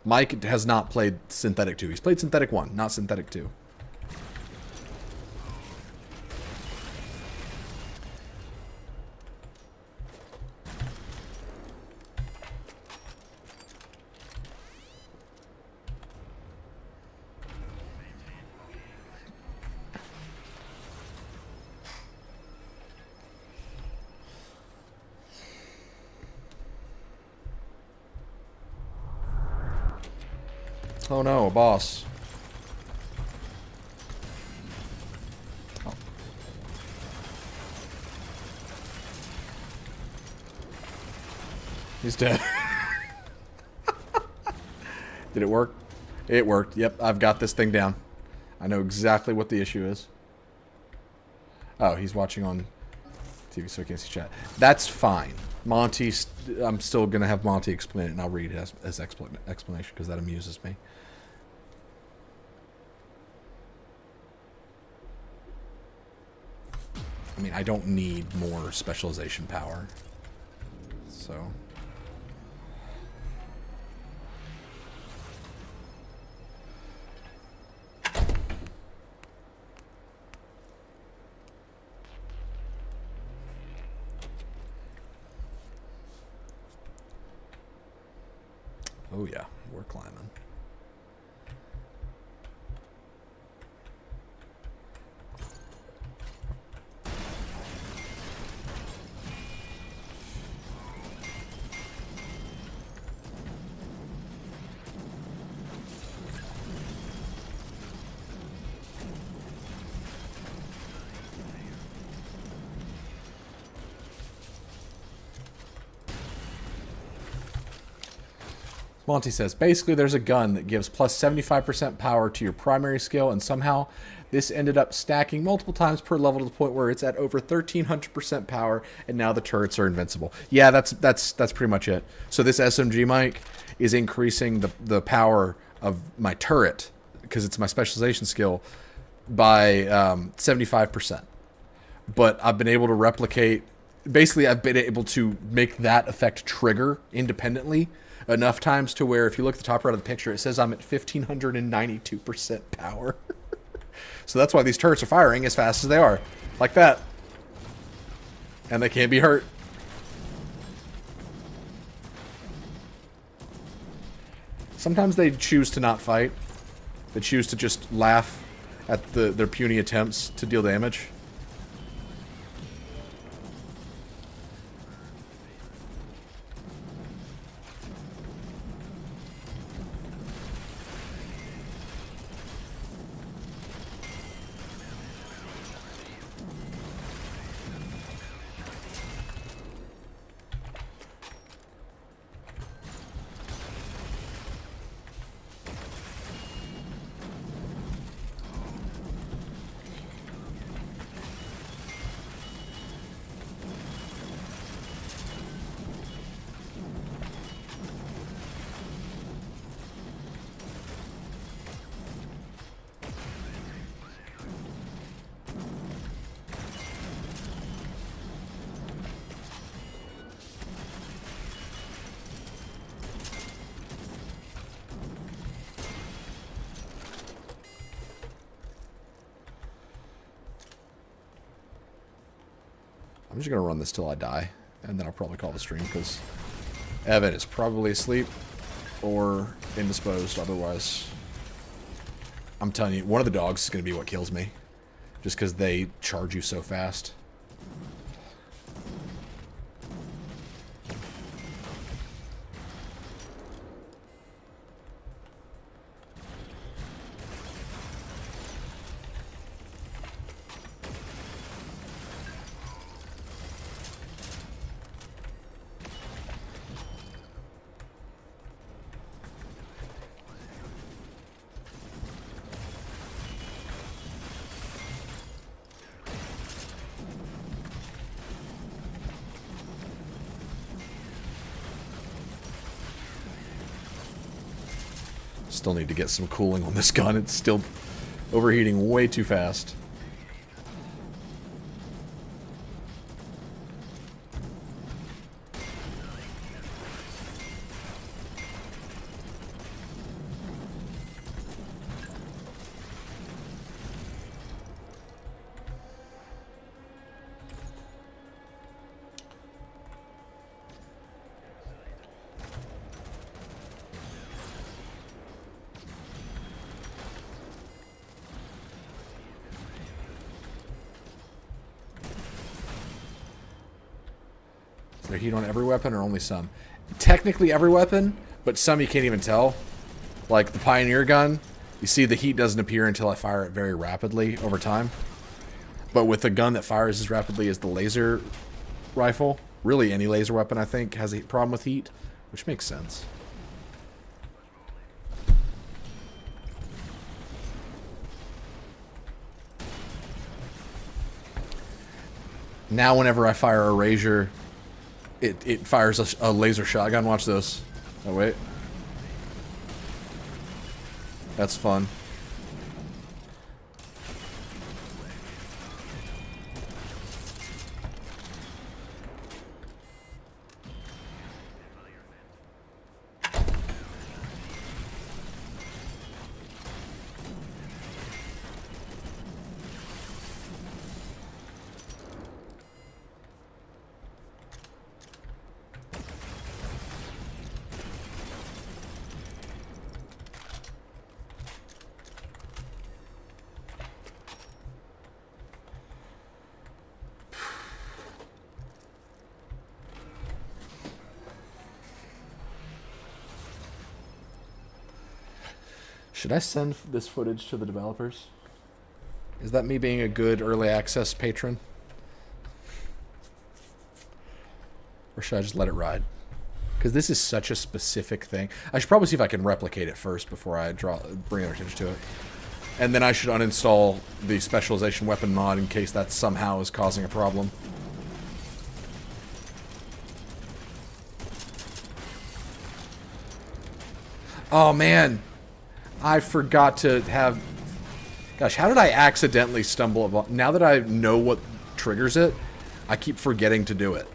Mike has not played Synthetik 2. He's played Synthetik 1, not Synthetik 2. Oh no, a boss. Oh. He's dead. Did it work? It worked. Yep, I've got this thing down. I know exactly what the issue is. Oh, he's watching on TV, so I can't see chat. That's fine. Monty, I'm still going to have Monty explain it, and I'll read it as explanation, because that amuses me. I mean, I don't need more specialization power. So... Oh yeah, we're climbing. Monty says, basically there's a gun that gives plus 75% power to your primary skill, and somehow this ended up stacking multiple times per level to the point where it's at over 1300% power, and now the turrets are invincible. Yeah, that's pretty much it. So this SMG mic is increasing the power of my turret, because it's my specialization skill, by 75%. But I've been able to replicate, basically I've been able to make that effect trigger independently enough times to where if you look at the top right of the picture, it says I'm at 1592% power. So that's why these turrets are firing as fast as they are. Like that. And they can't be hurt. Sometimes they choose to not fight. They choose to just laugh at their puny attempts to deal damage. I'm just going to run this till I die, and then I'll probably call the stream, because Evan is probably asleep or indisposed otherwise. I'm telling you, one of the dogs is going to be what kills me, just because they charge you so fast. Still need to get some cooling on this gun. It's still overheating way too fast. Is there heat on every weapon or only some? Technically every weapon, but some you can't even tell. Like the Pioneer gun, you see the heat doesn't appear until I fire it very rapidly over time. But with a gun that fires as rapidly as the laser rifle, really any laser weapon I think has a problem with heat, which makes sense. Now whenever I fire a Razor, it fires a laser shotgun. Watch this. Oh, wait. That's fun. Should I send this footage to the developers? Is that me being a good early access patron? Or should I just let it ride? Because this is such a specific thing. I should probably see if I can replicate it first before I bring our attention to it. And then I should uninstall the specialization weapon mod in case that somehow is causing a problem. Oh man, I forgot to have... Gosh, how did I accidentally stumble upon... Now that I know what triggers it, I keep forgetting to do it.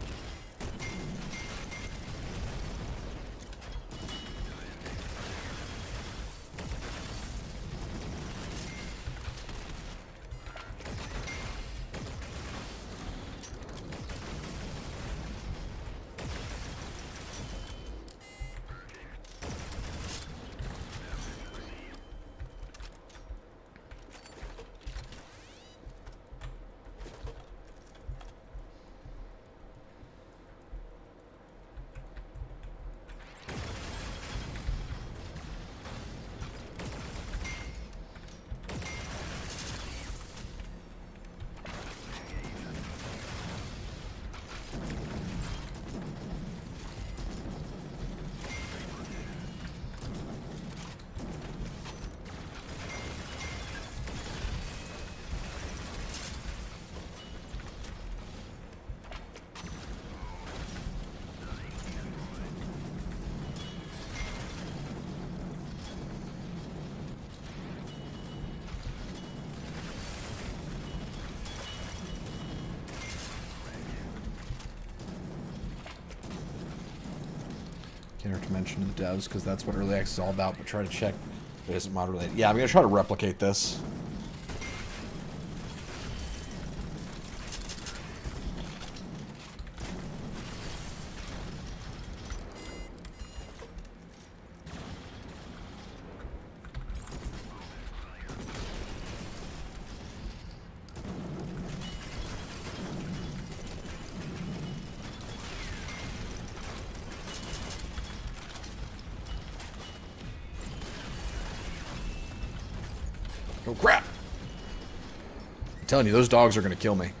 Can't hurt to mention to the devs, because that's what early access is all about, but try to check if it isn't mod related. Yeah, I'm going to try to replicate this. Oh, crap! I'm telling you, those dogs are going to kill me.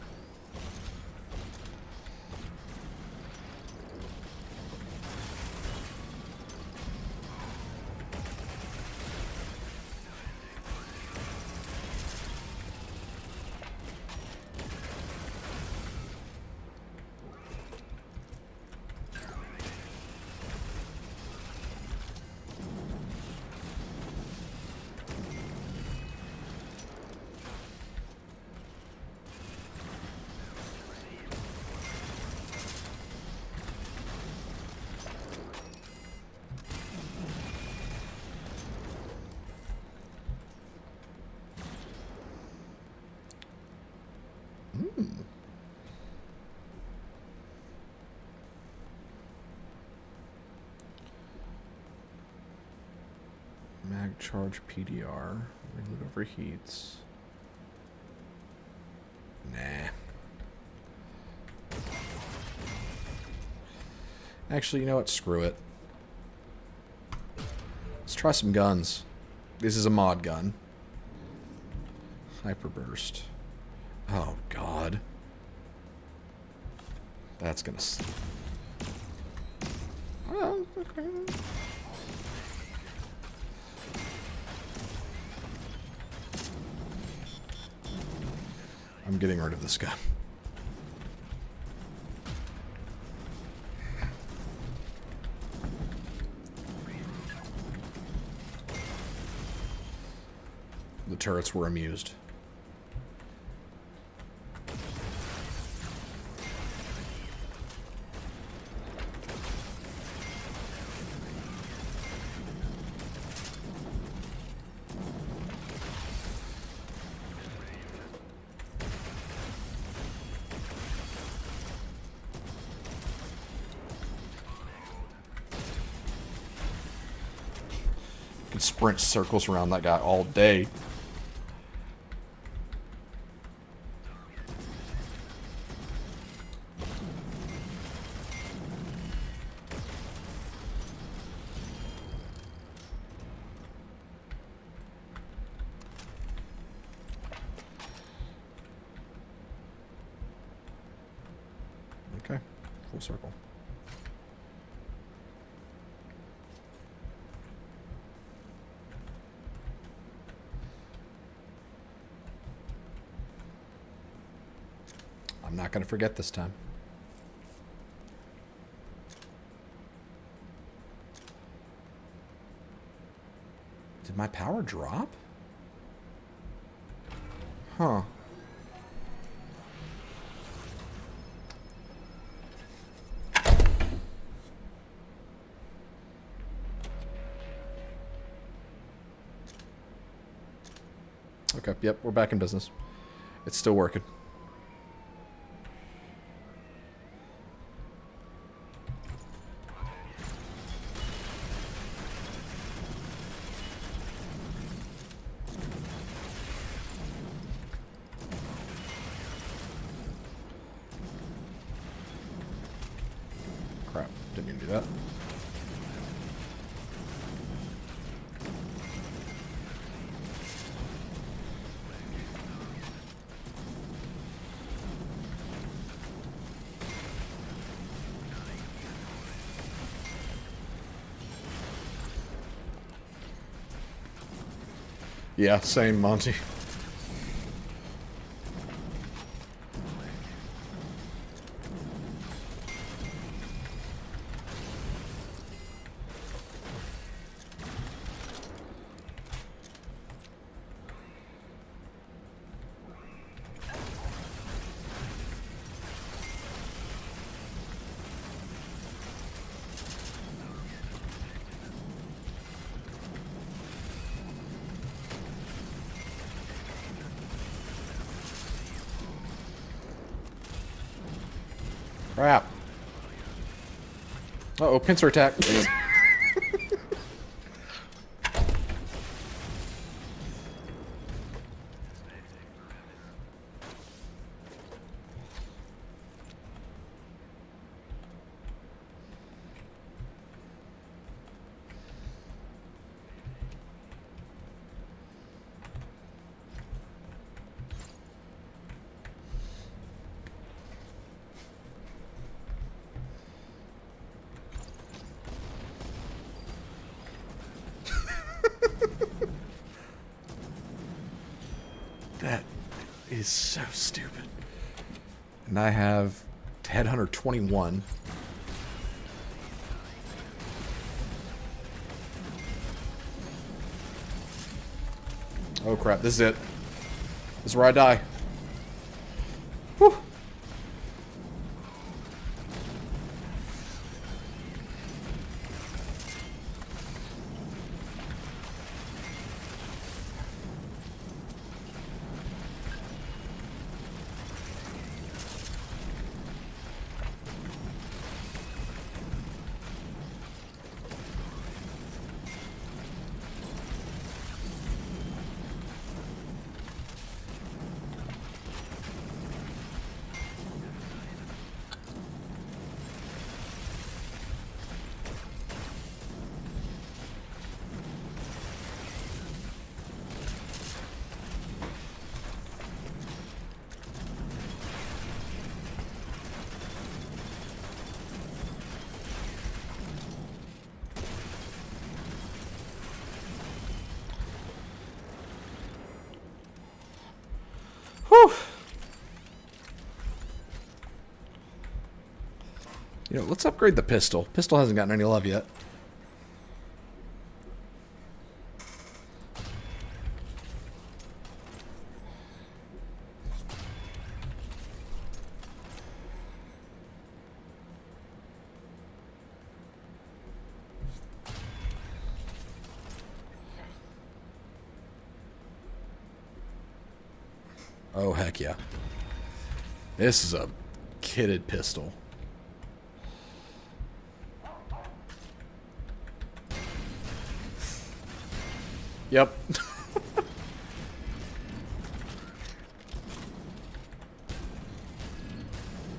Mag charge PDR. Reload overheats. Nah. Actually, you know what? Screw it. Let's try some guns. This is a mod gun. Hyperburst. Oh, God. That's gonna... Oh, okay. I'm getting rid of this gun. The turrets were amused. Could sprint circles around that guy all day. Okay, full circle. I'm not going to forget this time. Did my power drop? Huh. Okay, yep, we're back in business. It's still working. Crap, didn't mean to do that. Yeah, same, Monty. Crap. Uh-oh, pincer attack. is so stupid. And I have Headhunter 21. Oh crap, this is it. This is where I die. Whew. Whew. You know, let's upgrade the pistol. Pistol hasn't gotten any love yet. Oh, heck yeah. This is a kitted pistol. Yep.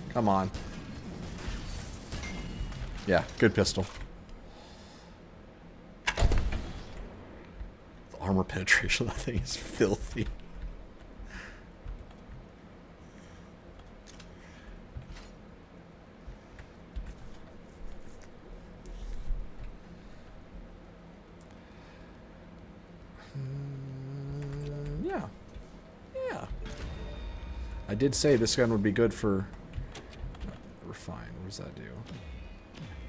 Come on. Yeah, good pistol. The armor penetration, I think, is filthy. Yeah. Yeah. I did say this gun would be good for... Refine. What does that do?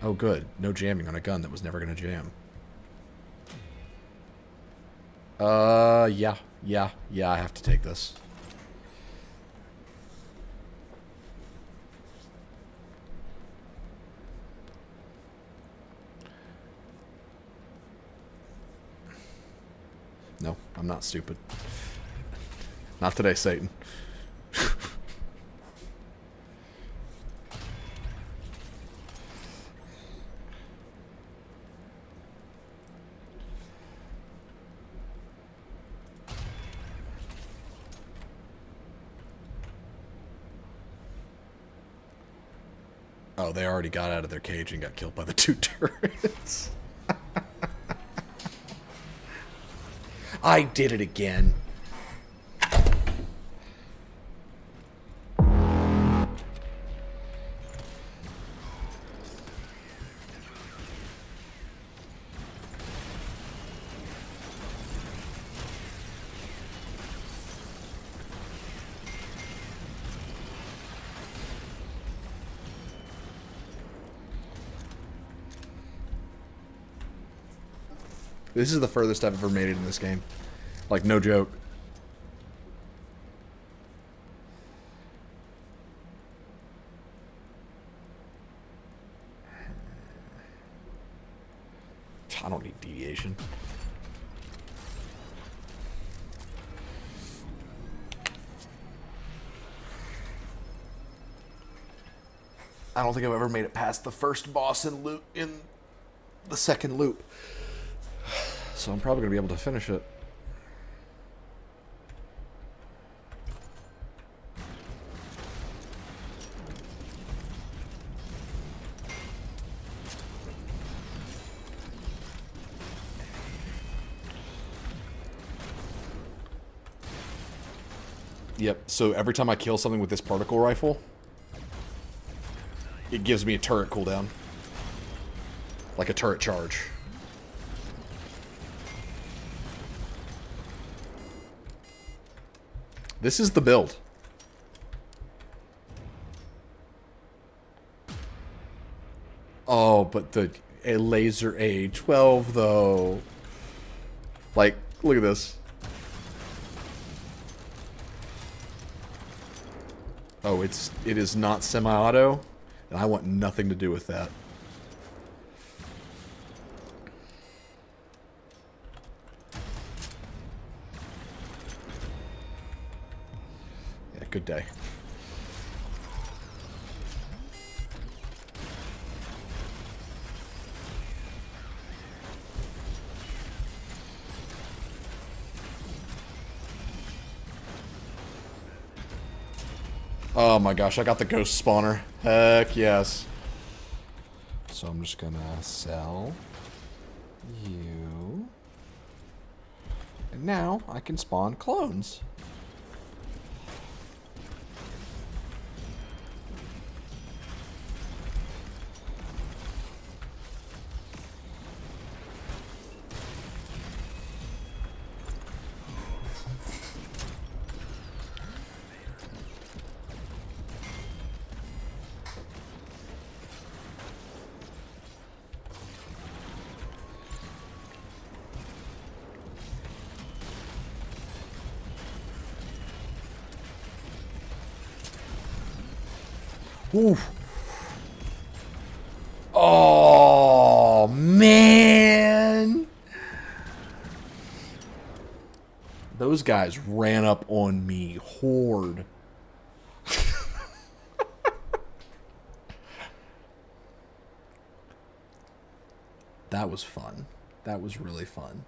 Oh, good. No jamming on a gun that was never going to jam. Yeah. Yeah, I have to take this. No, I'm not stupid. Not today, Satan. Oh, they already got out of their cage and got killed by the two turrets. I did it again. This is the furthest I've ever made it in this game. Like, no joke. I don't need deviation. I don't think I've ever made it past the first boss in the second loop. So I'm probably going to be able to finish it. Yep, so every time I kill something with this particle rifle, it gives me a turret cooldown. Like a turret charge. This is the build. Oh, but a laser A12 though. Like, look at this. Oh, it is not semi-auto, and I want nothing to do with that. Yeah, good day. Oh my gosh, I got the ghost spawner. Heck yes. So I'm just gonna sell you. And now I can spawn clones. Oof. Oh, man. Those guys ran up on me horde. That was fun. That was really fun.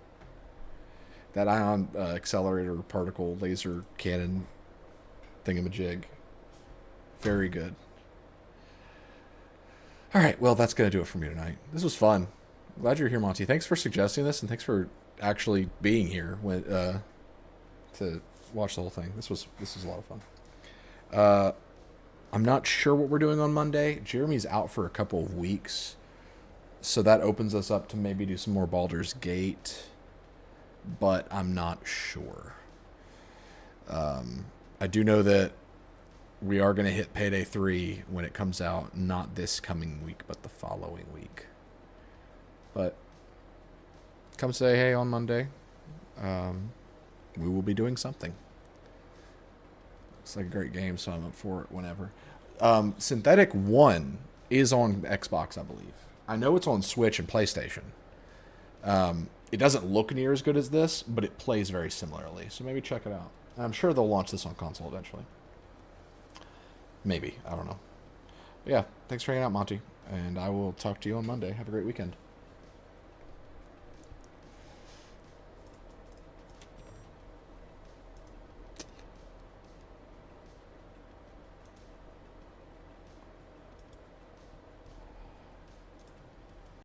That ion accelerator particle laser cannon thingamajig. Very good. All right, well, that's going to do it for me tonight. This was fun. Glad you're here, Monty. Thanks for suggesting this, and thanks for actually being here when, to watch the whole thing. This was a lot of fun. I'm not sure what we're doing on Monday. Jeremy's out for a couple of weeks, so that opens us up to maybe do some more Baldur's Gate, but I'm not sure. I do know that we are going to hit Payday 3 when it comes out, not this coming week, but the following week. But come say hey on Monday. We will be doing something. It's like a great game, so I'm up for it whenever. Synthetik 1 is on Xbox, I believe. I know it's on Switch and PlayStation. It doesn't look near as good as this, but it plays very similarly. So maybe check it out. I'm sure they'll launch this on console eventually. Maybe. I don't know. But yeah, thanks for hanging out, Monty. And I will talk to you on Monday. Have a great weekend.